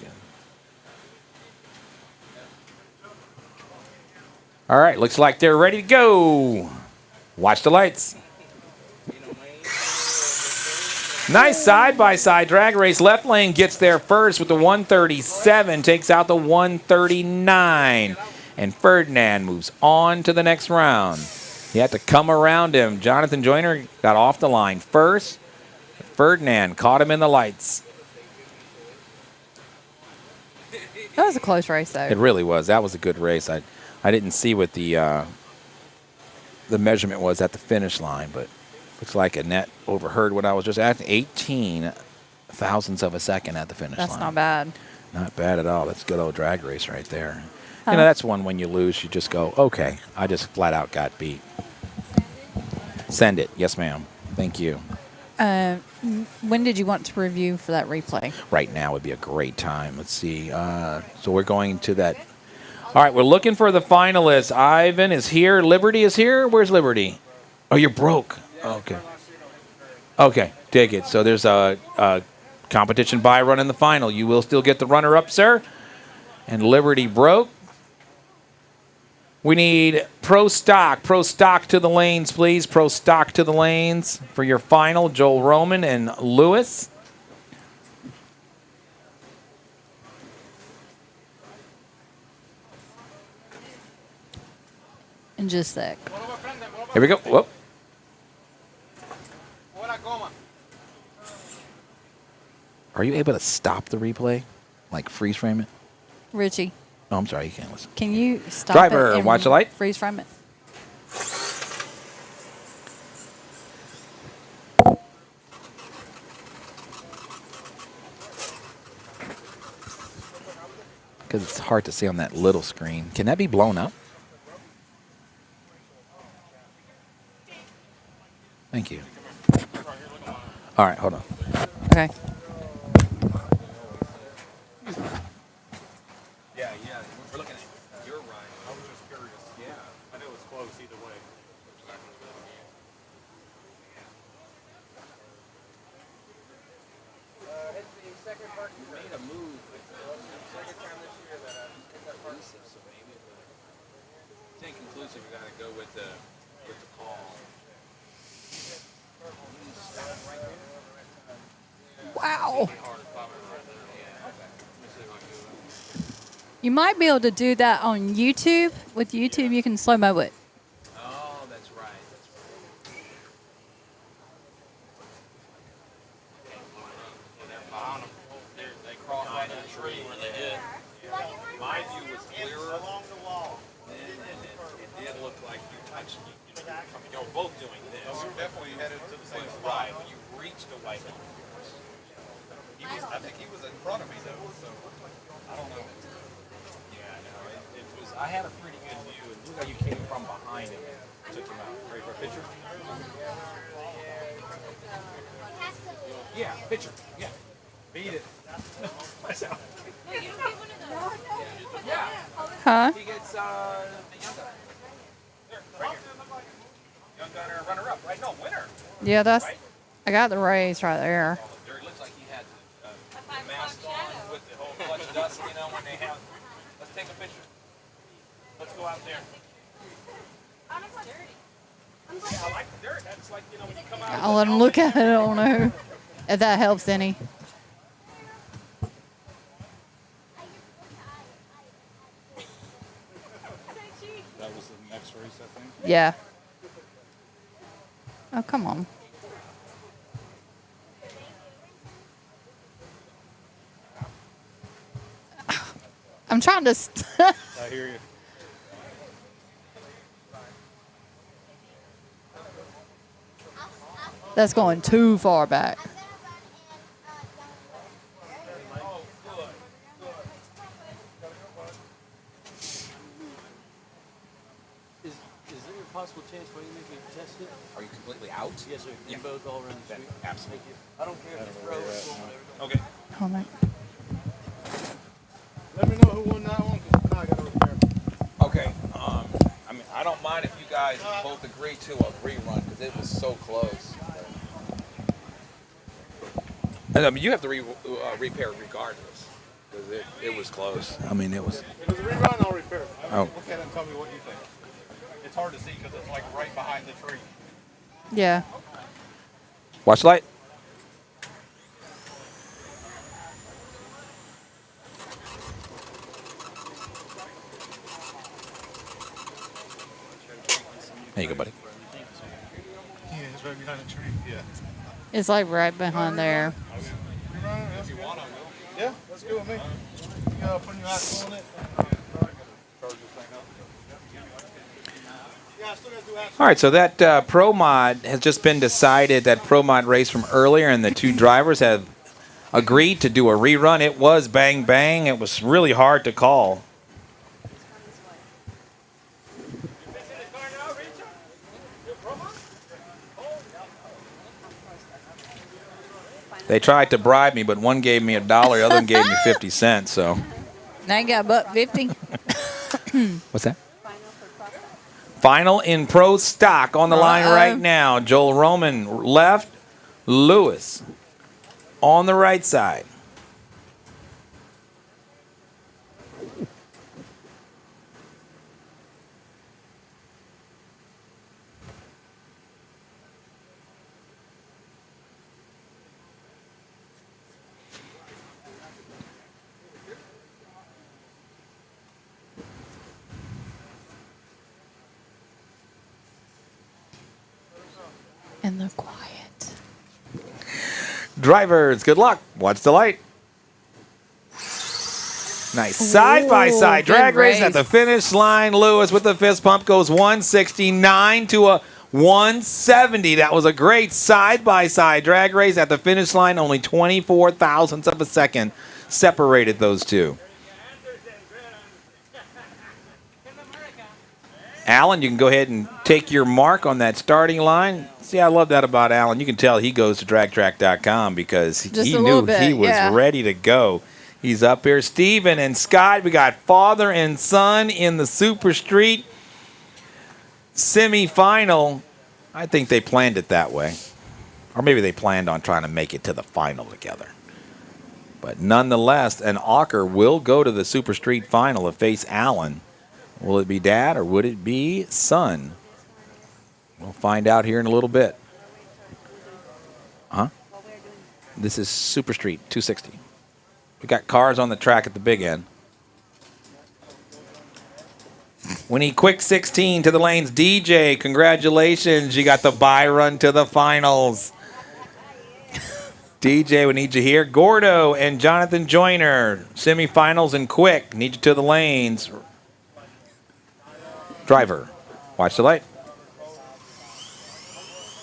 All right, looks like they're ready to go. Watch the lights. Nice side-by-side drag race. Left lane gets there first with the 137, takes out the 139. And Ferdinand moves on to the next round. He had to come around him. Jonathan Joyner got off the line first. Ferdinand caught him in the lights. That was a close race, though. It really was. That was a good race. I didn't see what the measurement was at the finish line, but Looks like Annette overheard what I was just asking. 18 thousandths of a second at the finish line. That's not bad. Not bad at all. That's a good old drag race right there. You know, that's one when you lose, you just go, okay, I just flat out got beat. Send it. Yes, ma'am. Thank you. When did you want to review for that replay? Right now would be a great time. Let's see. So we're going to that. All right, we're looking for the finalists. Ivan is here. Liberty is here. Where's Liberty? Oh, you're broke. Okay. Okay, dig it. So there's a competition bye run in the final. You will still get the runner-up, sir. And Liberty broke. We need pro stock. Pro stock to the lanes, please. Pro stock to the lanes for your final. Joel Roman and Lewis. In just a sec. Here we go. Whoop. Are you able to stop the replay? Like freeze frame it? Richie, Oh, I'm sorry. You can't listen. can you stop Driver, it and watch the light. freeze frame it? Because it's hard to see on that little screen. Can that be blown up? Thank you. All right, hold on. Okay. Yeah, we're looking at your ride. I was just curious. Yeah, I know it's close either way. Made a move. Second time this year that I picked up elusive, so maybe it's inconclusive. You got to go with the call. Wow. You might be able to do that on YouTube. With YouTube, you can slow-mo it. Oh, that's right. That's right. They crossed by that tree where they did. My view was clearer along the wall. It did look like you touched. You were both doing this. We're definitely headed to the same spot. Right, but you reached away. I think he was in front of me though, so I don't know. Yeah, no, it was. I had a pretty good view. It looked like you came from behind him and took him out. Ready for a picture? Yeah, picture. Yeah, beat it. Yeah. Huh? He gets the young gunner. There, right here. Young gunner, runner up, right? No, winner. Yeah, that's. Right? I got the race right there. It looks like he had the mask on with the whole clutch dust, you know, when they have. Let's take a picture. Let's go out there. Yeah, I like the dirt. That's like, you know, when you come out. I'll let him look at it. I don't know if that helps any. That was the next race, I think. Yeah. Oh, come on. I'm trying to. I hear you. That's going too far back. Is there a possible chance where you make me test it? Are you completely out? Yes, sir. Yeah. You both all run the street. Absolutely. I don't care if it's pro or whatever. Okay. Hold on. Let me know who won that one, because I got to repair. Okay. I mean, I don't mind if you guys both agree to a rerun because it was so close. I mean, you have to repair regardless because it was close. I mean, it was. If it was a rerun, I'll repair it. Oh. Look at it and tell me what you think. It's hard to see because it's like right behind the tree. Yeah. Watch the light. There you go, buddy. Yeah, it's right behind the tree. Yeah. It's like right behind there. If you want to, yeah, let's go with me. You putting your eyes on it. Charge this thing up. All right, so that Pro Mod has just been decided, that Pro Mod race from earlier, and the two drivers have agreed to do a rerun. It was bang bang. It was really hard to call. They tried to bribe me, but one gave me $1, the other one gave me 50 cents. So Now you got $1.50. what's that? Final in pro stock on the line right now. Joel Roman left, Lewis on the right side. And they're quiet. Drivers, good luck. Watch the light. Nice side-by-side drag race at the finish line. Lewis with the fist pump goes 169 to a 170. That was a great side-by-side drag race at the finish line. Only 24 thousandths of a second separated those two. Alan, you can go ahead and take your mark on that starting line. See, I love that about Alan. You can tell he goes to dragtrack.com because he knew he was ready to go. He's up here. Steven and Scott, we got father and son in the Super Street semifinal. I think they planned it that way. Or maybe they planned on trying to make it to the final together. But nonetheless, an Ocker will go to the Super Street final to face Alan. Will it be dad or would it be son? We'll find out here in a little bit. Huh? This is Super Street 260. We got cars on the track at the big end. Winnie quick 16 to the lanes. DJ, congratulations. You got the bye run to the finals. DJ, we need you here. Gordo and Jonathan Joyner, semifinals and quick. Need you to the lanes. Driver, watch the light.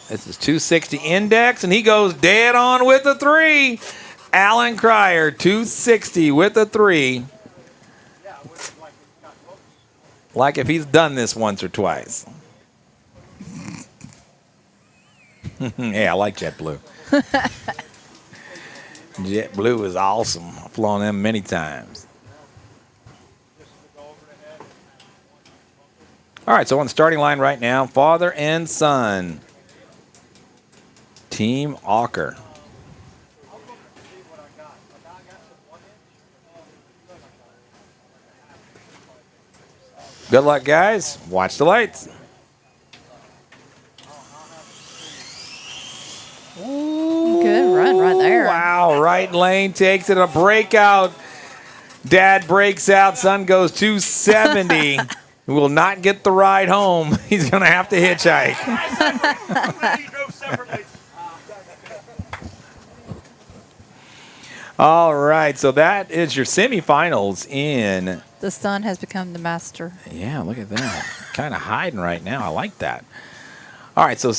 This is 260 index, and he goes dead on with a 3. Alan Cryer, 260 with a 3. Like if he's done this once or twice. Yeah, I like JetBlue. JetBlue is awesome. I've flown them many times. All right, so on the starting line right now, father and son. Team Ocker. Good luck, guys. Watch the lights. Ooh, good run right there. Wow, right lane takes it, a breakout. Dad breaks out, son goes 270. Will not get the ride home. He's going to have to hitchhike. All right, so that is your semifinals in. The son has become the master. Yeah, look at that. Kind of hiding right now. I like that. All right, so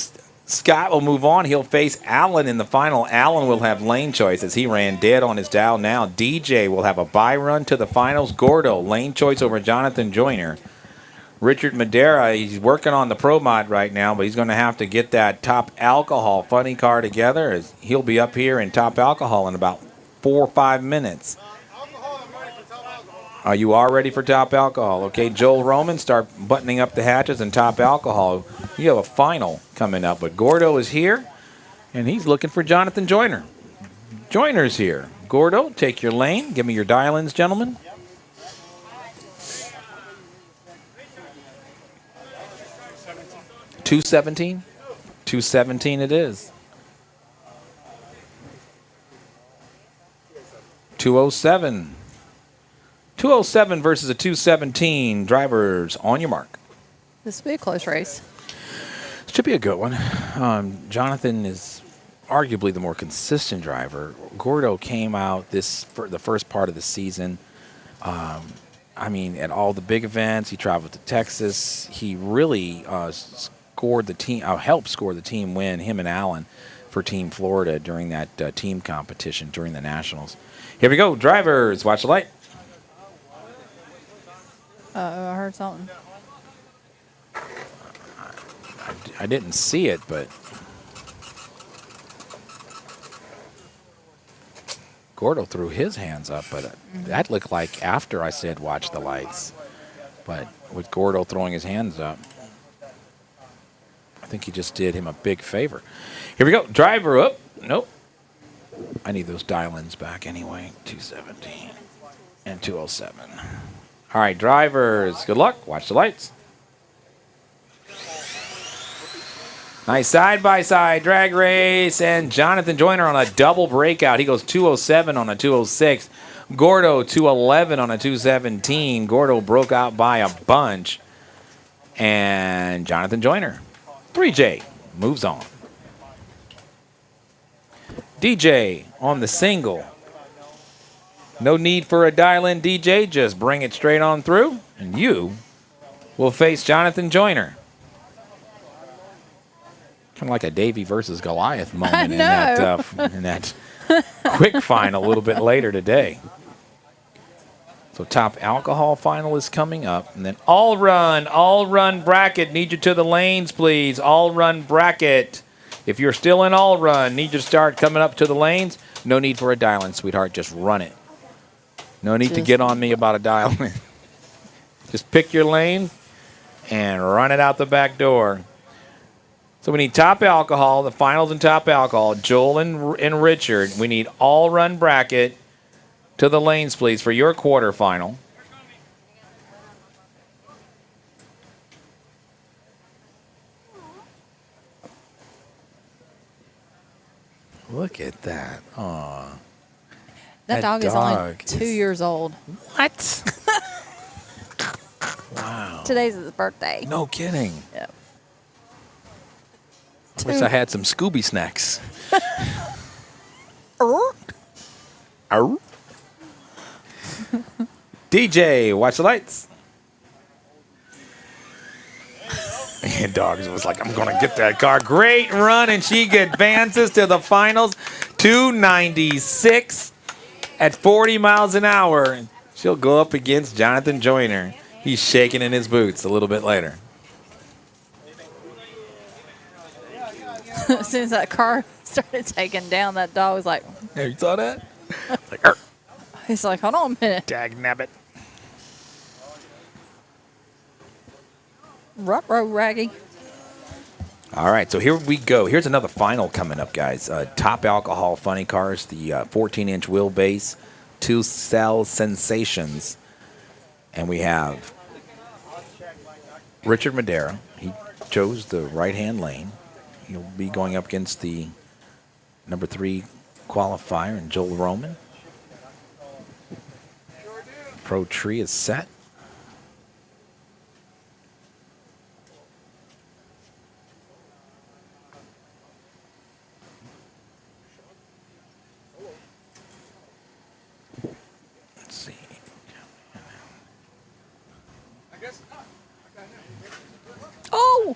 Scott will move on. He'll face Alan in the final. Alan will have lane choice as he ran dead on his dial now. DJ will have a bye run to the finals. Gordo, lane choice over Jonathan Joyner. Richard Madera, he's working on the Pro Mod right now, but he's going to have to get that Top Alcohol funny car together. As he'll be up here in Top Alcohol in about 4 or 5 minutes. You are ready for Top Alcohol. Okay, Joel Roman, start buttoning up the hatches in Top Alcohol. You have a final coming up, but Gordo is here, and he's looking for Jonathan Joyner. Joyner's here. Gordo, take your lane. Give me your dial-ins, gentlemen. $217? $217 it is. 207. 207 versus a 217. Drivers on your mark. This will be a close race. Should be a good one. Jonathan is arguably the more consistent driver. Gordo came out the first part of the season. I I mean, at all the big events, he traveled to Texas. He really scored the team, helped score the team win, him and Allen, for Team Florida during that team competition during the Nationals. Here we go, drivers, watch the light. I heard something. I didn't see it, but Gordo threw his hands up, but that looked like after I said watch the lights. But with Gordo throwing his hands up, I think he just did him a big favor. Here we go, driver up. Nope. I need those dial-ins back anyway. 217 and 207. All right, drivers, good luck. Watch the lights. Nice side-by-side drag race, and Jonathan Joyner on a double breakout. He goes 207 on a 206. Gordo 211 on a 217. Gordo broke out by a bunch. And Jonathan Joyner, 3J, moves on. DJ on the single. No need for a dial-in, DJ. Just bring it straight on through, and you will face Jonathan Joyner. Kind of like a Davey versus Goliath moment in that quick final a little bit later today. So top alcohol final is coming up. And then all run bracket. Need you to the lanes, please. All run bracket. If you're still in all run, need you to start coming up to the lanes. No need for a dial-in, sweetheart. Just run it. No need to get on me about a dial-in. Just pick your lane and run it out the back door. So we need top alcohol, the finals and top alcohol, Joel and Richard. We need all run bracket to the lanes, please, for your quarterfinal. Look at that. Aw. That dog is only 2 years old. What? Wow. Today's his birthday. No kidding. Yep. I wish I had some Scooby snacks. DJ, watch the lights. And Dogs was like, I'm going to get that car. Great run, and she advances to the finals. 296 at 40 miles an hour. She'll go up against Jonathan Joyner. He's shaking in his boots a little bit later. As soon as that car started taking down, that dog was like... Yeah, you saw that? Like, he's like, hold on a minute. Dag nabbit. Ruh-roh, Raggy. All right, so here we go. Here's another final coming up, guys. Top alcohol funny cars, the 14-inch wheelbase, 2-cell sensations. And we have Richard Madera. He chose the right-hand lane. He'll be going up against the number 3 qualifier, and Joel Roman. Pro tree is set. Let's see. Oh!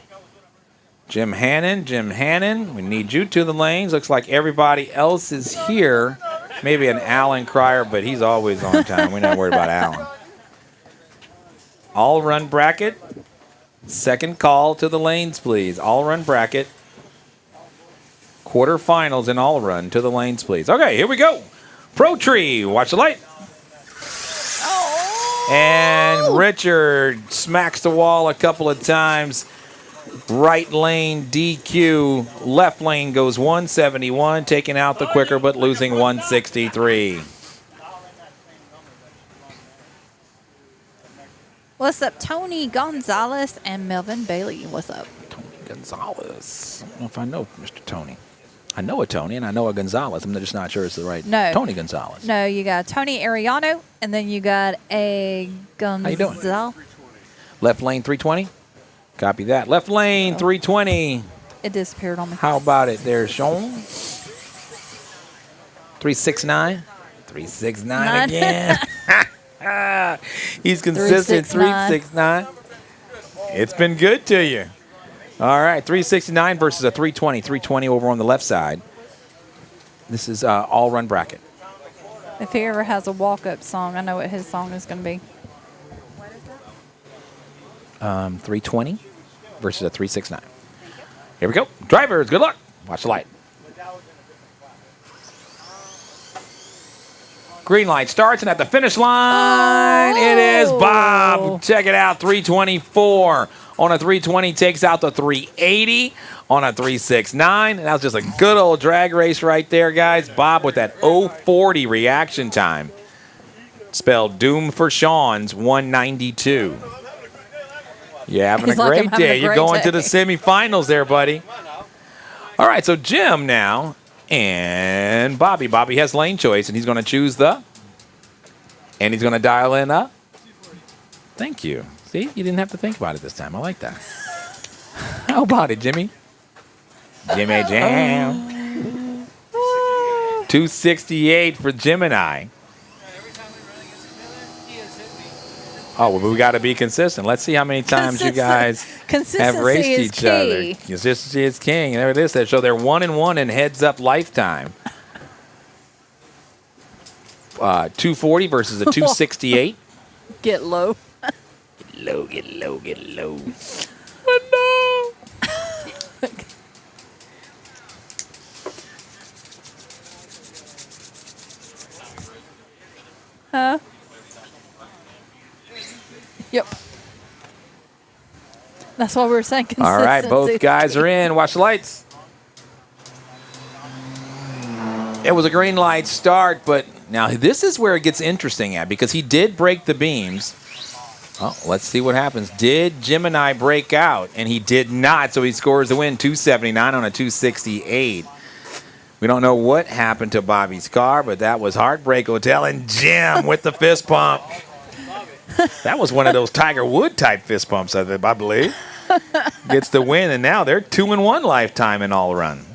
Jim Hannon, we need you to the lanes. Looks like everybody else is here. Maybe an Alan Cryer, but he's always on time. We're not worried about Alan. All run bracket. Second call to the lanes, please. All run bracket. Quarterfinals in all run to the lanes, please. Okay, here we go. Pro Tree, watch the light. Oh. And Richard smacks the wall a couple of times. Right lane DQ, left lane goes 171, taking out the quicker but losing 163. What's up, Tony Gonzalez and Melvin Bailey? What's up? Tony Gonzalez. I don't know if I know Mr. Tony. I know a Tony and I know a Gonzalez. I'm just not sure it's the right Tony Gonzalez. No, you got Tony Ariano and then you got a Gonzalez. How you doing? Left lane 320. Copy that. Left lane 320. It disappeared on me. How about it there, Sean? 369. 369 again. He's consistent. 369. It's been good to you. All right, 369 versus a 320. 320 over on the left side. This is all run bracket. If he ever has a walk-up song, I know what his song is going to be. 320 versus a 369. Here we go. Drivers, good luck. Watch the light. Green light starts, and at the finish line, it is Bob. Check it out, 324. On a 320, takes out the 380 on a 369. And that was just a good old drag race right there, guys. Bob with that 040 reaction time. Spelled doom for Sean's 192. You're having a great day. You're going to the semifinals there, buddy. All right, so Jim now and Bobby. Bobby has lane choice, and he's going to choose and he's going to dial in up. Thank you. See, you didn't have to think about it this time. I like that. How about it, Jimmy? Jimmy Jam. 268 for Gemini. Oh, well, we got to be consistent. Let's see how many times you guys have raced each other. Consistency is king. And there it is. So they're 1-1 in heads-up lifetime. 240 versus a 268. Get low. Get low, get low, get low. Oh, no. Huh? Yep. That's what we were saying. All right, both guys are in. Watch the lights. It was a green light start, but now this is where it gets interesting at because he did break the beams. Oh, let's see what happens. Did Gemini break out? And he did not, so he scores the win, 279 on a 268. We don't know what happened to Bobby's car, but that was Heartbreak Hotel and Jim with the fist pump. That was one of those Tiger Wood type fist pumps, I believe. Gets the win, and now they're 2-1 lifetime in all run.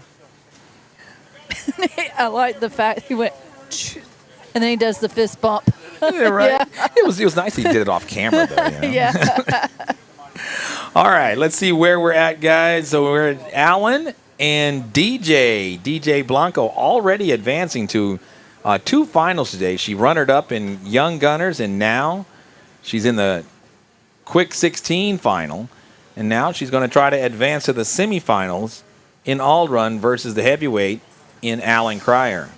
I like the fact he went, and then he does the fist bump. Yeah, right. Yeah. It was nice he did it off camera, though. You know? Yeah. All right, let's see where we're at, guys. So we're at Alan and DJ Blanco, already advancing to 2 finals today. She runnered-up in Young Gunners, and now she's in the Quick 16 final, and now she's going to try to advance to the semifinals in all run versus the heavyweight in Alan Cryer.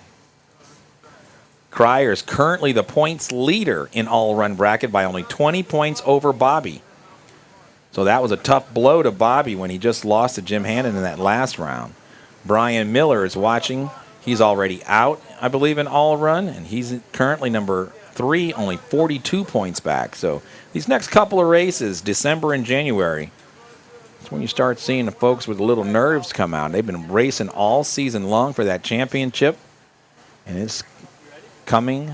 Cryer is currently the points leader in all run bracket by only 20 points over Bobby. So that was a tough blow to Bobby when he just lost to Jim Hannon in that last round. Brian Miller is watching. He's already out, I believe, in all run, and he's currently number 3, only 42 points back. So these next couple of races, December and January, that's when you start seeing the folks with the little nerves come out. They've been racing all season long for that championship, and it's coming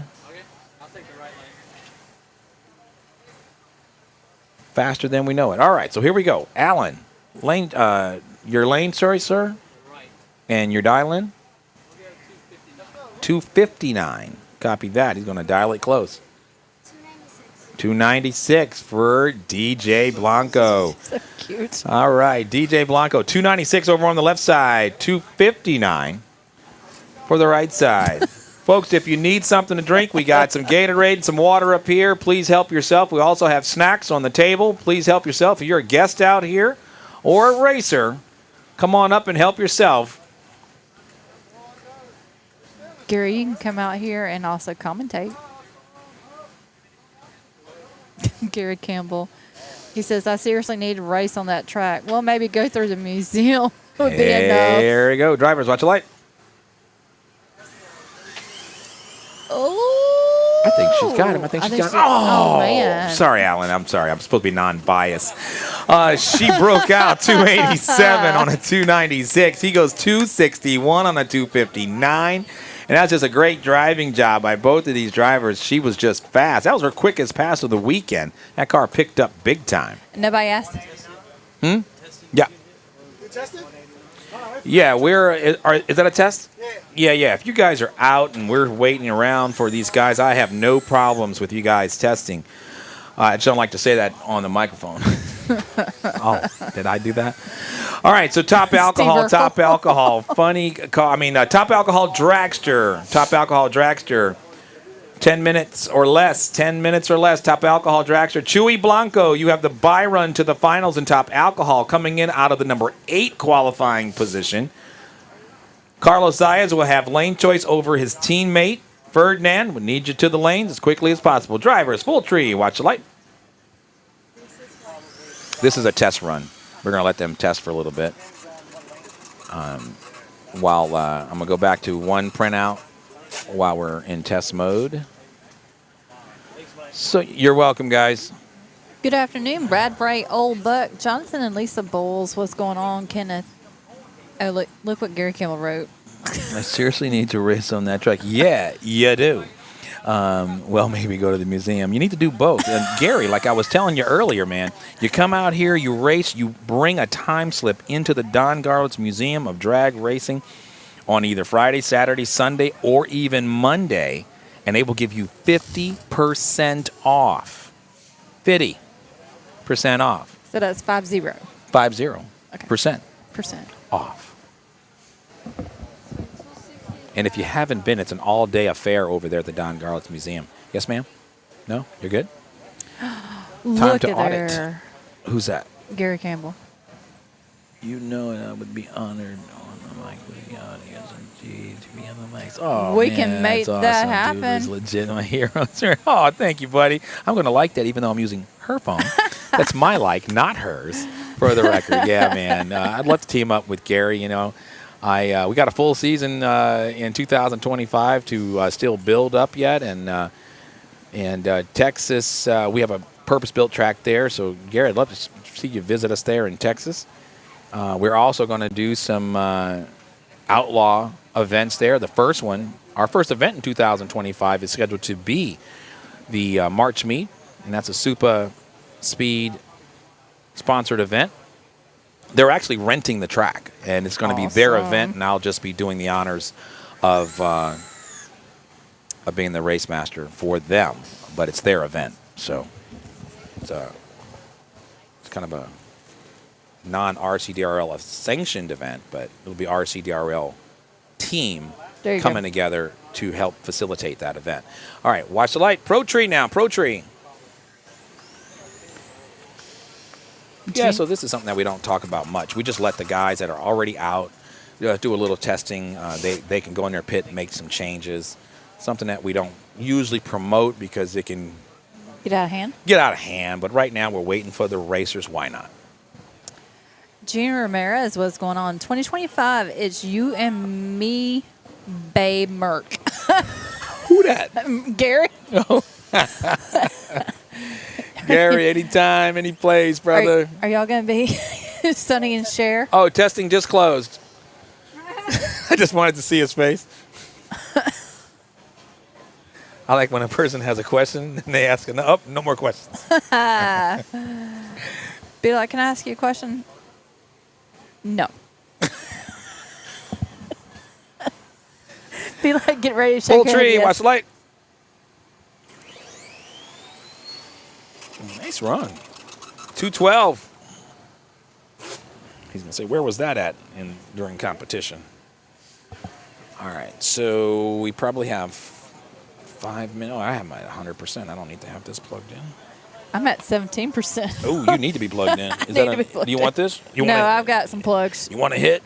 faster than we know it. All right, so here we go. Alan, lane, your lane, sorry, sir? And your dial-in? 259. Copy that. He's going to dial it close. 296 for DJ Blanco. So cute. All right, DJ Blanco, 296 over on the left side, 259 for the right side. Folks, if you need something to drink, we got some Gatorade and some water up here. Please help yourself. We also have snacks on the table. Please help yourself. If you're a guest out here or a racer, come on up and help yourself. Gary, you can come out here and also commentate. Gary Campbell. He says, I seriously need to race on that track. Well, maybe go through the museum would be enough. There we go. Drivers, watch the light. Oh. I think she's got him. I think she's got him. Oh, man. Sorry, Alan. I'm sorry. I'm supposed to be non-biased. She broke out 287 on a 296. He goes 261 on a 259. And that's just a great driving job by both of these drivers. She was just fast. That was her quickest pass of the weekend. That car picked up big time. Nobody asked. Yeah. You tested? Yeah, is that a test? Yeah. If you guys are out and we're waiting around for these guys, I have no problems with you guys testing. I just don't like to say that on the microphone. Oh, did I do that? All right, so top alcohol. Top alcohol dragster. 10 minutes or less. Top alcohol dragster. Chuy Blanco, you have the bye run to the finals in top alcohol, coming in out of the number 8 qualifying position. Carlos Zayas will have lane choice over his teammate. Ferdinand would need you to the lanes as quickly as possible. Drivers, full tree, watch the light. This is a test run. We're going to let them test for a little bit. While I'm going to go back to one printout while we're in test mode. So you're welcome, guys. Good afternoon, Brad Bright, Old Buck, Jonathan and Lisa Bowles. What's going on, Kenneth? Oh, look what Gary Kimmel wrote. I seriously need to race on that track. Yeah, you do. Well, maybe go to the museum. You need to do both. And Gary, like I was telling you earlier, man, you come out here, you race, you bring a time slip into the Don Garlits Museum of Drag Racing on either Friday, Saturday, Sunday, or even Monday, and they will give you 50% off. 50% off. So that's 50. 50%. Okay. Percent off. And if you haven't been, it's an all-day affair over there at the Don Garlits Museum. Yes, ma'am? No? You're good? Time to audit. There. Who's that? Gary Campbell. You know I would be honored on the mic with the audience and to be on the mic. Oh, we man, can make that's that awesome, happen. Dude. Those legitimate heroes. Oh, thank you, buddy. I'm going to like that even though I'm using her phone. That's my like, not hers, for the record. Yeah, man. I'd love to team up with Gary, you know. We got a full season in 2025 to still build up yet, and Texas, we have a purpose-built track there. So, Gary, I'd love to see you visit us there in Texas. We're also going to do some outlaw events there. The first one, our first event in 2025, is scheduled to be the March meet, and that's a Super Speed sponsored event. They're actually renting the track, and it's going to be their event, and I'll just be doing the honors of being the race master for them. But it's their event, so it's kind of a non-RCDRL sanctioned event, but it'll be RCDRL team coming together to help facilitate that event. All right, watch the light. Pro Tree now. Pro Tree. Yeah, so this is something that we don't talk about much. We just let the guys that are already out do a little testing. They can go in their pit and make some changes. Something that we don't usually promote because it can get out of hand. But right now we're waiting for the racers. Why not? Junior Ramirez, what's going on? 2025, it's you and me, Babe Merck. Who that? Gary. Oh. Gary, anytime, any place, brother. Are y'all going to be Sonny and Cher? Oh, testing just closed. I just wanted to see his face. I like when a person has a question and they ask, no more questions. Be like, can I ask you a question? No. Be like, get ready to shake Full your tree, head, watch the light. Nice run. 212. He's going to say, where was that at during competition? All right, so we probably have 5 minutes. Oh, I have my 100%. I don't need to have this plugged in. I'm at 17%. Oh, you need to be plugged in. Do you want this? I've got some plugs. You want to hit?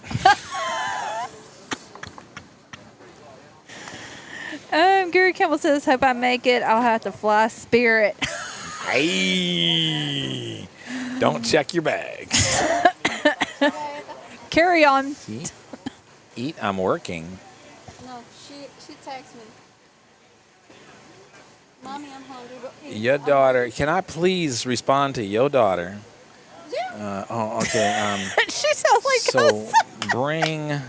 Gary Campbell says, hope I make it. I'll have to fly Spirit. Hey, don't check your bags. Carry on. Eat, I'm working. No, she texted me. Mommy, I'm hungry. Your daughter, can I please respond to your daughter? Yeah. Okay. She sounds like us. Bring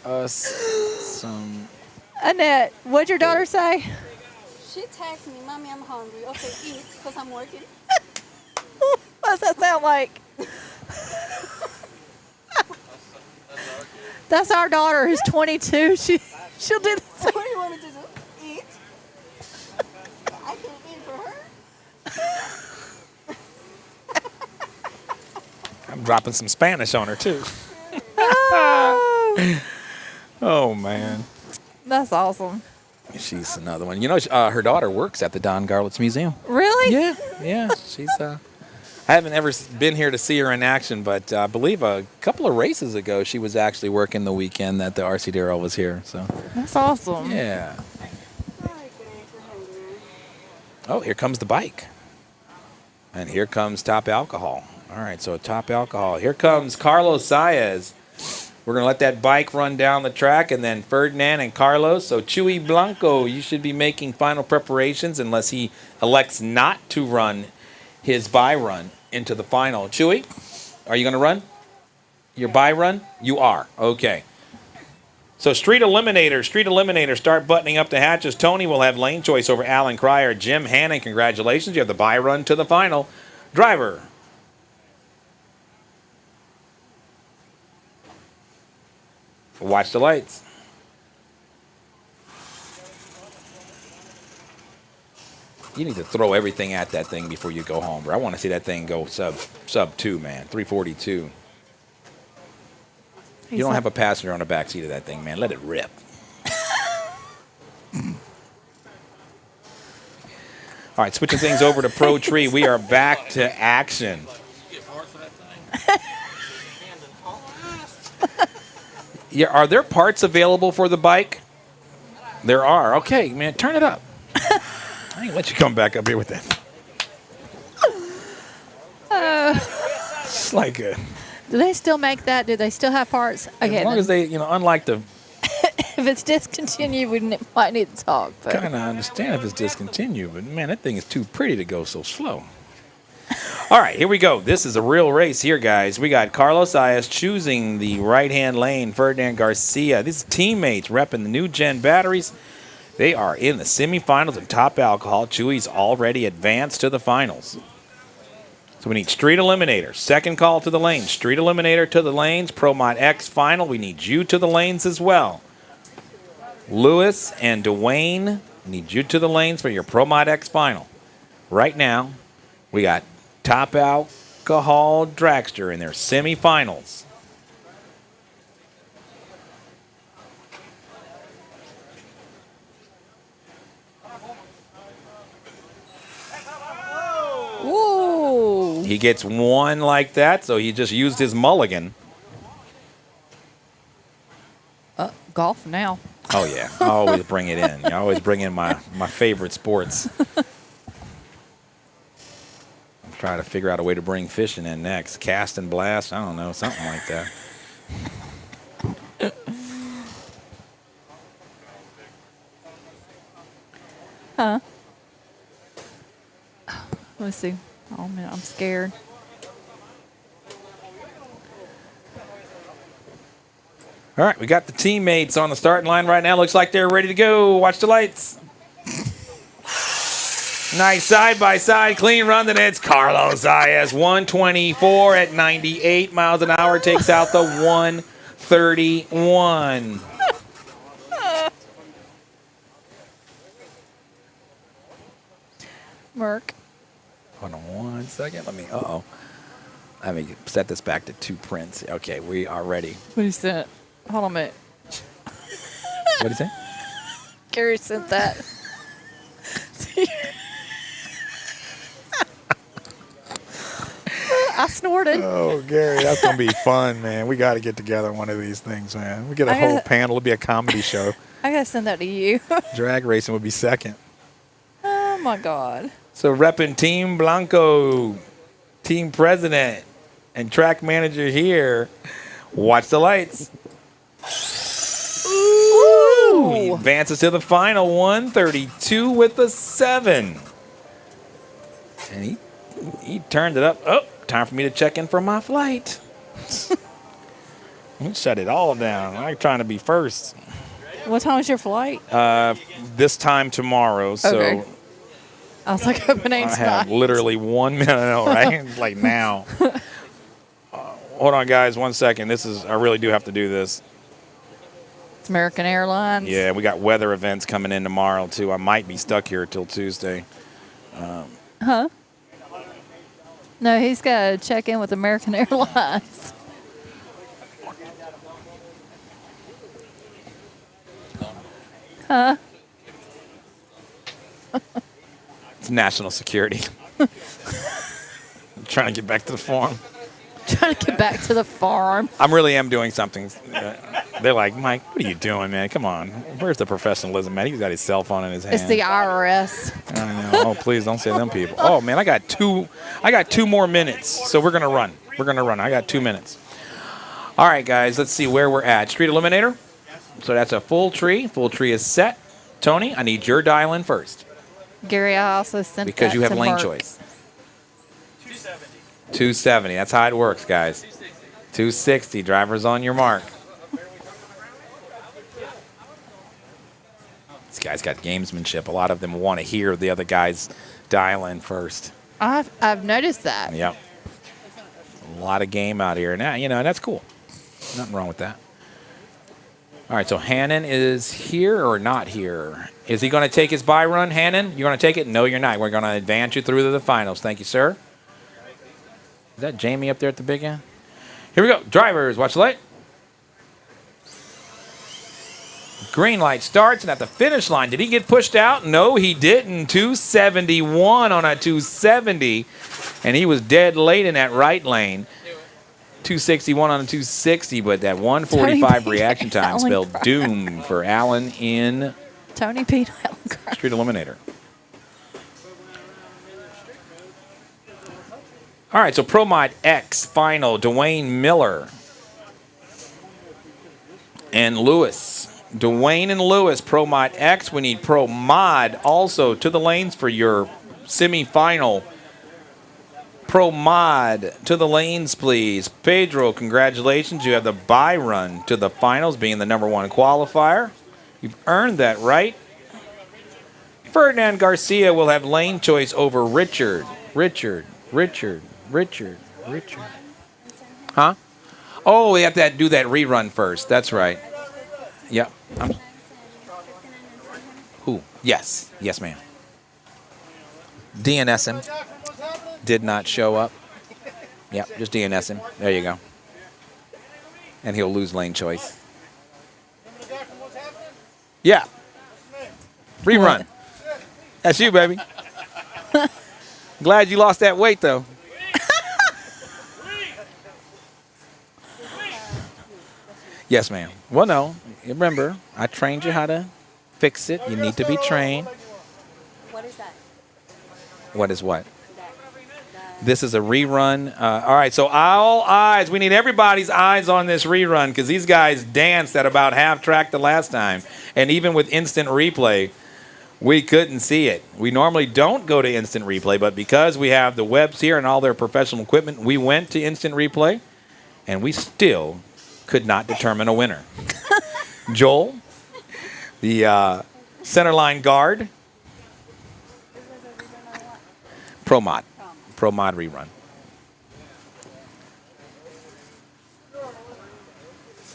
us some. Annette, what'd your daughter say? She texted me, Mommy, I'm hungry. Okay, eat, because I'm working. What does that sound like? That's our daughter who's 22. She'll do the same. What do you want me to do? Eat? I can eat for her. I'm dropping some Spanish on her, too. Oh, man. That's awesome. She's another one. You know, her daughter works at the Don Garlits Museum. Really? Yeah. She's. I haven't ever been here to see her in action, but I believe a couple of races ago she was actually working the weekend that the RCDRL was here. So. That's awesome. Yeah. Oh, here comes the bike, and here comes Top Alcohol. All right, so Top Alcohol. Here comes Carlos Saez. We're going to let that bike run down the track, and then Ferdinand and Carlos. So, Chuy Blanco, you should be making final preparations unless he elects not to run his bye run into the final. Chuy, are you going to run your bye run? You are. Okay. So, Street Eliminator, start buttoning up the hatches. Tony will have lane choice over Alan Cryer. Jim Hannon, congratulations. You have the bye run to the final. Driver. Watch the lights. You need to throw everything at that thing before you go home, bro. I want to see that thing go sub 2, man. 342. You don't have a passenger on the back seat of that thing, man. Let it rip. All right, switching things over to Pro Tree. We are back to action. Yeah, are there parts available for the bike? There are. Okay, man, turn it up. I ain't let you come back up here with that. It's like a. Do they still make that? Do they still have parts? Okay, as long as they, unlike the. If it's discontinued, we might need to talk. But. Kind of understand if it's discontinued, but man, that thing is too pretty to go so slow. All right, here we go. This is a real race here, guys. We got Carlos Saez choosing the right-hand lane. Ferdinand Garcia. These teammates repping the new gen batteries. They are in the semifinals of Top Alcohol. Chuy's already advanced to the finals. So we need Street Eliminator. Second call to the lanes. Street Eliminator to the lanes. Pro Mod X final. We need you to the lanes as well. Lewis and Dwayne, need you to the lanes for your Pro Mod X final. Right now, we got Top Alcohol Dragster in their semifinals. Ooh. He gets one like that, so he just used his mulligan. Golf now. Oh, yeah. I always bring it in. I always bring in my favorite sports. I'm trying to figure out a way to bring fishing in next. Cast and blast. I don't know. Something like that. Huh? Let's see. Oh, man, I'm scared. All right, we got the teammates on the starting line right now. Looks like they're ready to go. Watch the lights. Nice side-by-side clean run. Then it's Carlos Saez. 124 at 98 miles an hour. Takes out the 131. Merc. Hold on 1 second. Let me me set this back to 2 prints. Okay, we are ready. What is that? Hold on a minute. What did he say? Gary sent that. I snorted. Oh, Gary, that's going to be fun, man. We got to get together one of these things, man. We get a whole panel. It'll be a comedy show. I got to send that to you. Drag racing would be second. Oh, my God. So repping Team Blanco, team president, and track manager here. Watch the lights. Ooh. He advances to the final, 132 with a 7. And he turned it up. Oh, time for me to check in for my flight. He shut it all down. I'm trying to be first. What time is your flight? This time tomorrow. So okay. I was like, hoping I have literally 1 minute, I know, right? Like now. hold on, guys. 1 second. I really do have to do this. It's American Airlines. Yeah, we got weather events coming in tomorrow, too. I might be stuck here till Tuesday. Huh? No, he's got to check in with American Airlines. Huh? It's national security. I'm trying to get back to the farm. Trying to get back to the farm. I really am doing something. They're like, Mike, what are you doing, man? Come on. Where's the professionalism, man? He's got his cell phone in his hand. It's the IRS. I know. Oh, please don't say them people. Oh, man, I got two more minutes, so we're going to run. We're going to run. I got 2 minutes. All right, guys, let's see where we're at. Street Eliminator. So that's a full tree. Full tree is set. Tony, I need your dial in first. Gary, I also sent because that you have to lane Mark. choice. 270. That's how it works, guys. 260. Drivers on your mark. These guys got gamesmanship. A lot of them want to hear the other guys dial in first. I've noticed that. Yep. A lot of game out here. Now, and that's cool. Nothing wrong with that. All right, so Hannon is here or not here? Is he going to take his bye run, Hannon? You're going to take it? No, you're not. We're going to advance you through to the finals. Thank you, sir. Is that Jamie up there at the big end? Here we go. Drivers, watch the light. Green light starts, and at the finish line, did he get pushed out? No, he didn't. 271 on a 270, and he was dead late in that right lane. 261 on a 260, but that 145 reaction time spelled doom for Allen in Tony Pete Street Eliminator. All right, so Pro Mod X final, Dwayne Miller and Lewis. Dwayne and Lewis, Pro Mod X. We need Pro Mod also to the lanes for your semifinal. Pro Mod to the lanes, please. Pedro, congratulations. You have the bye run to the finals, being the #1 qualifier. You've earned that right. Ferdinand Garcia will have lane choice over Richard. Huh? Oh, we have to do that rerun first. That's right. Yep. Who? Yes. Yes, ma'am. DNS him. Did not show up. Yep, just DNS him. There you go. And he'll lose lane choice. Yeah. Rerun. That's you, baby. Glad you lost that weight, though. Yes, ma'am. Well, no. Remember, I trained you how to fix it. You need to be trained. What is that? What is what? This is a rerun. All right, so all eyes. We need everybody's eyes on this rerun because these guys danced at about half track the last time. And even with instant replay, we couldn't see it. We normally don't go to instant replay, but because we have the webs here and all their professional equipment, we went to instant replay, and we still could not determine a winner. Joel, the center line guard. Pro Mod rerun.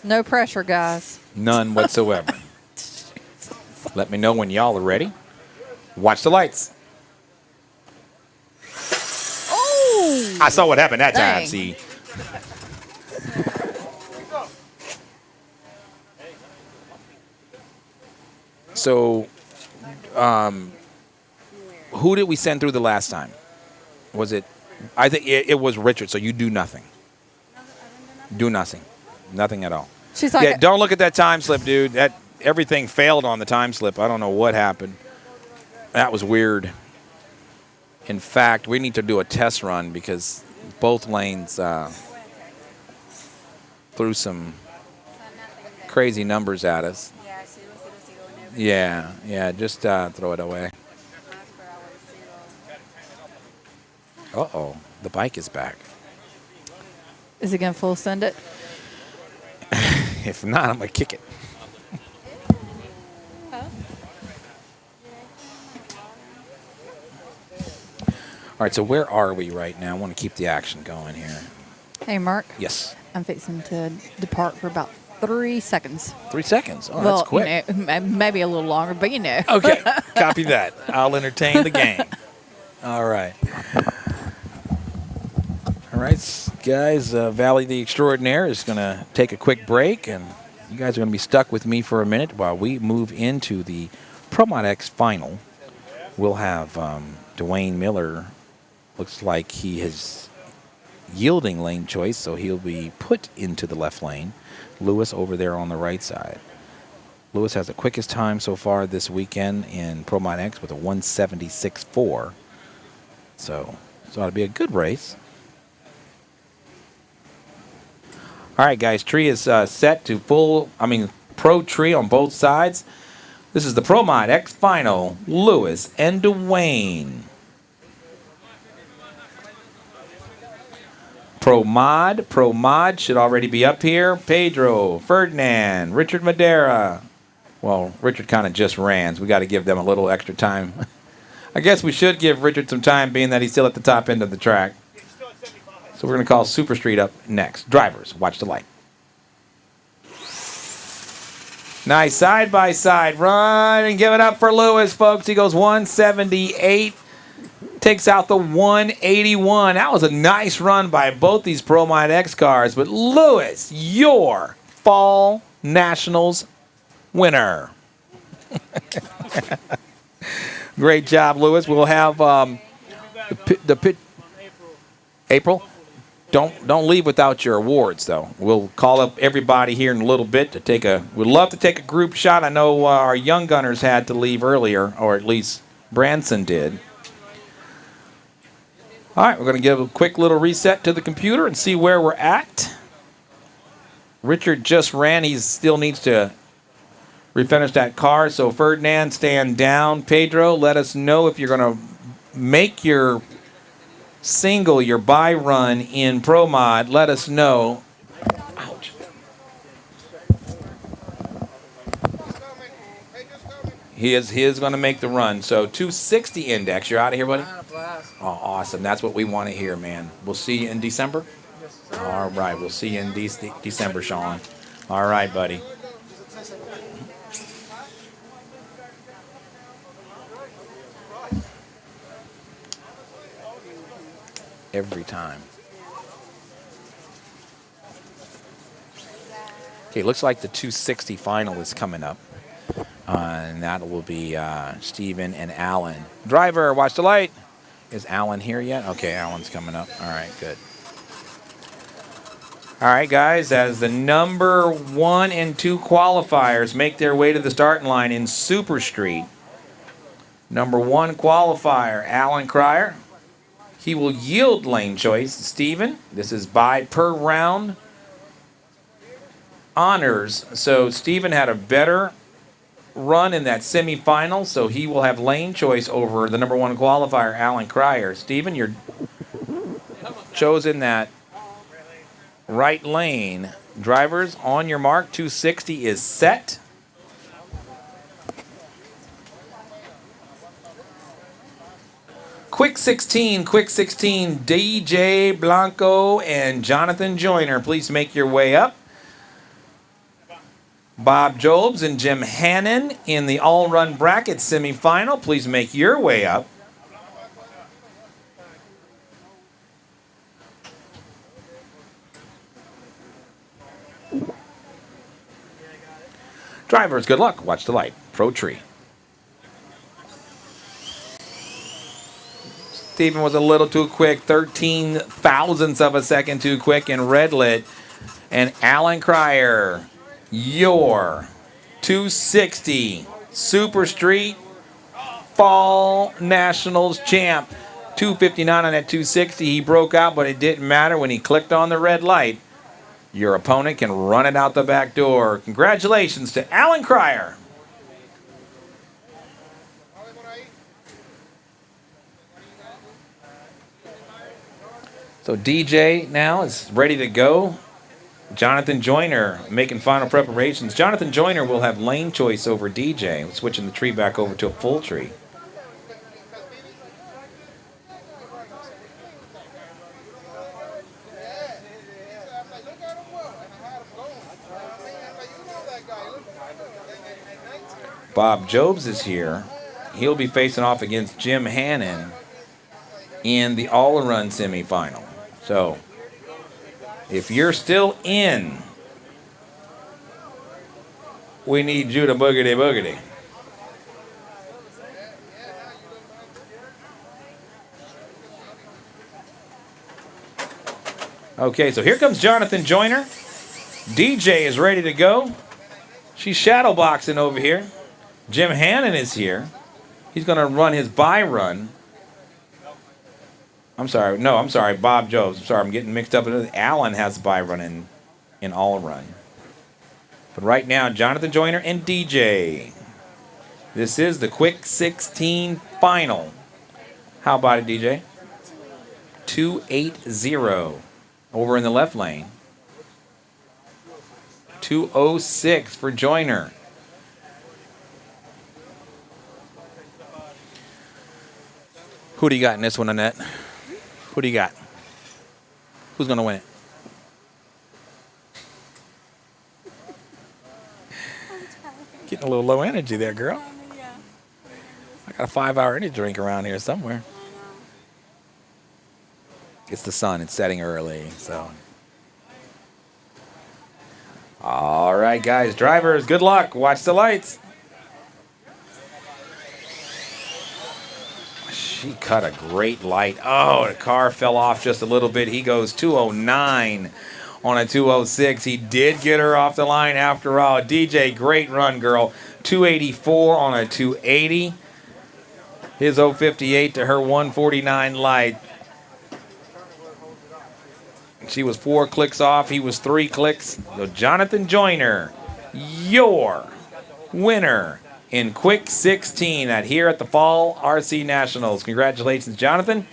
No pressure, guys. None whatsoever. Let me know when y'all are ready. Watch the lights. Oh! I saw what happened that time, Dang. see. So, who did we send through the last time? Was it? I think it was Richard. So you do nothing. Do nothing. Nothing at all. She's like, yeah, don't look at that time slip, dude. That everything failed on the time slip. I don't know what happened. That was weird. In fact, we need to do a test run because both lanes threw some crazy numbers at us. Yeah, just throw it away. Uh-oh, the bike is back. Is he going to full send it? If not, I'm going to kick it. All right, so where are we right now? I want to keep the action going here. Hey, Mark. Yes. I'm fixing to depart for about 3 seconds. 3 seconds. Oh, Well, that's quick. Maybe a little longer, but Okay, copy that. I'll entertain the game. All right. All right, guys, Valley the Extraordinaire is going to take a quick break, and you guys are going to be stuck with me for a minute while we move into the Pro Mod X final. We'll have Dwayne Miller. Looks like he is yielding lane choice, so he'll be put into the left lane. Lewis over there on the right side. Lewis has the quickest time so far this weekend in Pro Mod X with a 176.4. So it ought to be a good race. All right, guys, tree is set to pro tree on both sides. This is the Pro Mod X final, Lewis and Dwayne. Pro Mod should already be up here. Pedro, Ferdinand, Richard Madera. Well, Richard kind of just ran, so we got to give them a little extra time. I guess we should give Richard some time, being that he's still at the top end of the track. So we're going to call Super Street up next. Drivers, watch the light. Nice side-by-side run, and give it up for Lewis, folks. He goes 178, takes out the 181. That was a nice run by both these Pro Mod X cars. But Lewis, your Fall Nationals winner. Great job, Lewis. We'll have the pit. April? Don't leave without your awards, though. We'll call up everybody here in a little bit to take a. We'd love to take a group shot. I know our young gunners had to leave earlier, or at least Branson did. All right, we're going to give a quick little reset to the computer and see where we're at. Richard just ran. He still needs to refinish that car. So Ferdinand, stand down. Pedro, let us know if you're going to make your single, your buy run in Pro Mod. Let us know. Ouch. He is going to make the run. So 260 index. You're out of here, buddy? Oh, awesome. That's what we want to hear, man. We'll see you in December? All right. We'll see you in December, Sean. All right, buddy. Every time. Okay, looks like the 260 final is coming up. And that will be Steven and Alan. Driver, watch the light. Is Alan here yet? Okay, Alan's coming up. All right, good. All right, guys, as the number 1 and 2 qualifiers make their way to the starting line in Super Street. Number 1 qualifier, Alan Cryer. He will yield lane choice. Steven, this is by per round honors. So Steven had a better run in that semifinal, so he will have lane choice over the number 1 qualifier, Alan Cryer. Steven, you're chosen that right lane. Drivers, on your mark, 260 is set. Quick 16, DJ Blanco and Jonathan Joyner. Please make your way up. Bob Jobs and Jim Hannon in the all-run bracket semifinal. Please make your way up. Drivers, good luck. Watch the light. Pro Tree. Steven was a little too quick, 13 thousandths of a second too quick in red lit. And Alan Cryer, your 260 Super Street Fall Nationals champ. 259 on that 260. He broke out, but it didn't matter when he clicked on the red light. Your opponent can run it out the back door. Congratulations to Alan Cryer. So DJ now is ready to go. Jonathan Joyner making final preparations. Jonathan Joyner will have lane choice over DJ, switching the tree back over to a full tree. Bob Jobs is here. He'll be facing off against Jim Hannon in the all-run semifinal. So, if you're still in, we need you to boogity boogity. Okay, so here comes Jonathan Joyner. DJ is ready to go. She's shadowboxing over here. Jim Hannon is here. He's going to run his bye run. I'm sorry. No, I'm sorry. Bob Jobs. I'm sorry. I'm getting mixed up. Allen has the bye run in all run. But right now, Jonathan Joyner and DJ. This is the Quick 16 final. How about it, DJ? 280 over in the left lane. 206 for Joyner. Who do you got in this one, Annette? Who do you got? Who's going to win it? Getting a little low energy there, girl. I got a 5-hour energy drink around here somewhere. It's the sun. It's setting early, so. All right, guys. Drivers, good luck. Watch the lights. She cut a great light. Oh, the car fell off just a little bit. He goes 209 on a 206. He did get her off the line after all. DJ, great run, girl. 284 on a 280. His 058 to her 149 light. She was 4 clicks off. He was 3 clicks. So Jonathan Joyner, your winner in Quick 16 here at the Fall RC Nationals. Congratulations, Jonathan.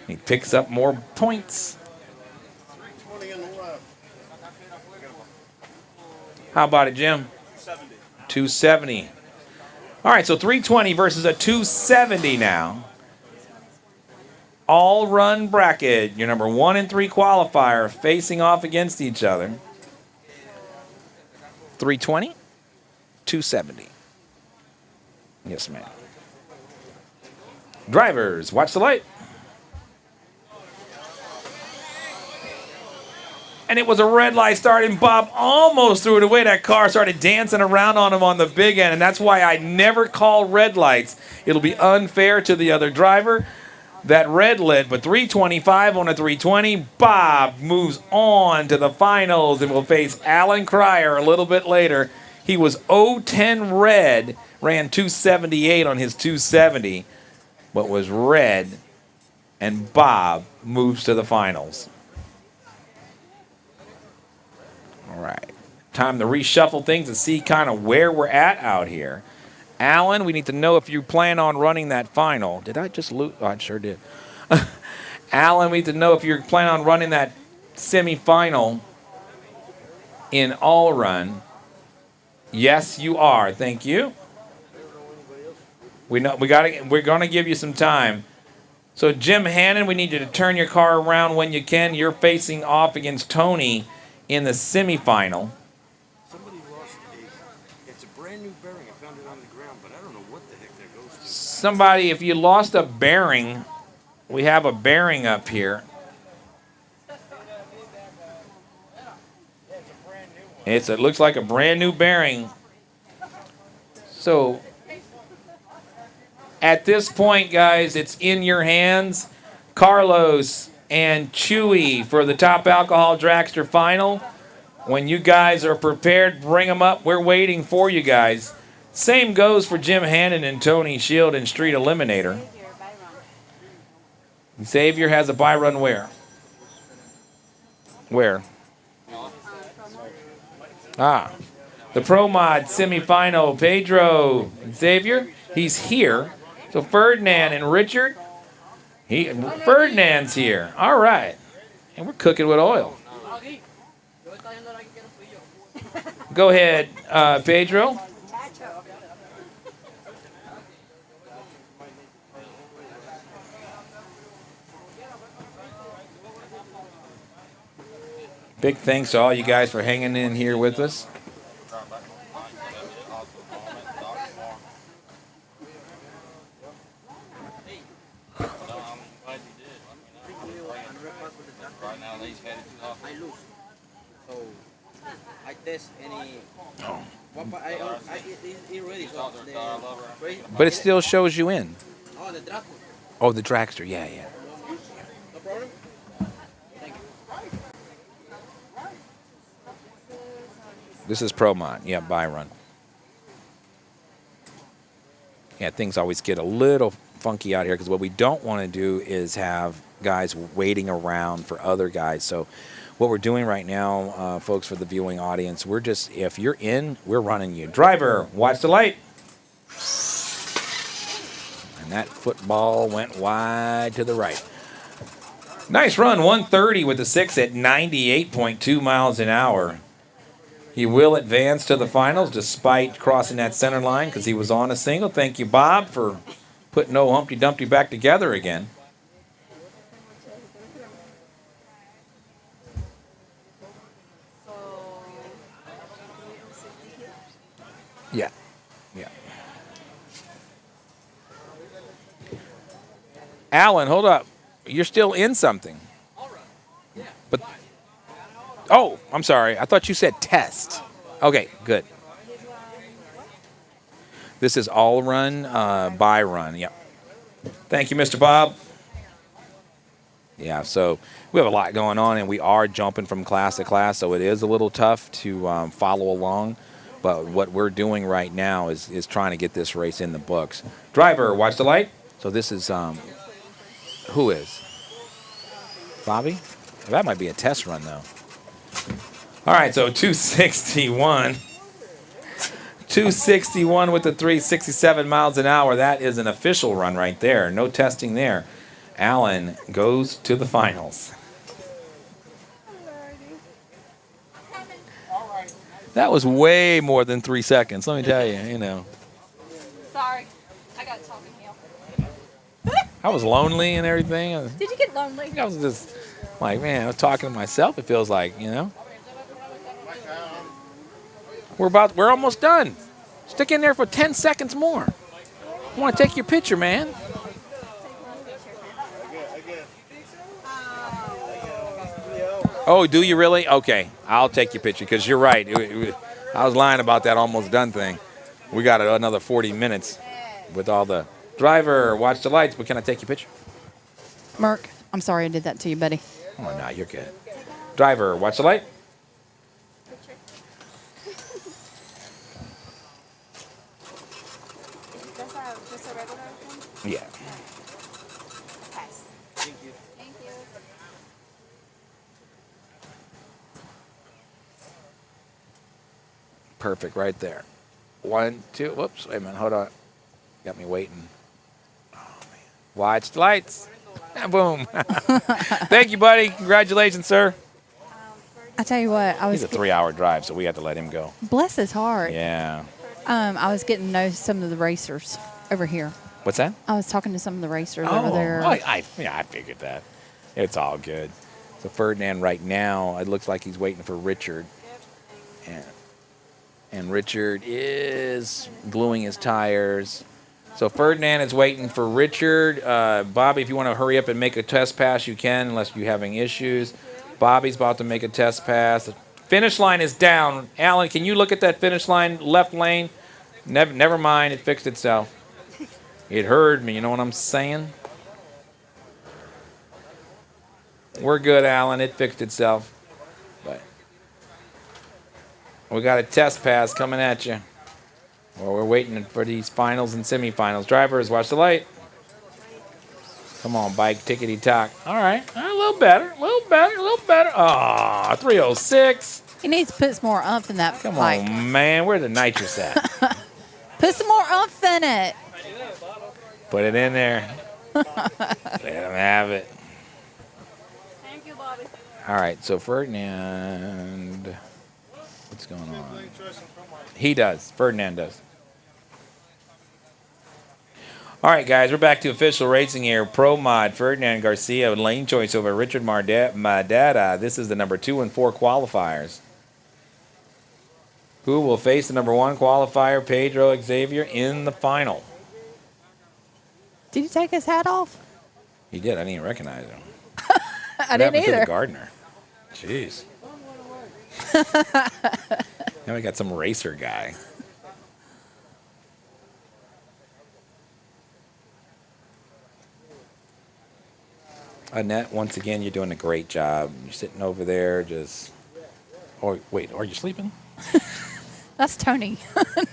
He picks up more points. How about it, Jim? 270. All right, so 320 versus a 270 now. All run bracket. Your number 1 and 3 qualifier facing off against each other. 320, 270. Yes, ma'am. Drivers, watch the light. And it was a red light starting. Bob almost threw it away. That car started dancing around on him on the big end, and that's why I never call red lights. It'll be unfair to the other driver. That red lit, but 325 on a 320. Bob moves on to the finals and will face Alan Cryer a little bit later. He was 010 red, ran 278 on his 270, but was red, and Bob moves to the finals. All right. Time to reshuffle things and see kind of where we're at out here. Alan, we need to know if you plan on running that final. Did I just lose? Oh, I sure did. Alan, we need to know if you're planning on running that semifinal in all run. Yes, you are. Thank you. We're going to give you some time. So Jim Hannon, we need you to turn your car around when you can. You're facing off against Tony in the semifinal. Somebody lost it's a brand new bearing. I found it on the ground, but I don't know what the heck that goes to. Somebody, if you lost a bearing, we have a bearing up here. It looks like a brand new bearing. So at this point, guys, it's in your hands. Carlos and Chewy for the Top Alcohol Dragster final. When you guys are prepared, bring them up. We're waiting for you guys. Same goes for Jim Hannon and Tony Shield and Street Eliminator. Xavier has a bye run where? Where? The Pro Mod semifinal. Pedro Xavier, he's here. So Ferdinand and Richard. Ferdinand's here. All right. And we're cooking with oil. Go ahead, Pedro. Big thanks to all you guys for hanging in here with us. I lose. So I test any. Oh. It already so But it still shows you in. Oh, the drag. Oh, the dragster. Yeah, yeah. No problem. Thank you. This is Pro Mod. Yeah, Byron. Yeah, things always get a little funky out here because what we don't want to do is have guys waiting around for other guys. So what we're doing right now, folks, for the viewing audience, we're just, if you're in, we're running you. Driver, watch the light. And that football went wide to the right. Nice run, 130 with the 6 at 98.2 miles an hour. He will advance to the finals despite crossing that center line because he was on a single. Thank you, Bob, for putting No Humpty Dumpty back together again. Yeah, yeah. Alan, hold up. You're still in something. But oh, I'm sorry. I thought you said test. Okay, good. This is all run, by run. Yep. Thank you, Mr. Bob. Yeah, so we have a lot going on, and we are jumping from class to class, so it is a little tough to follow along. But what we're doing right now is trying to get this race in the books. Driver, watch the light. So this is, who is? Bobby? That might be a test run, though. All right, so 261. 261 with the 367 miles an hour. That is an official run right there. No testing there. Allen goes to the finals. That was way more than 3 seconds, let me tell you, you know. Sorry, I got talking here. I was lonely and everything. Did you get lonely? I was just like, man, I was talking to myself, it feels like, you know. We're almost done. Stick in there for 10 seconds more. I want to take your picture, man. Oh, do you really? Okay, I'll take your picture because you're right. I was lying about that almost done thing. We got another 40 minutes with all the driver, watch the lights, but can I take your picture? Merk, I'm sorry I did that to you, buddy. Oh, no, you're good. Driver, watch the light. Yeah. Thank you. Perfect right there. 1, 2, whoops, wait a minute, hold on. Got me waiting. Oh, man. Watch the lights. Boom. Thank you, buddy. Congratulations, sir. I tell you what, He's a 3-hour drive, so we have to let him go. Bless his heart. Yeah. I was getting to know some of the racers over here. What's that? I was talking to some of the racers over there. I figured that. It's all good. So Ferdinand right now, it looks like he's waiting for Richard. And Richard is gluing his tires. So Ferdinand is waiting for Richard. Bobby, if you want to hurry up and make a test pass, you can, unless you're having issues. Bobby's about to make a test pass. The finish line is down. Alan, can you look at that finish line, left lane? Never mind, it fixed itself. It heard me, you know what I'm saying? We're good, Alan. It fixed itself. But we got a test pass coming at you. Well, we're waiting for these finals and semifinals. Drivers, watch the light. Come on, bike, tickety-tock. All right, a little better, a little better, a little better. Oh, 306. He needs to put some more umph in that Come bike. on, man. Where's the nitrous at? Put some more umph in it. Put it in there. Let him have it. Thank you, Bobby. All right, so Ferdinand, what's going on? He does. Ferdinand does. All right, guys, we're back to official racing here. Pro Mod, Ferdinand Garcia, lane choice over Richard Madada. This is the number 2 and 4 qualifiers. Who will face the number 1 qualifier, Pedro Xavier, in the final? Did he take his hat off? He did. I didn't even recognize him. I didn't What happened to either. the gardener? Jeez. Now we got some racer guy. Annette, once again, you're doing a great job. You're sitting over there just... Oh, wait, are you sleeping? That's Tony.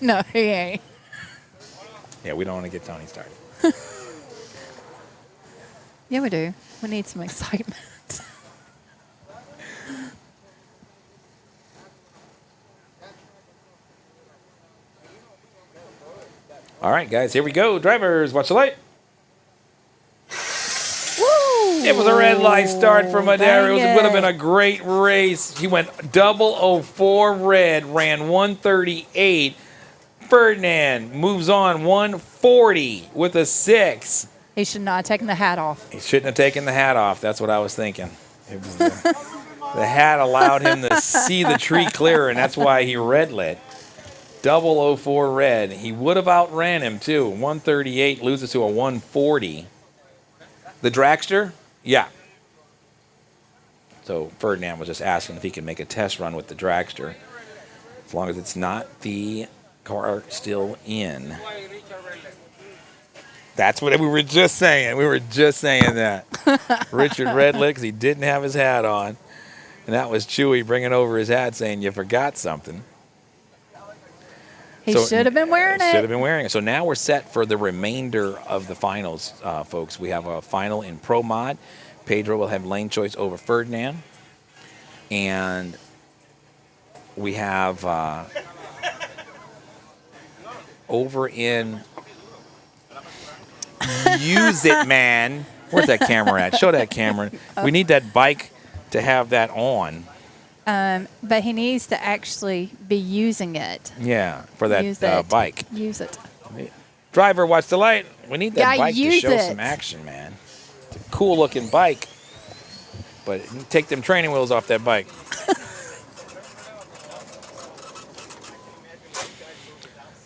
No, he ain't. Yeah, we don't want to get Tony started. Yeah, we do. We need some excitement. All right, guys, here we go. Drivers, watch the light. Woo! It was a red light start for Madera. It would have been Dang a great race. He went 004 red, ran 138. Ferdinand moves on 140 with a 6. He should not have taken the hat off. He shouldn't have taken the hat off. That's what I was thinking. It was the hat allowed him to see the tree clearer, and that's why he red lit. 004 red. He would have outran him, too. 138 loses to a 140. The dragster? Yeah. So Ferdinand was just asking if he could make a test run with the dragster. As long as it's not the car still in. That's what we were just saying. We were just saying that. Richard Redlick, because he didn't have his hat on. And that was Chewy bringing over his hat saying, you forgot something. He should have been wearing it. Should have been wearing it. So now we're set for the remainder of the finals, folks. We have a final in Pro Mod. Pedro will have lane choice over Ferdinand. And we have over in Use It, Man. Where's that camera at? Show that camera. We need that bike to have that on. But he needs to actually be using it. Yeah, for that bike. Use it. Driver, watch the light. We need that bike to show it. some action, man. It's a cool-looking bike. But take them training wheels off that bike.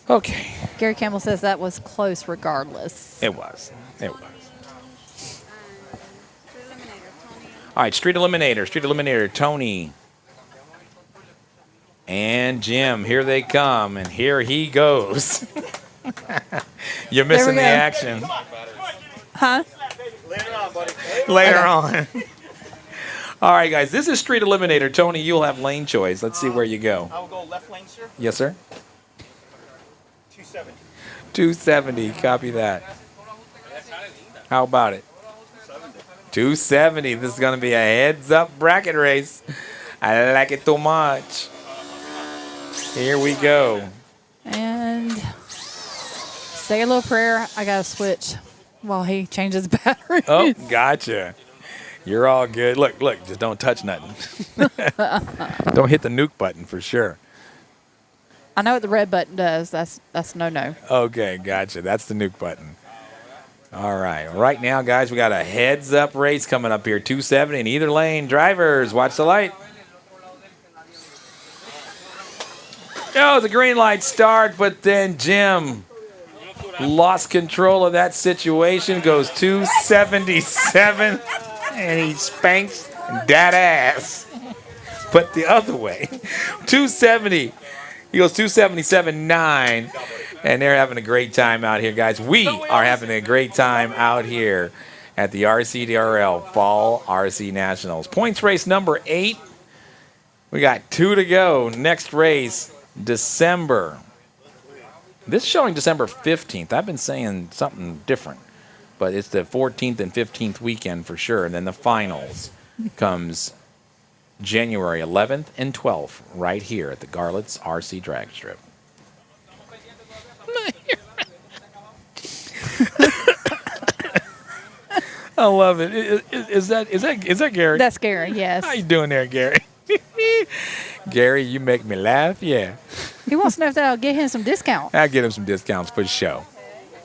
Okay. Gary Campbell says that was close regardless. It was. It was. All right, Street Eliminator. Street Eliminator, Tony. And Jim, here they come, and here he goes. You're missing the action. Huh? Later on, buddy. Later on. All right, guys, this is Street Eliminator. Tony, you'll have lane choice. Let's see where you go. I will go left lane, sir. Yes, sir? 270. 270, copy that. How about it? 270. This is going to be a heads-up bracket race. I like it too much. Here we go. And say a little prayer. I got to switch while he changes batteries. Oh, gotcha. You're all good. Look, just don't touch nothing. Don't hit the nuke button for sure. I know what the red button does. That's no. Okay, gotcha. That's the nuke button. All right. Right now, guys, we got a heads-up race coming up here. 270 in either lane. Drivers, watch the light. Oh, the green light start, but then Jim lost control of that situation. Goes 277, and he spanks that ass. But the other way, 270. He goes 277.9, and they're having a great time out here, guys. We are having a great time out here at the RCDRL Fall RC Nationals. Points race number 8. We got 2 to go. Next race, December. This is showing December 15th. I've been saying something different, but it's the 14th and 15th weekend for sure. And then the finals comes January 11th and 12th right here at the Garlett's RC Drag Strip. I love it. Is that Gary? That's Gary, yes. How you doing there, Gary? Gary, you make me laugh. Yeah. He wants to know if that'll get him some discount. I'll get him some discounts for show,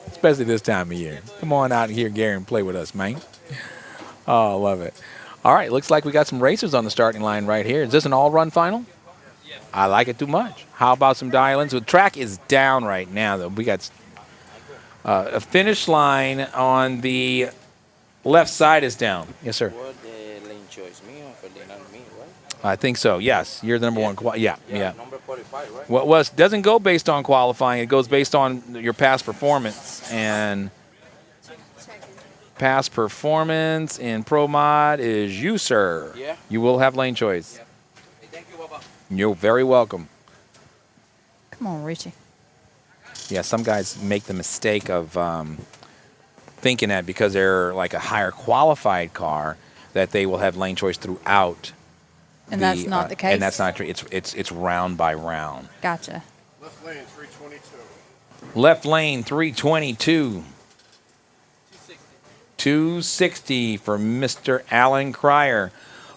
especially this time of year. Come on out here, Gary, and play with us, man. Oh, I love it. All right, looks like we got some racers on the starting line right here. Is this an all-run final? I like it too much. How about some dial-ins? The track is down right now, though. We got a finish line on the left side is down. Yes, sir. What lane choice? Me or Ferdinand? Me, I think so. Yes, you're the number one. Yeah. Number 45, right? Well, it doesn't go based on qualifying. It goes based on your past performance. And past performance in Pro Mod is you, sir. Yeah. You will have lane choice. Yeah. Hey, thank you, Bubba. You're very welcome. Come on, Richie. Yeah, some guys make the mistake of thinking that because they're like a higher qualified car that they will have lane choice throughout. And that's not the case? And that's not true. It's round by round. Gotcha. Left lane, 322. Left lane, 322. 260 for Mr. Alan Cryer.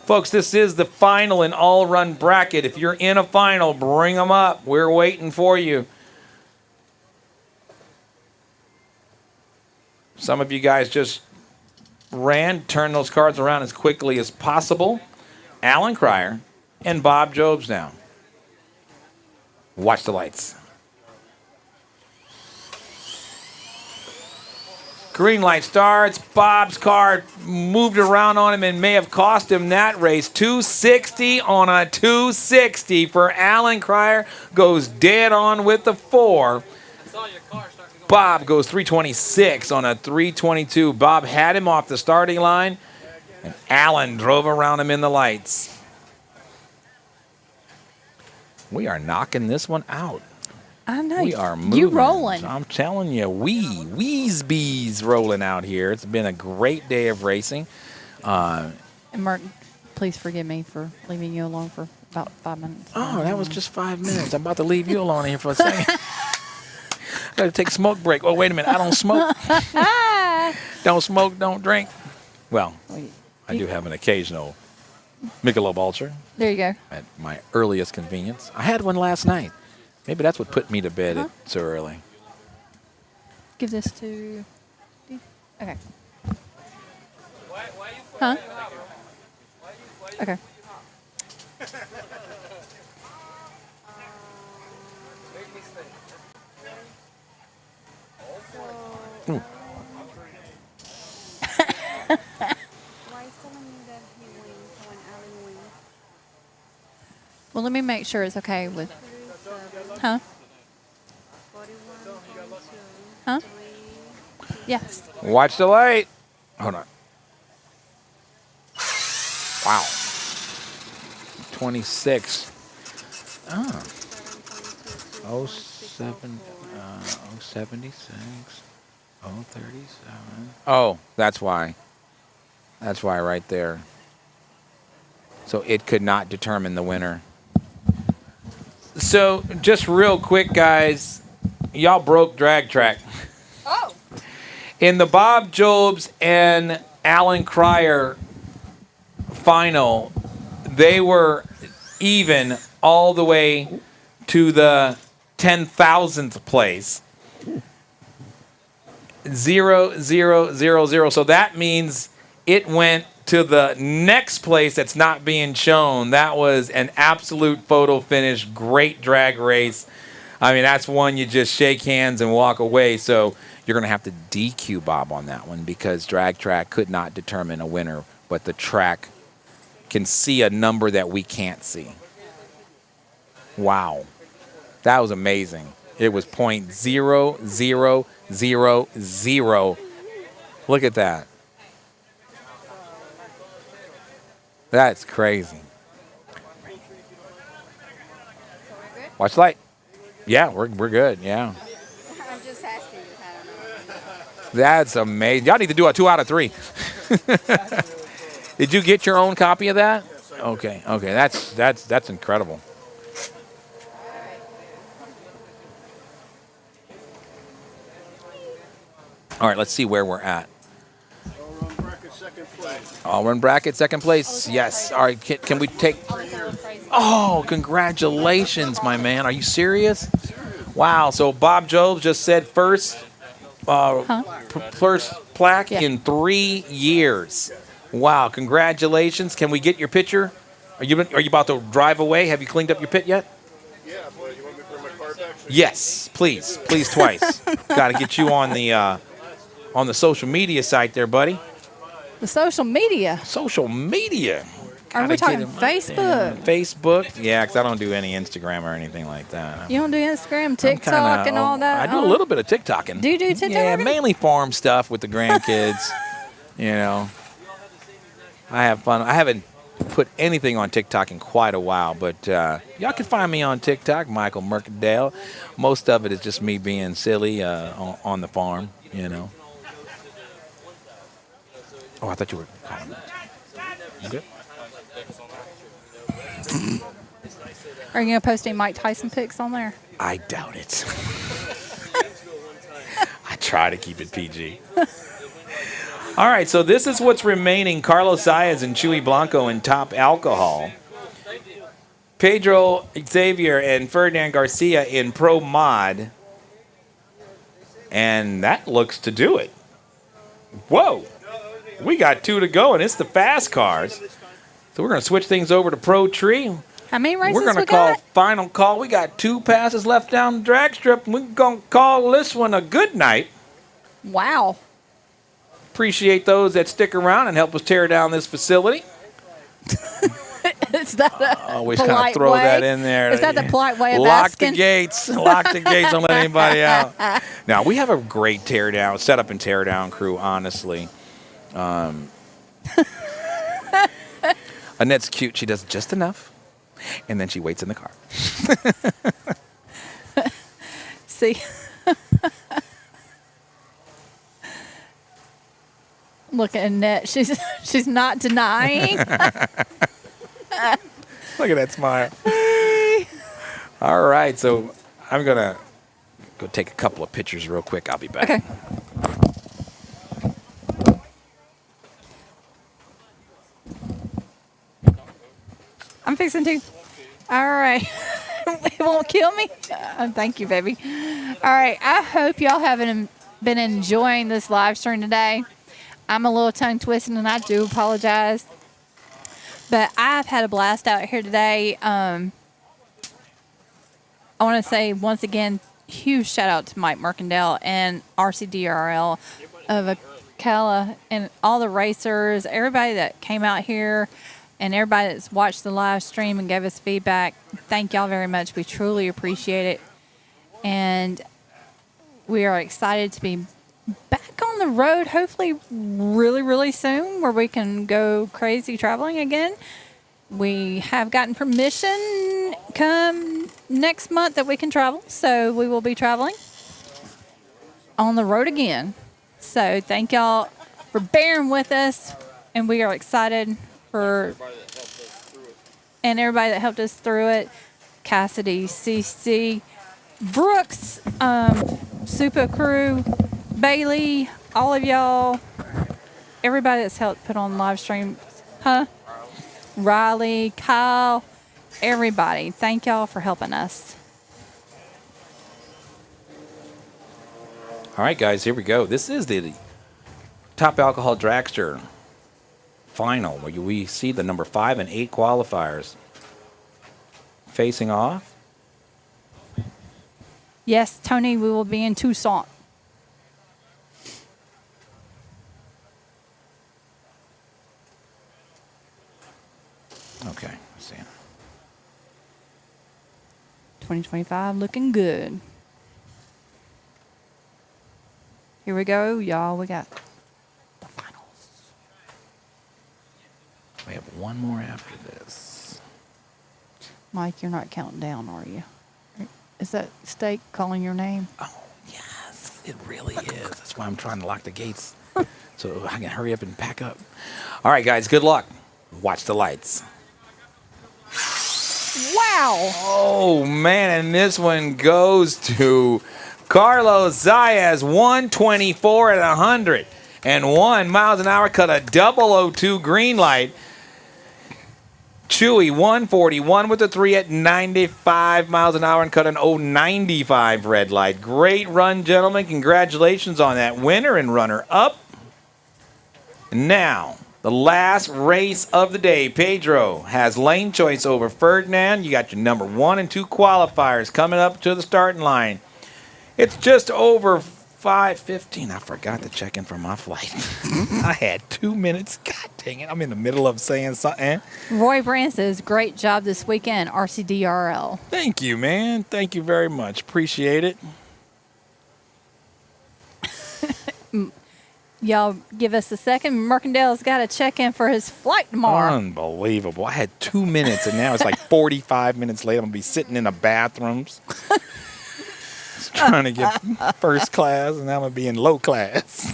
Folks, this is the final in all-run bracket. If you're in a final, bring them up. We're waiting for you. Some of you guys just turn those cards around as quickly as possible. Alan Cryer and Bob Jobs now. Watch the lights. Green light starts. Bob's car moved around on him and may have cost him that race. 260 on a 260 for Alan Cryer. Goes dead on with the 4. Bob goes 326 on a 322. Bob had him off the starting line, and Alan drove around him in the lights. We are knocking this one out. I know. We are moving. You rolling. I'm telling you, Weezebees rolling out here. It's been a great day of racing. And Mark, please forgive me for leaving you alone for about 5 minutes. Oh, that was just 5 minutes. I'm about to leave you alone here for a second. Got to take a smoke break. Oh, wait a minute. I don't smoke. Don't smoke, don't drink. Well, I do have an occasional Michelob Ultra. There you go. At my earliest convenience. I had one last night. Maybe that's what put me to bed so early. Give this to... Okay. Huh? Okay. Why telling me that he wins when Alan wins? Well, let me make sure it's okay with... Huh? Huh? Yes. Watch the light. Hold on. Wow. 26. Oh. 07, 076. 037. Oh, that's why. That's why right there. So it could not determine the winner. So just real quick, guys, y'all broke drag track. Oh. In the Bob Jobs and Alan Cryer final, they were even all the way to the 10,000th place. 0, 0, 0, 0. So that means it went to the next place that's not being shown. That was an absolute photo finish, great drag race. I mean, that's one you just shake hands and walk away. So you're going to have to DQ Bob on that one because drag track could not determine a winner, but the track can see a number that we can't see. Wow. That was amazing. It was .0000. Look at that. That's crazy. Watch the light. Yeah, we're good. Yeah. I'm just asking you. I don't know. That's amazing. Y'all need to do a 2 out of 3. Did you get your own copy of that? Okay. Okay. That's incredible. All right, let's see where we're at. All-run bracket, second place. All-run bracket, second place. Yes. All right, can we take... Oh, congratulations, my man. Are you serious? Wow. So Bob Jobs just said first plaque in 3 years. Wow. Congratulations. Can we get your picture? Are you about to drive away? Have you cleaned up your pit yet? Yeah, but you want me to bring my car back? Yes, please. Please twice. Got to get you on the social media site there, buddy. The social media. Social media. Are we talking Facebook? Facebook? Yeah, because I don't do any Instagram or anything like that. You don't do Instagram, TikTok, and all that? I do a little bit of TikToking. Do you do TikTok? Yeah, mainly farm stuff with the grandkids. You know, I have fun. I haven't put anything on TikTok in quite a while, but y'all can find me on TikTok, Michael Mercadale. Most of it is just me being silly on the farm, you know. Oh, I thought you were calling me. You good? Are you going to post any Mike Tyson pics on there? I doubt it. I try to keep it PG. All right, so this is what's remaining. Carlos Zayas and Chuy Blanco in top alcohol. Pedro Xavier and Ferdinand Garcia in pro mod. And that looks to do it. Whoa. We got 2 to go, and it's the fast cars. So we're going to switch things over to Pro Tree. How many races We're going to call final call. We got 2 passes left down the drag strip, and we're going to call this one a good night. Wow. Appreciate those that stick around and help us tear down this facility. Is that a always kind of throw way? that in there. Is that the polite way of Lock asking? the gates. Lock the gates. Don't let anybody out. Now, we have a great teardown, setup and teardown crew, honestly. Annette's cute. She does just enough, and then she waits in the car. See? Look at Annette. She's not denying. Look at that smile. All right, so I'm going to go take a couple of pictures real quick. I'll be back. Okay. I'm fixing to. All right. It won't kill me? Thank you, baby. All right. I hope y'all haven't been enjoying this live stream today. I'm a little tongue twisted, and I do apologize. But I've had a blast out here today. I want to say, once again, huge shout out to Mike Mercadale and RCDRL of Ocala and all the racers, everybody that came out here, and everybody that's watched the live stream and gave us feedback. Thank y'all very much. We truly appreciate it. And we are excited to be back on the road, hopefully really, really soon, where we can go crazy traveling again. We have gotten permission come next month that we can travel, so we will be traveling on the road again. So thank y'all for bearing with us, and we are excited for and everybody that helped us through it. Cassidy, CC, Brooks, Super Crew, Bailey, all of y'all, everybody that's helped put on live streams, Riley, Kyle, everybody. Thank y'all for helping us. All right, guys, here we go. This is the Top Alcohol Dragster final, where we see the number 5 and 8 qualifiers facing off. Yes, Tony, we will be in Tucson. Okay, let's see. 2025 looking good. Here we go, y'all. We got the finals. We have one more after this. Mike, you're not counting down, are you? Is that steak calling your name? Oh, yes, it really is. That's why I'm trying to lock the gates so I can hurry up and pack up. All right, guys, good luck. Watch the lights. Wow. Oh, man, and this one goes to Carlos Zayas, 124 at 101 miles an hour, cut a 002 green light. Chewy, 141 with a 3 at 95 miles an hour and cut an 095 red light. Great run, gentlemen. Congratulations on that winner and runner-up. Now, the last race of the day. Pedro has lane choice over Ferdinand. You got your number 1 and 2 qualifiers coming up to the starting line. It's just over 5:15. I forgot to check in for my flight. I had 2 minutes. God dang it. I'm in the middle of saying something. Roy Brand says, great job this weekend, RCDRL. Thank you, man. Thank you very much. Appreciate it. Y'all give us a second. Mercantale's got to check in for his flight tomorrow. Unbelievable. I had 2 minutes, and now it's like 45 minutes later. I'm going to be sitting in the bathrooms. Trying to get first class, and now I'm going to be in low class.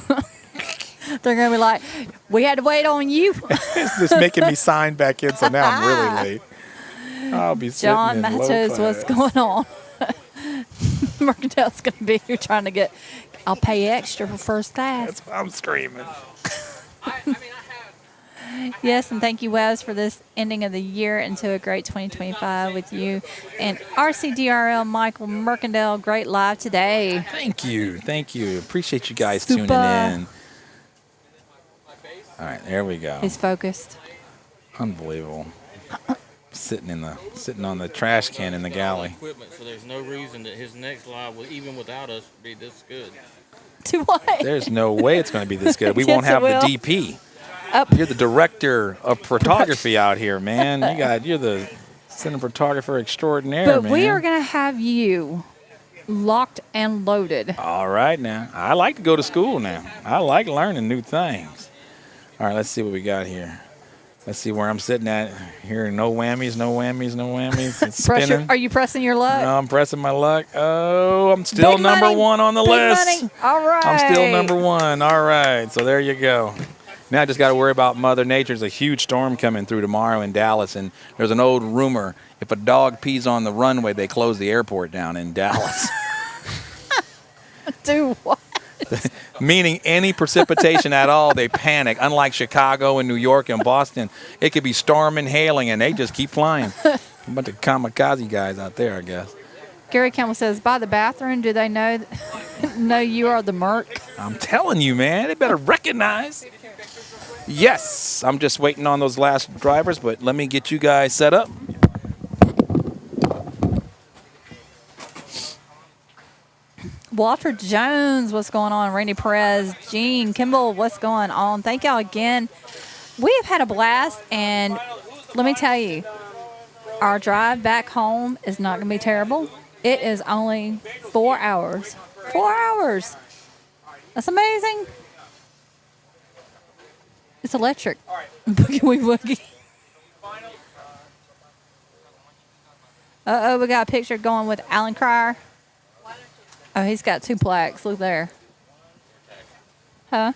They're going to be like, we had to wait on you. It's just making me sign back in, so now I'm really late. I'll be sitting John in low Matos, class. what's going on? Mercantale's going to be here trying to get, I'll pay extra for first class. That's why I'm screaming. Yes, and thank you, Wes, for this ending of the year into a great 2025 with you. And RCDRL Michael Mercantile, great live today. Thank you. Thank you. Appreciate you guys Super. tuning in. All right, there we go. He's focused. Unbelievable. Sitting on the trash can in the galley. Equipment, so there's no reason that his next live will, even without us, be this good. To what? There's no way it's going to be this good. We Yes, won't have it will. the DP. You're the director of photography out here, man. You're the cinematographer extraordinaire, But man. we are going to have you locked and loaded. All right now. I like to go to school now. I like learning new things. All right, let's see what we got here. Let's see where I'm sitting at. Here, no whammies, no whammies, no whammies. It's spinning. Are you pressing your luck? No, I'm pressing my luck. Oh, I'm still Big number money. one on the Big list. money. All right. I'm still number one. All right, so there you go. Now I just got to worry about Mother Nature. There's a huge storm coming through tomorrow in Dallas, and there's an old rumor, if a dog pees on the runway, they close the airport down in Dallas. Do what? Meaning any precipitation at all, they panic. Unlike Chicago and New York and Boston, it could be storming, hailing, and they just keep flying. A bunch of kamikaze guys out there, I guess. Gary Campbell says, by the bathroom, do they know you are the Merc? I'm telling you, man, they better recognize. Yes, I'm just waiting on those last drivers, but let me get you guys set up. Walter Jones, what's going on? Randy Perez, Gene Kimball, what's going on? Thank y'all again. We have had a blast, and let me tell you, our drive back home is not going to be terrible. It is only 4 hours. 4 hours. That's amazing. It's electric. Boogie woogie. Uh-oh, we got a picture going with Alan Cryer. Oh, he's got 2 plaques. Look there. Huh?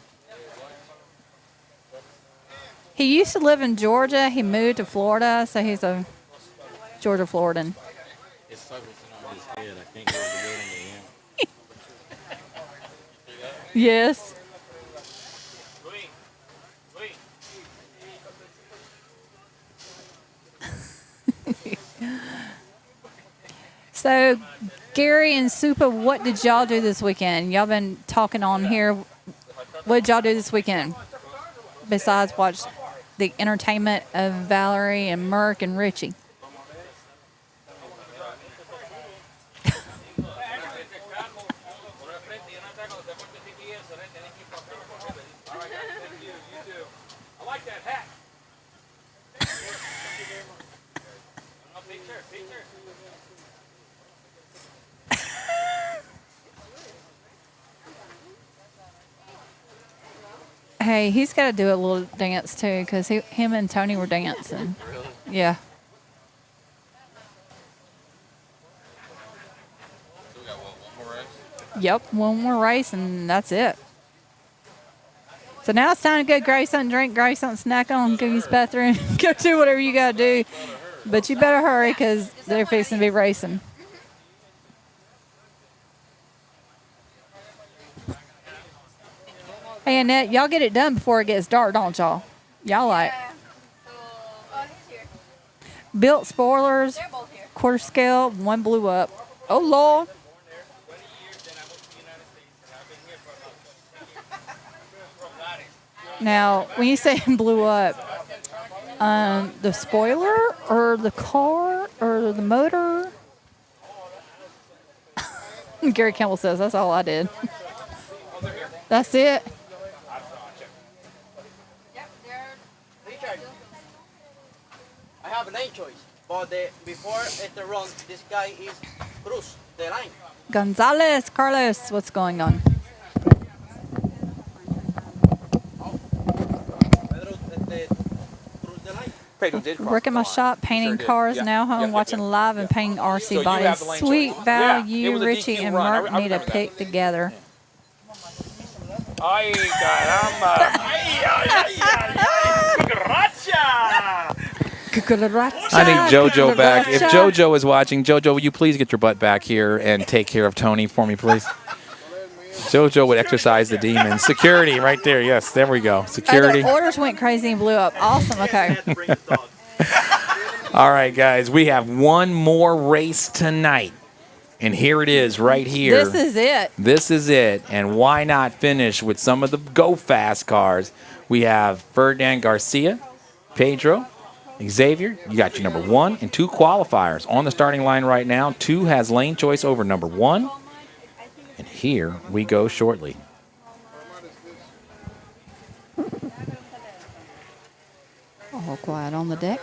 He used to live in Georgia. He moved to Florida, so he's a Georgia Floridan. It's focusing on his head. I can't go to the building to him. Yes. So, Gary and Supa, what did y'all do this weekend? Y'all been talking on here. What did y'all do this weekend? Besides watch the entertainment of Valerie and Merc and Richie. I like that hat. Hey, he's got to do a little dance too, because him and Tony were dancing. Really? Yeah. So we got one more race? Yep, one more race and that's it. So now it's time to go grab something, drink, grab something, snack on, go use the bathroom, go do whatever you got to do. But you better hurry because they're fixing to be racing. Hey, Annette, y'all get it done before it gets dark, don't y'all? Y'all like. Built spoilers, quarter scale, one blew up. Oh, Lord. Now, when you say blew up, the spoiler or the car or the motor? Gary Campbell says, that's all I did. That's it. Richard, I have a lane choice, but before the run, this guy is Cruz, the line. Gonzalez, Carlos, what's going on? Working my shop, painting cars, now home, watching live and painting RC bodies. Sweet value, Richie and Mark need a pick together. Ay, caramba. I need JoJo back. If JoJo is watching, JoJo, will you please get your butt back here and take care of Tony for me, please? JoJo would exercise the demons. Security, right there. Yes, there we go. Security. The orders went crazy and blew up. Awesome. Okay. All right, guys. We have one more race tonight. And here it is right here. This is it. This is it. And why not finish with some of the Go Fast cars? We have Ferdinand Garcia, Pedro, Xavier. You got your number 1 and 2 qualifiers on the starting line right now. 2 has lane choice over number 1. And here we go shortly. All quiet on the deck.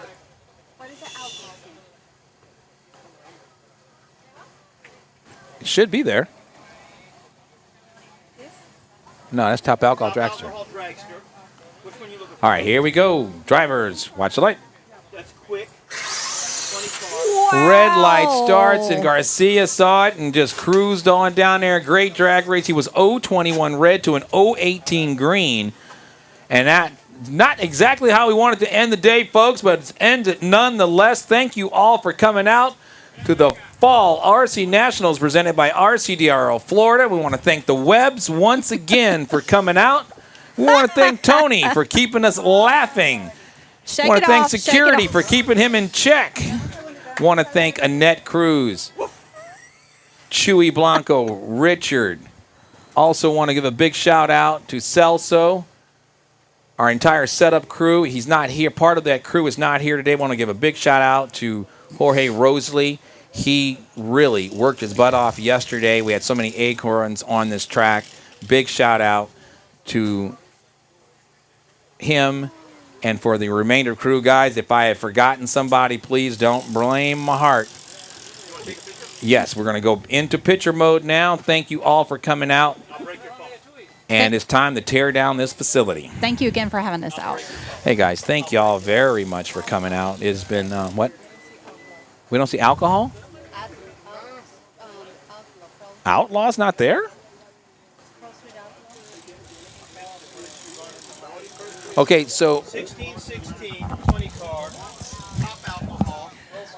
It should be there. No, that's Top Alcohol Dragster. All right, here we go. Drivers, watch the light. That's quick. Wow. Red light starts, and Garcia saw it and just cruised on down there. Great drag race. He was 021 red to an 018 green. And that, not exactly how we wanted to end the day, folks, but it's ended nonetheless. Thank you all for coming out to the Fall RC Nationals presented by RCDRL Florida. We want to thank the Webbs once again for coming out. We want to thank Tony for keeping us laughing. Shake we want it to thank off, security shake it for off. keeping him in check. Want to thank Annette Cruz, Chewy Blanco, Richard. Also want to give a big shout out to Celso, our entire setup crew. He's not here. Part of that crew is not here today. Want to give a big shout out to Jorge Rosley. He really worked his butt off yesterday. We had so many acorns on this track. Big shout out to him. And for the remainder crew, guys, if I have forgotten somebody, please don't blame my heart. Yes, we're going to go into pitcher mode now. Thank you all for coming out. And it's time to tear down this facility. Thank you again for having us out. Hey, guys, thank you all very much for coming out. It's been, what? We don't see alcohol? Outlaw's not there? Okay, so 16, 20 car, top alcohol.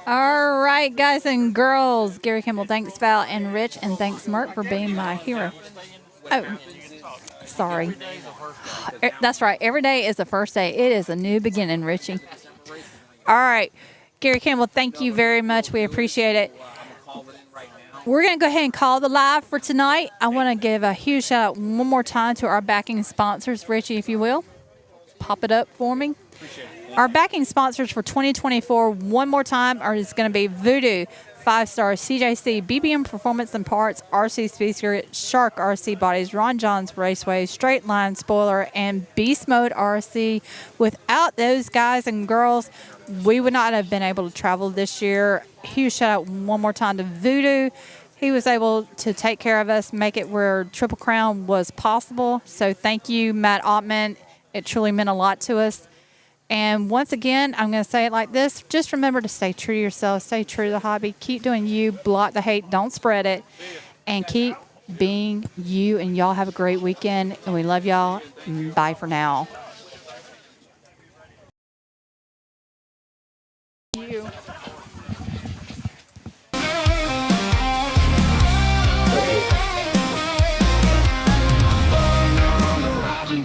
All right, guys and girls. Gary Kimball, thanks, Val and Rich, and thanks, Mert, for being my hero. Oh, sorry. That's right. Every day is the first day. It is a new beginning, Richie. All right. Gary Campbell, thank you very much. We appreciate it. We're going to go ahead and call the live for tonight. I want to give a huge shout out one more time to our backing sponsors. Richie, if you will, pop it up for me. Our backing sponsors for 2024, one more time, is going to be Voodoo, 5-Star, CJC, BBM Performance and Parts, RC Speaker, Shark RC Bodies, Ron Johns Raceway, Straight Line Spoiler, and Beast Mode RC. Without those guys and girls, we would not have been able to travel this year. Huge shout out one more time to Voodoo. He was able to take care of us, make it where Triple Crown was possible. So thank you, Matt Ottman. It truly meant a lot to us. And once again, I'm going to say it like this. Just remember to stay true to yourself. Stay true to the hobby. Keep doing you. Block the hate. Don't spread it. And keep being you. And y'all have a great weekend. And we love y'all. Bye for now. You.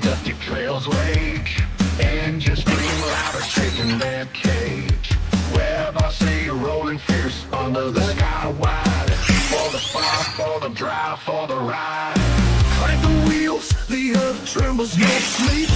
Dusty trails wake, engines scream louder, shaking that cage. Web, I see you rolling fierce under the sky wide. For the spark, for the drive, for the ride. Crank the wheels, the earth trembles, no sleep.